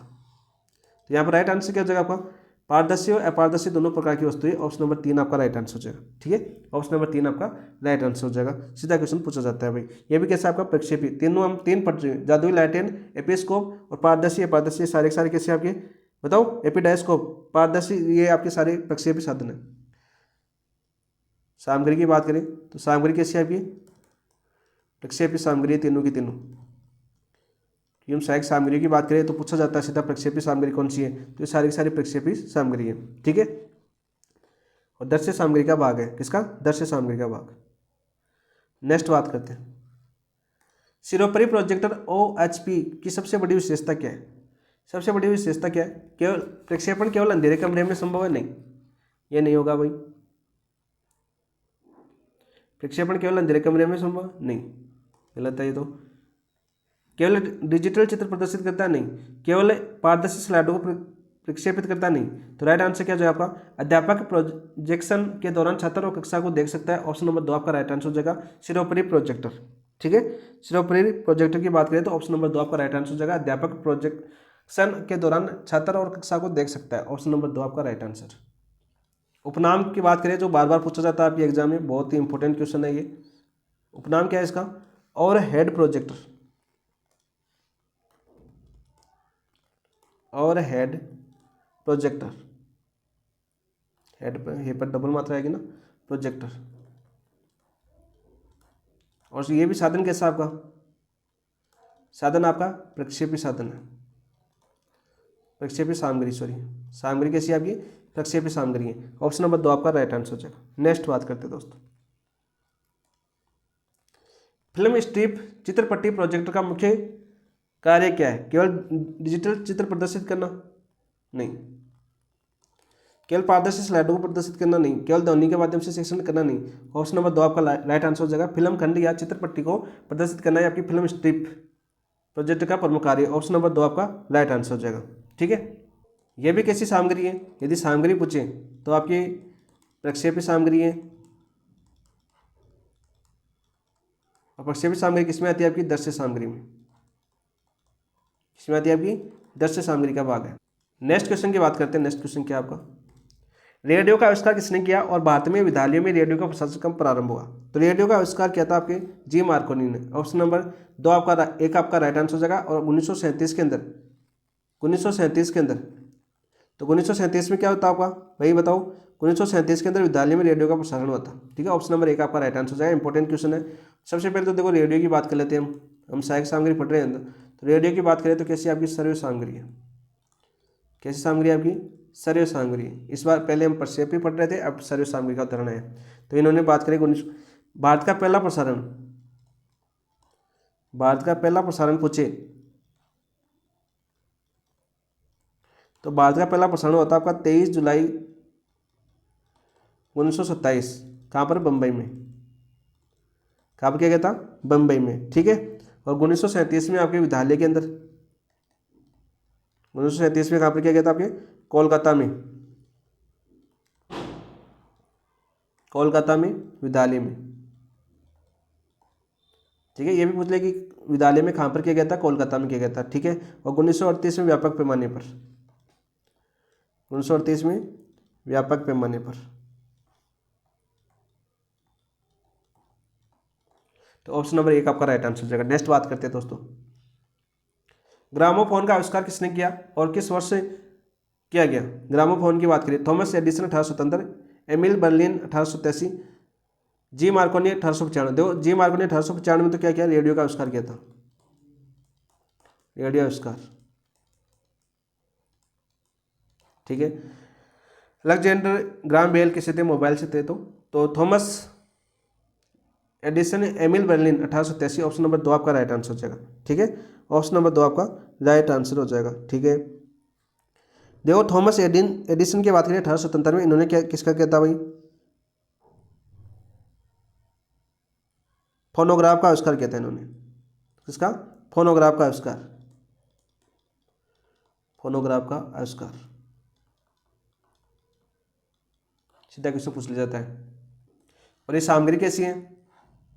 तो यहाँ पर राइट आंसर क्या हो जाएगा आपका, पारदर्शी और अपारदर्शी दोनों प्रकार की वस्तुएं। ऑप्शन नंबर 3 आपका राइट आंसर हो जाएगा, ठीक है। ऑप्शन नंबर 3 आपका राइट आंसर हो जाएगा। सीधा क्वेश्चन पूछा जाता है भाई, ये भी कैसे आपका प्रक्षेपी, तीनों हम तीन पढ़ रहे हैं, जादुई लालटेन, एपिस्कोप और पारदर्शी अपारदर्शी, सारे के सारे कैसे आपके बताओ, एपिडायस्कोप, पारदर्शी, ये आपके सारे प्रक्षेपी साधन है। सामग्री की बात करें तो सामग्री कैसी है आपकी, प्रक्षेपी सामग्री, तीनों की तीनों। हम सहायक सामग्री की बात करें तो पूछा जाता है सीधा प्रक्षेपी सामग्री कौन सी है, तो ये सारी की सारी प्रक्षेपी सामग्री है, ठीक है। और दृश्य सामग्री का भाग है, किसका, दृश्य सामग्री का भाग। नेक्स्ट बात करते हैं, सिरोपरि प्रोजेक्टर OHP की सबसे बड़ी विशेषता क्या है। सबसे बड़ी विशेषता क्या है, केवल प्रक्षेपण केवल अंधेरे कमरे में संभव है, नहीं, ये नहीं होगा भाई, प्रक्षेपण केवल अंधेरे कमरे में संभव नहीं, गलत है ये तो। केवल डिजिटल चित्र प्रदर्शित करता नहीं, केवल पारदर्शी स्लाइडों को प्रक्षेपित करता नहीं, तो राइट आंसर क्या हो जाएगा आपका, अध्यापक प्रोजेक्शन के दौरान छात्र और कक्षा को देख सकता है। ऑप्शन नंबर 2 आपका राइट आंसर हो जाएगा, सिरोपरि प्रोजेक्टर, ठीक है। सिरोपरि प्रोजेक्टर की बात करें तो ऑप्शन नंबर 2 आपका राइट आंसर हो जाएगा, अध्यापक प्रोजेक्शन के दौरान छात्र और कक्षा को देख सकता है। ऑप्शन नंबर 2 आपका राइट आंसर। उपनाम की बात करें जो बार बार पूछा जाता है आपके एग्जाम में, बहुत ही इंपॉर्टेंट क्वेश्चन है ये। उपनाम क्या है इसका, और हेड प्रोजेक्टर, और हेड प्रोजेक्टर, हेड पर, हे पर डबल मात्रा आएगी ना, प्रोजेक्टर। और ये भी साधन कैसा आपका, साधन आपका प्रक्षेपी साधन है, प्रक्षेपी सामग्री, सॉरी सामग्री कैसी है आपकी, प्रक्षेपी सामग्री है। ऑप्शन नंबर 2 आपका राइट आंसर हो जाएगा। नेक्स्ट बात करते हैं दोस्तों, फिल्म स्ट्रिप चित्रपट्टी प्रोजेक्टर का मुख्य कार्य क्या है। केवल डिजिटल चित्र प्रदर्शित करना नहीं, केवल पारदर्शी स्लाइडों को प्रदर्शित करना नहीं, केवल ध्वनि के माध्यम से शिक्षण करना नहीं। ऑप्शन नंबर 2 आपका राइट आंसर हो जाएगा, फिल्म खंड या चित्रपट्टी को प्रदर्शित करना है आपकी फिल्म स्ट्रिप प्रोजेक्ट का प्रमुख कार्य। ऑप्शन नंबर 2 आपका राइट आंसर हो जाएगा, ठीक है। यह भी कैसी सामग्री है, यदि सामग्री पूछे तो आपकी प्रक्षेपी सामग्री है। और प्रक्षेपी सामग्री किसमें आती है आपकी, दृश्य सामग्री में, किसमें आती है आपकी, दृश्य सामग्री का भाग है। नेक्स्ट क्वेश्चन की बात करते हैं। नेक्स्ट क्वेश्चन क्या आपका, रेडियो का आविष्कार किसने किया और भारत में विद्यालयों में रेडियो का प्रसारण कब प्रारंभ हुआ। तो रेडियो का आविष्कार किया था आपके जी मार्कोनी ने। ऑप्शन नंबर 2 आपका 1 आपका राइट आंसर हो जाएगा। और 1937 के अंदर, 1937 के अंदर, तो 1937 में क्या होता आपका, वही बताओ। 1937 के अंदर विद्यालय में रेडियो का प्रसारण हुआ था, ठीक है। ऑप्शन नंबर 1 आपका राइट आंसर हो जाएगा। इंपॉर्टेंट क्वेश्चन है। सबसे पहले तो देखो रेडियो की बात कर लेते हैं हम सहायक सामग्री पढ़ रहे हैं अंदर। तो रेडियो की बात करें तो कैसी आपकी सर्व सामग्री है, कैसी सामग्री आपकी, सर्व सामग्री। इस बार पहले हम प्रक्षेपी पढ़ रहे थे, अब सर्व सामग्री का उदाहरण है। तो इन्होंने बात करें भारत का पहला प्रसारण, भारत का पहला प्रसारण पूछे तो भारत का पहला प्रसारण होता है आपका 23 जुलाई 1927। कहाँ पर? बम्बई में। कहाँ पर किया गया था? बम्बई में, ठीक है। और 1937 में आपके विद्यालय के अंदर, 1937 में कहाँ पर किया गया था? आपके कोलकाता में, कोलकाता में विद्यालय में, ठीक है। ये भी पूछ ले कि विद्यालय में कहाँ पर किया गया था? कोलकाता में किया गया था, ठीक है। और 1938 में व्यापक पैमाने पर, 1938 में व्यापक पैमाने पर। तो ऑप्शन नंबर 1 आपका राइट आंसर हो जाएगा। नेक्स्ट बात करते हैं दोस्तों, ग्रामोफोन का आविष्कार किसने किया और किस वर्ष से किया गया? ग्रामोफोन की बात करें, Thomas Edison 1877, Emile Berlin 1883, G Marconi 1895। देखो जी मार्कोनी 1895 में तो क्या किया? रेडियो का आविष्कार किया था, रेडियो आविष्कार, ठीक है। अलेक्जेंडर ग्राम बेल किसे थे? मोबाइल से थे। तो Thomas Edison, Emile Berlin 1883। Option number 2 आपका राइट आंसर हो जाएगा, ठीक है। ऑप्शन नंबर 2 आपका राइट आंसर हो जाएगा, ठीक है। देखो थॉमस एडिसन की बात करें 1877 में, इन्होंने क्या किसका किया था भाई? फोनोग्राफ का आविष्कार किया था इन्होंने। किसका? फोनोग्राफ का आविष्कार, फोनोग्राफ का आविष्कार। सीधा क्वेश्चन पूछ लिया जाता है। और ये सामग्री कैसी है?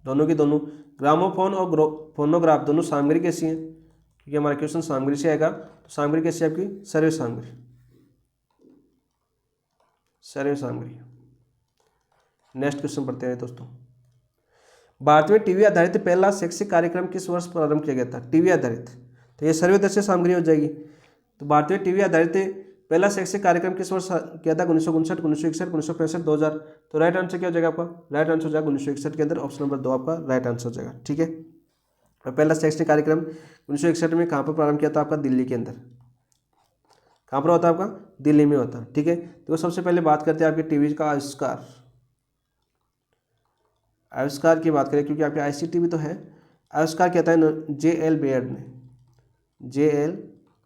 दोनों की दोनों, ग्रामोफोन और फोनोग्राफ दोनों सामग्री कैसी है? क्योंकि हमारा क्वेश्चन सामग्री से आएगा, तो सामग्री कैसी है आपकी? सर्व सामग्री, सर्व सामग्री। नेक्स्ट क्वेश्चन पढ़ते हैं दोस्तों, भारत में टीवी आधारित पहला शैक्षिक कार्यक्रम किस वर्ष प्रारंभ किया गया था? टीवी आधारित, तो ये सर्वदर्शी सामग्री हो जाएगी। तो भारत में टीवी आधारित पहला शैक्षिक कार्यक्रम किस वर्ष किया था? 1959, 1961, 1965, 2000। तो राइट आंसर क्या हो जाएगा आपका? राइट आंसर हो जाएगा 1961 के अंदर। ऑप्शन नंबर 2 आपका राइट आंसर हो जाएगा, ठीक है। और पहला शैक्षणिक कार्यक्रम 1961 में कहाँ पर प्रारंभ किया था? आपका दिल्ली के अंदर। कहाँ पर होता है आपका? दिल्ली में होता है, ठीक है। तो सबसे पहले बात करते हैं आपके टीवी का आविष्कार, आविष्कार की बात करें, क्योंकि आपके आईसीटीवी तो है। आविष्कार कहता है जे.एल. बेयर्ड ने, जे.एल.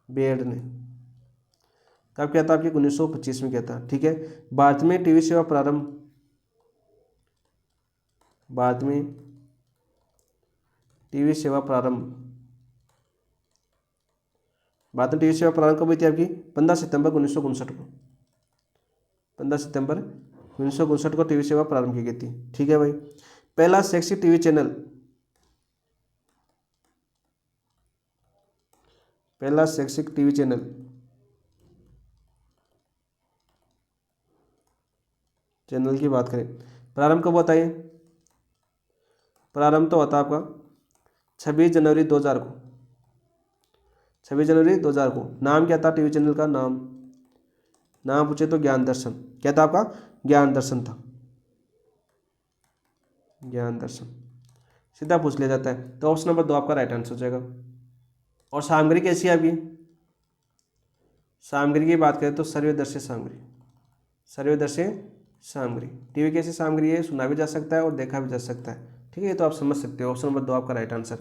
बेयर्ड ने। कब किया था? आपके 1925 में किया था, ठीक है। भारत में टीवी सेवा प्रारंभ, भारत में टीवी सेवा प्रारंभ, भारत में टीवी सेवा प्रारंभ कब हुई थी आपकी? 15 सितंबर 1959 को, 15 सितंबर 1959 को टीवी सेवा प्रारंभ की गई थी, ठीक है भाई। पहला शैक्षिक टीवी चैनल, पहला शैक्षिक टीवी चैनल की बात करें, प्रारंभ कब होता है? प्रारंभ तो होता है आपका 26 जनवरी 2000 को, 26 जनवरी 2000 को। नाम क्या था टीवी चैनल का? नाम पूछे तो ज्ञान दर्शन। क्या था आपका? ज्ञान दर्शन था, ज्ञान दर्शन। सीधा पूछ लिया जाता है। तो ऑप्शन नंबर 2 आपका राइट आंसर हो जाएगा। और सामग्री कैसी है आपकी? सामग्री की बात करें तो सर्वदर्शी सामग्री, सर्वदर्शी सामग्री। टीवी कैसी सामग्री है? सुना भी जा सकता है और देखा भी जा सकता है, ठीक है। ये तो आप समझ सकते हो। ऑप्शन नंबर 2 आपका राइट आंसर।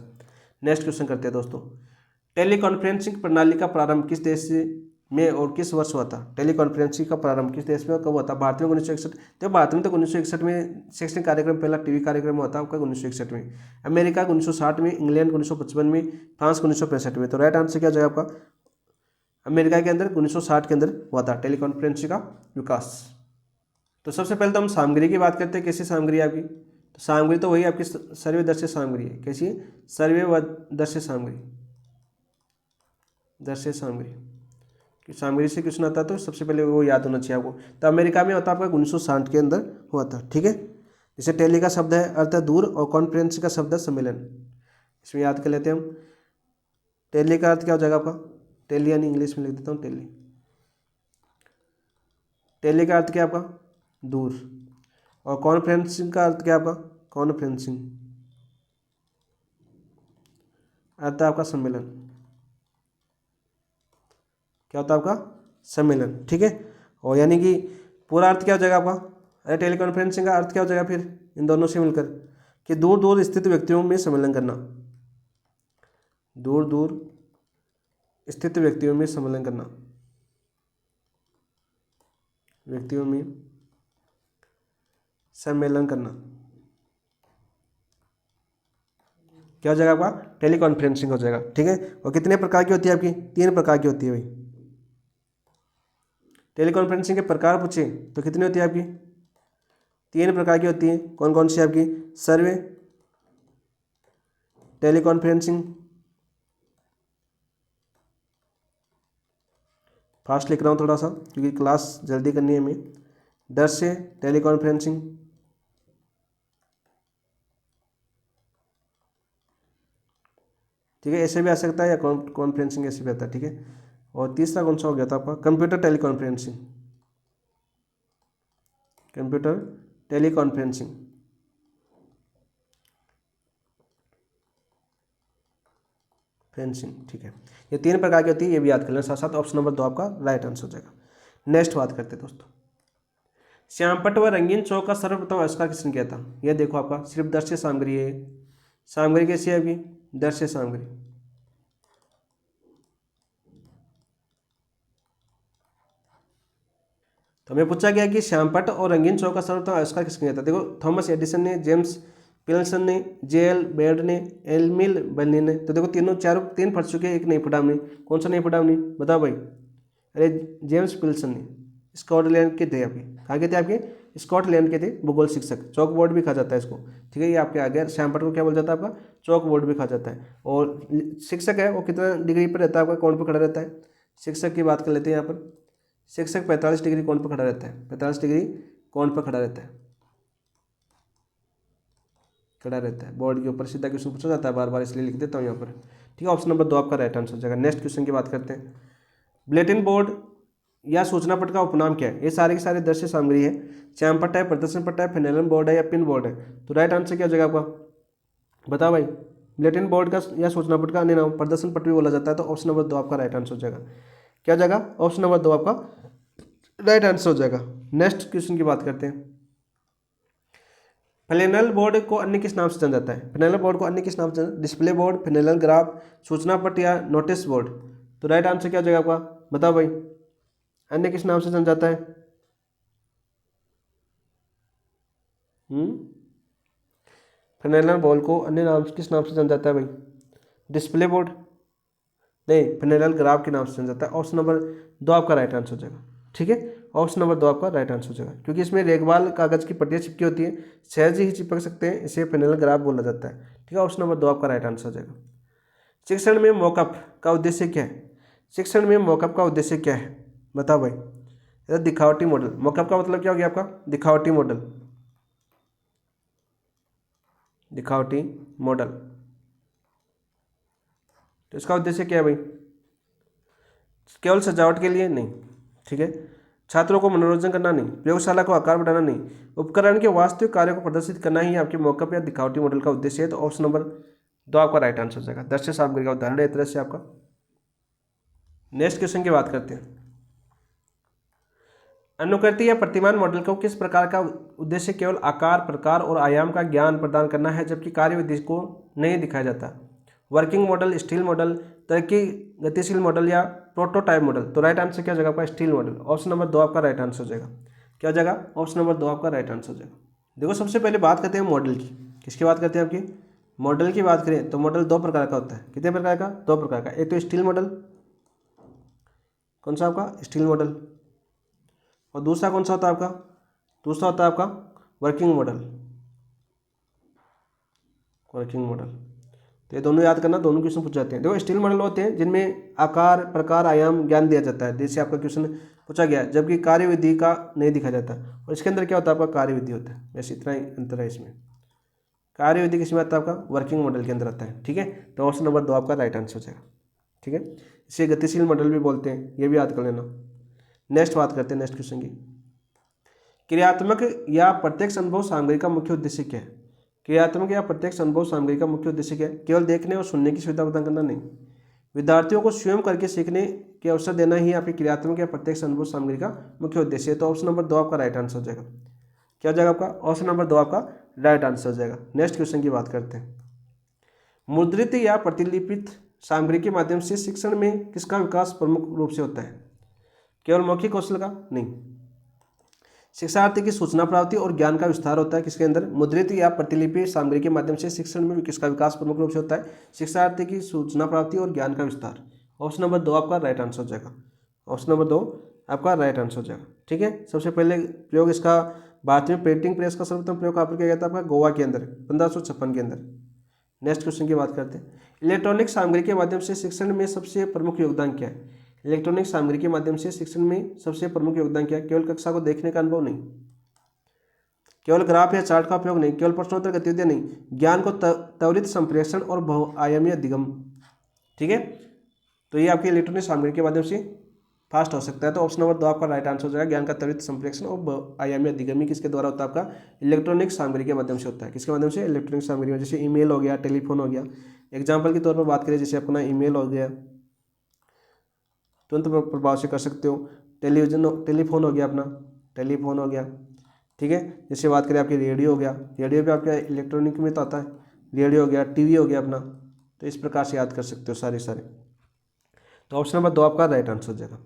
नेक्स्ट क्वेश्चन करते हैं दोस्तों, टेलीकॉन्फ्रेंसिंग प्रणाली का प्रारंभ किस देश में और किस वर्ष हुआ था? टेलीकॉन्फ्रेंसिंग का प्रारंभ किस देश में और कब हुआ था? भारत में 1961। तो भारत में तो 1961 में शैक्षणिक कार्यक्रम, पहला टीवी कार्यक्रम हुआ था आपका 1961 में। अमेरिका 1960 में, इंग्लैंड 1955 में, फ्रांस 1965 में। तो राइट आंसर क्या हो जाएगा आपका? अमेरिका के अंदर 1960 के अंदर हुआ था टेलीकॉन्फ्रेंसिंग का विकास। तो सबसे पहले तो हम सामग्री की बात करते हैं। कैसी सामग्री है आपकी? तो सामग्री तो वही आपकी सर्वदर्शी सामग्री है। कैसी? सर्वदर्शी सामग्री, दर्शी सामग्री। कि सामग्री से क्वेश्चन आता है तो सबसे पहले वो याद होना चाहिए आपको। तो अमेरिका में होता है आपका 1960 के अंदर हुआ था, ठीक है। जैसे टेली का शब्द है अर्थ है दूर, और कॉन्फ्रेंस का शब्द है सम्मेलन। इसमें याद कर लेते हैं हम। टेली का अर्थ क्या हो जाएगा आपका? टेली यानी इंग्लिश में लिख देता हूँ टेली। टेली का अर्थ क्या है आपका? दूर। और कॉन्फ्रेंसिंग का अर्थ क्या है आपका? कॉन्फ्रेंसिंग अर्थ है आपका सम्मेलन। क्या होता है आपका? सम्मेलन, ठीक है। और यानी कि पूरा अर्थ क्या हो जाएगा आपका? अरे टेलीकॉन्फ्रेंसिंग का अर्थ क्या हो जाएगा फिर इन दोनों से मिलकर? कि दूर दूर स्थित व्यक्तियों में सम्मेलन करना, दूर दूर स्थित व्यक्तियों में सम्मेलन करना, व्यक्तियों में सम्मेलन करना, क्या हो जाएगा आपका? टेली कॉन्फ्रेंसिंग हो जाएगा। ठीक है, और कितने प्रकार की होती है आपकी? 3 प्रकार की होती है भाई। टेली कॉन्फ्रेंसिंग के प्रकार पूछे तो कितनी होती है आपकी? 3 प्रकार की होती है। कौन कौन सी आपकी? सर्वे, टेली कॉन्फ्रेंसिंग, फास्ट लिख रहा हूँ थोड़ा सा क्योंकि क्लास जल्दी करनी है हमें। दृश्य, टेली कॉन्फ्रेंसिंग, ठीक है, ऐसे भी आ सकता है या कॉन्फ्रेंसिंग ऐसे भी आता है। ठीक है, और तीसरा कौन सा हो गया था आपका? Computer teleconferencing, computer teleconferencing. ठीक है, ये 3 प्रकार की होती है, ये भी याद कर लेना साथ साथ। ऑप्शन नंबर 2 आपका राइट आंसर हो जाएगा। नेक्स्ट बात करते हैं दोस्तों, श्यामपट्ट व रंगीन चौक का सर्वप्रथम आविष्कार किसने किया था? ये देखो आपका सिर्फ दृश्य सामग्री है, सामग्री कैसी है आपकी? दृश्य सामग्री। तो हमें पूछा गया कि श्यामपट्ट और रंगीन चौक का सर्वप्रथम आविष्कार किसने किया था? देखो, थॉमस एडिसन ने, जेम्स पिल्सन ने, जेएल बेड ने, एमिल बर्नौली ने। तो देखो तीन फट चुके, एक नहीं फटा हमने। कौन सा नहीं फटा हमने? बताओ भाई। अरे जेम्स पिल्सन ने, स्कॉटलैंड के थे आपके। कहाँ के थे आपके? स्कॉटलैंड के थे, भूगोल शिक्षक। चौक बोर्ड भी खा जाता है इसको। ठीक है, ये आपके आ गया। श्यामपट्ट को क्या बोल जाता है आपका? चौक बोर्ड भी खा जाता है। और शिक्षक है वो कितना डिग्री पर रहता है आपका? कौन पर खड़ा रहता है? शिक्षक की बात कर लेते हैं यहाँ पर। शिक्षक 45 डिग्री कोण पर खड़ा रहता है। 45 डिग्री कोण पर खड़ा रहता है, खड़ा रहता है। बोर्ड के ऊपर सीधा क्वेश्चन पूछा जाता है बार बार, इसलिए लिख देता हूँ यहाँ पर। ठीक है, ऑप्शन नंबर 2 आपका राइट आंसर हो जाएगा। नेक्स्ट क्वेश्चन की बात करते हैं, बुलेटिन बोर्ड या सूचना पट का उपनाम क्या है? ये सारे के सारे दृश्य सामग्री है। श्यामपट्ट है, प्रदर्शन पट्ट है, फेनेलन बोर्ड है या पिन बोर्ड है? तो राइट आंसर क्या हो जाएगा आपका? बताओ भाई। बुलेटिन बोर्ड का या सूचना पट का अन्य नाम प्रदर्शन पट भी बोला जाता है। तो ऑप्शन नंबर 2 आपका राइट आंसर हो जाएगा। क्या हो जाएगा? ऑप्शन नंबर 2 आपका राइट आंसर हो जाएगा। नेक्स्ट क्वेश्चन की बात करते हैं, फ्लैनेल बोर्ड को अन्य किस नाम से जाना जाता है? फ्लैनेल बोर्ड को अन्य किस नाम से? डिस्प्ले बोर्ड, फ्लैनेल ग्राफ, सूचना पट या नोटिस बोर्ड? तो राइट आंसर क्या हो जाएगा आपका? बताओ भाई, अन्य किस नाम से जाना जाता है? फ्लैनेल बोर्ड को अन्य नाम किस नाम से जाना जाता है भाई? डिस्प्ले बोर्ड नहीं, फ्लैनेल ग्राफ के नाम से जाना जाता है। ऑप्शन नंबर 2 आपका राइट आंसर हो जाएगा। ठीक है, ऑप्शन नंबर 2 आपका राइट आंसर हो जाएगा, क्योंकि इसमें रेगवाल कागज की पट्टियाँ चिपकी होती है, सहज ही चिपक सकते हैं, इसे फ्लैनेल ग्राफ बोला जाता है। ठीक है, ऑप्शन नंबर 2 आपका राइट आंसर हो जाएगा। शिक्षण में मॉकअप का उद्देश्य क्या है? शिक्षण में मॉकअप का उद्देश्य क्या है? बताओ भाई। यह दिखावटी मॉडल। मॉकअप का मतलब क्या हो गया आपका? दिखावटी मॉडल, दिखावटी मॉडल। तो इसका उद्देश्य क्या है भाई? केवल सजावट के लिए नहीं। ठीक है, छात्रों को मनोरंजन करना नहीं, प्रयोगशाला को आकार बढ़ाना नहीं, उपकरण के वास्तविक कार्य को प्रदर्शित करना ही आपके मॉकअप या दिखावटी मॉडल का उद्देश्य है। तो ऑप्शन नंबर 2 आपका राइट आंसर हो जाएगा। दृश्य सामग्री का उदाहरण है एक तरह से आपका। नेक्स्ट क्वेश्चन की बात करते हैं, अनुकृति या प्रतिमान मॉडल को किस प्रकार का उद्देश्य केवल आकार, प्रकार और आयाम का ज्ञान प्रदान करना है, जबकि कार्यविधि को नहीं दिखाया जाता? वर्किंग मॉडल, स्टील मॉडल, तरक्की गतिशील मॉडल या प्रोटोटाइप मॉडल? तो राइट आंसर क्या हो जाएगा आपका? Steel model. ऑप्शन नंबर 2 आपका राइट आंसर हो जाएगा। क्या हो जाएगा? ऑप्शन नंबर 2 आपका राइट आंसर हो जाएगा। देखो, सबसे पहले बात करते हैं मॉडल की। किसकी बात करते हैं आपकी? मॉडल की बात करें तो मॉडल 2 प्रकार का होता है। कितने प्रकार का? 2 प्रकार का। एक तो स्टील मॉडल, कौन सा आपका? Steel model. और दूसरा कौन सा होता है आपका? दूसरा होता है आपका वर्किंग मॉडल, वर्किंग मॉडल। तो ये दोनों याद करना, दोनों क्वेश्चन पूछ जाते हैं। देखो, स्टील मॉडल होते हैं जिनमें आकार, प्रकार, आयाम ज्ञान दिया जाता है, जैसे आपका क्वेश्चन पूछा गया, जबकि कार्यविधि का नहीं दिखा जाता। और इसके अंदर क्या होता है आपका? कार्यविधि होता है। बस इतना ही अंतर है इसमें। कार्यविधि किसमें आता है आपका? वर्किंग मॉडल के अंदर आता है। ठीक है, तो ऑप्शन नंबर 2 आपका राइट आंसर हो जाएगा। ठीक है, इसे गतिशील मॉडल भी बोलते हैं, ये भी याद कर लेना। नेक्स्ट बात करते हैं नेक्स्ट क्वेश्चन की, क्रियात्मक या प्रत्यक्ष अनुभव सामग्री का मुख्य उद्देश्य क्या है? क्रियात्मक या प्रत्यक्ष अनुभव सामग्री का मुख्य उद्देश्य क्या है? केवल देखने और सुनने की सुविधा प्रदान करना नहीं, विद्यार्थियों को स्वयं करके सीखने के अवसर देना ही आपकी क्रियात्मक या प्रत्यक्ष अनुभव सामग्री का मुख्य उद्देश्य है। तो ऑप्शन नंबर 2 आपका राइट आंसर हो जाएगा। क्या हो जाएगा आपका? ऑप्शन नंबर 2 आपका राइट आंसर हो जाएगा। नेक्स्ट क्वेश्चन की बात करते हैं। मुद्रित या प्रतिलिपित सामग्री के माध्यम से शिक्षण में किसका विकास प्रमुख रूप से होता है? केवल मौखिक कौशल का नहीं, शिक्षार्थी की सूचना प्राप्ति और ज्ञान का विस्तार होता है किसके अंदर? मुद्रित या प्रतिलिपि सामग्री के माध्यम से शिक्षण में किसका विकास प्रमुख रूप से होता है? शिक्षार्थी की सूचना प्राप्ति और ज्ञान का विस्तार। ऑप्शन नंबर 2 आपका राइट आंसर हो जाएगा। ऑप्शन नंबर 2 आपका राइट आंसर हो जाएगा। ठीक है, सबसे पहले प्रयोग इसका भारत में प्रिंटिंग प्रेस का सर्वप्रथम प्रयोग कहाँ पर किया गया था? आपका गोवा के अंदर 1556 के अंदर। नेक्स्ट क्वेश्चन की बात करते हैं। इलेक्ट्रॉनिक सामग्री के माध्यम से शिक्षण में सबसे प्रमुख योगदान क्या है? इलेक्ट्रॉनिक सामग्री के माध्यम से शिक्षण में सबसे प्रमुख योगदान क्या है? केवल कक्षा को देखने का अनुभव नहीं, केवल ग्राफ या चार्ट का उपयोग नहीं, केवल प्रश्नोत्तर गतिविधियां नहीं, ज्ञान को त्वरित संप्रेषण और बहुआयामी अधिगम। ठीक है, तो ये आपकी इलेक्ट्रॉनिक सामग्री के माध्यम से फास्ट हो सकता है। तो ऑप्शन नंबर 2 आपका राइट आंसर हो जाएगा। ज्ञान का त्वरित संप्रेषण और बहुआयामी अधिगम किसके द्वारा होता है? आपका इलेक्ट्रॉनिक सामग्री के माध्यम से होता है। किसके माध्यम से? इलेक्ट्रॉनिक सामग्री में, जैसे ईमेल हो गया, टेलीफोन हो गया। एग्जाम्पल के तौर पर बात करें, जैसे अपना ईमेल हो गया, तुरंत प्रभाव से कर सकते हो। टेलीफोन हो गया, अपना टेलीफोन हो गया। ठीक है, जैसे बात करें आपकी रेडियो हो गया, रेडियो भी आपका इलेक्ट्रॉनिक में तो आता है। रेडियो हो गया, टीवी हो गया अपना। तो इस प्रकार से याद कर सकते हो सारे। तो ऑप्शन नंबर 2 आपका राइट आंसर हो जाएगा।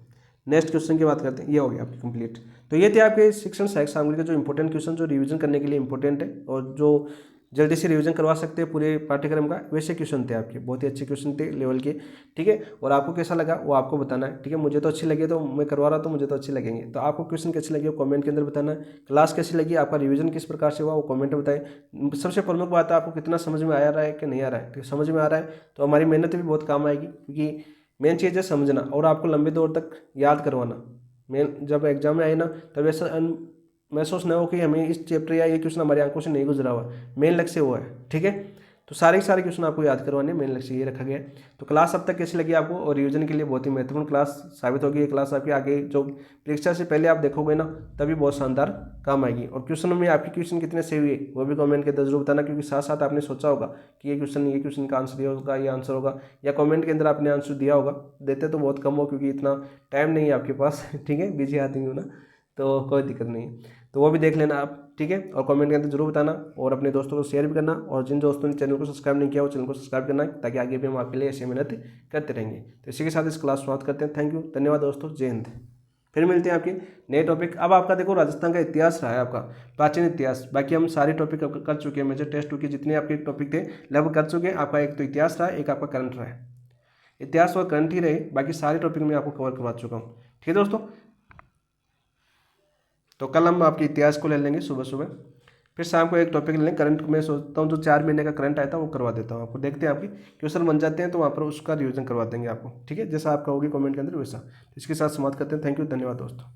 नेक्स्ट क्वेश्चन की बात करते हैं। ये हो गया आपकी कंप्लीट। तो ये थे आपके शिक्षण सहायक सामग्री के जो इंपॉर्टेंट क्वेश्चन, जो रिवीजन करने के लिए इंपॉर्टेंट है और जो जल्दी से रिवीजन करवा सकते हैं पूरे पाठ्यक्रम का, वैसे क्वेश्चन थे आपके। बहुत ही अच्छे क्वेश्चन थे लेवल के। ठीक है, और आपको कैसा लगा वो आपको बताना है। ठीक है, मुझे तो अच्छी लगी, तो मैं करवा रहा हूँ तो मुझे तो अच्छे लगेंगे। तो आपको क्वेश्चन कैसे लगे वो कमेंट के अंदर बताना है। क्लास कैसी लगी, आपका रिवीजन किस प्रकार से हुआ वो कमेंट में बताएं। सबसे प्रमुख बात है आपको कितना समझ में आ रहा है कि नहीं आ रहा है। समझ में आ रहा है तो हमारी मेहनत भी बहुत काम आएगी, क्योंकि मेन चीज़ है समझना और आपको लंबे दौर तक याद करवाना। मेन जब एग्जाम में आए ना, तब ऐसा महसूस ना हो कि हमें इस चैप्टर या ये क्वेश्चन हमारी आंखों से नहीं गुजरा हुआ। मेन लक्ष्य वो है। ठीक है, तो सारे क्वेश्चन आपको याद करवाने, मेन लक्ष्य ये रखा गया है। तो क्लास अब तक कैसी लगी आपको? और रिवीजन के लिए बहुत ही महत्वपूर्ण क्लास साबित होगी ये क्लास आपकी। आगे जो परीक्षा से पहले आप देखोगे ना, तभी बहुत शानदार काम आएगी। और क्वेश्चन में आपके क्वेश्चन कितने सही हुए वो भी कमेंट के अंदर जरूर बताना, क्योंकि साथ साथ आपने सोचा होगा कि ये क्वेश्चन का आंसर ये होगा, ये आंसर होगा, या कमेंट के अंदर आपने आंसर दिया होगा। देते तो बहुत कम हो, क्योंकि इतना टाइम नहीं है आपके पास। ठीक है, बिजी आदमी हो ना, तो कोई दिक्कत नहीं है। तो वो भी देख लेना आप। ठीक है, और कमेंट के अंदर जरूर बताना और अपने दोस्तों को शेयर भी करना। और जिन दोस्तों ने चैनल को सब्सक्राइब नहीं किया वो चैनल को सब्सक्राइब करना, ताकि आगे भी हम आपके लिए ऐसी मेहनत करते रहेंगे। तो इसी के साथ इस क्लास समाप्त करते हैं। थैंक यू, धन्यवाद दोस्तों, जय हिंद। फिर मिलते हैं आपके नए टॉपिक। अब आपका देखो राजस्थान का इतिहास रहा है, आपका प्राचीन इतिहास। बाकी हम सारे टॉपिक कर चुके हैं, मेजर टेस्ट 2 के जितने आपके टॉपिक थे लगभग कर चुके हैं। आपका एक तो इतिहास रहा, एक आपका करंट रहा है। इतिहास और करंट ही रहे, बाकी सारे टॉपिक मैं आपको कवर करवा चुका हूँ। ठीक है दोस्तों, तो कल हम आपके इतिहास को ले लेंगे सुबह सुबह, फिर शाम को एक टॉपिक ले लेंगे करंट। मैं सोचता हूँ जो 4 महीने का करंट आया था वो करवा देता हूँ आपको। देखते हैं आपकी क्वेश्चन बन जाते हैं तो वहाँ पर उसका रिवीजन करवा देंगे आपको। ठीक है, जैसा आपका होगी कमेंट के अंदर वैसा। इसके साथ समाप्त करते हैं। थैंक यू, धन्यवाद दोस्तों।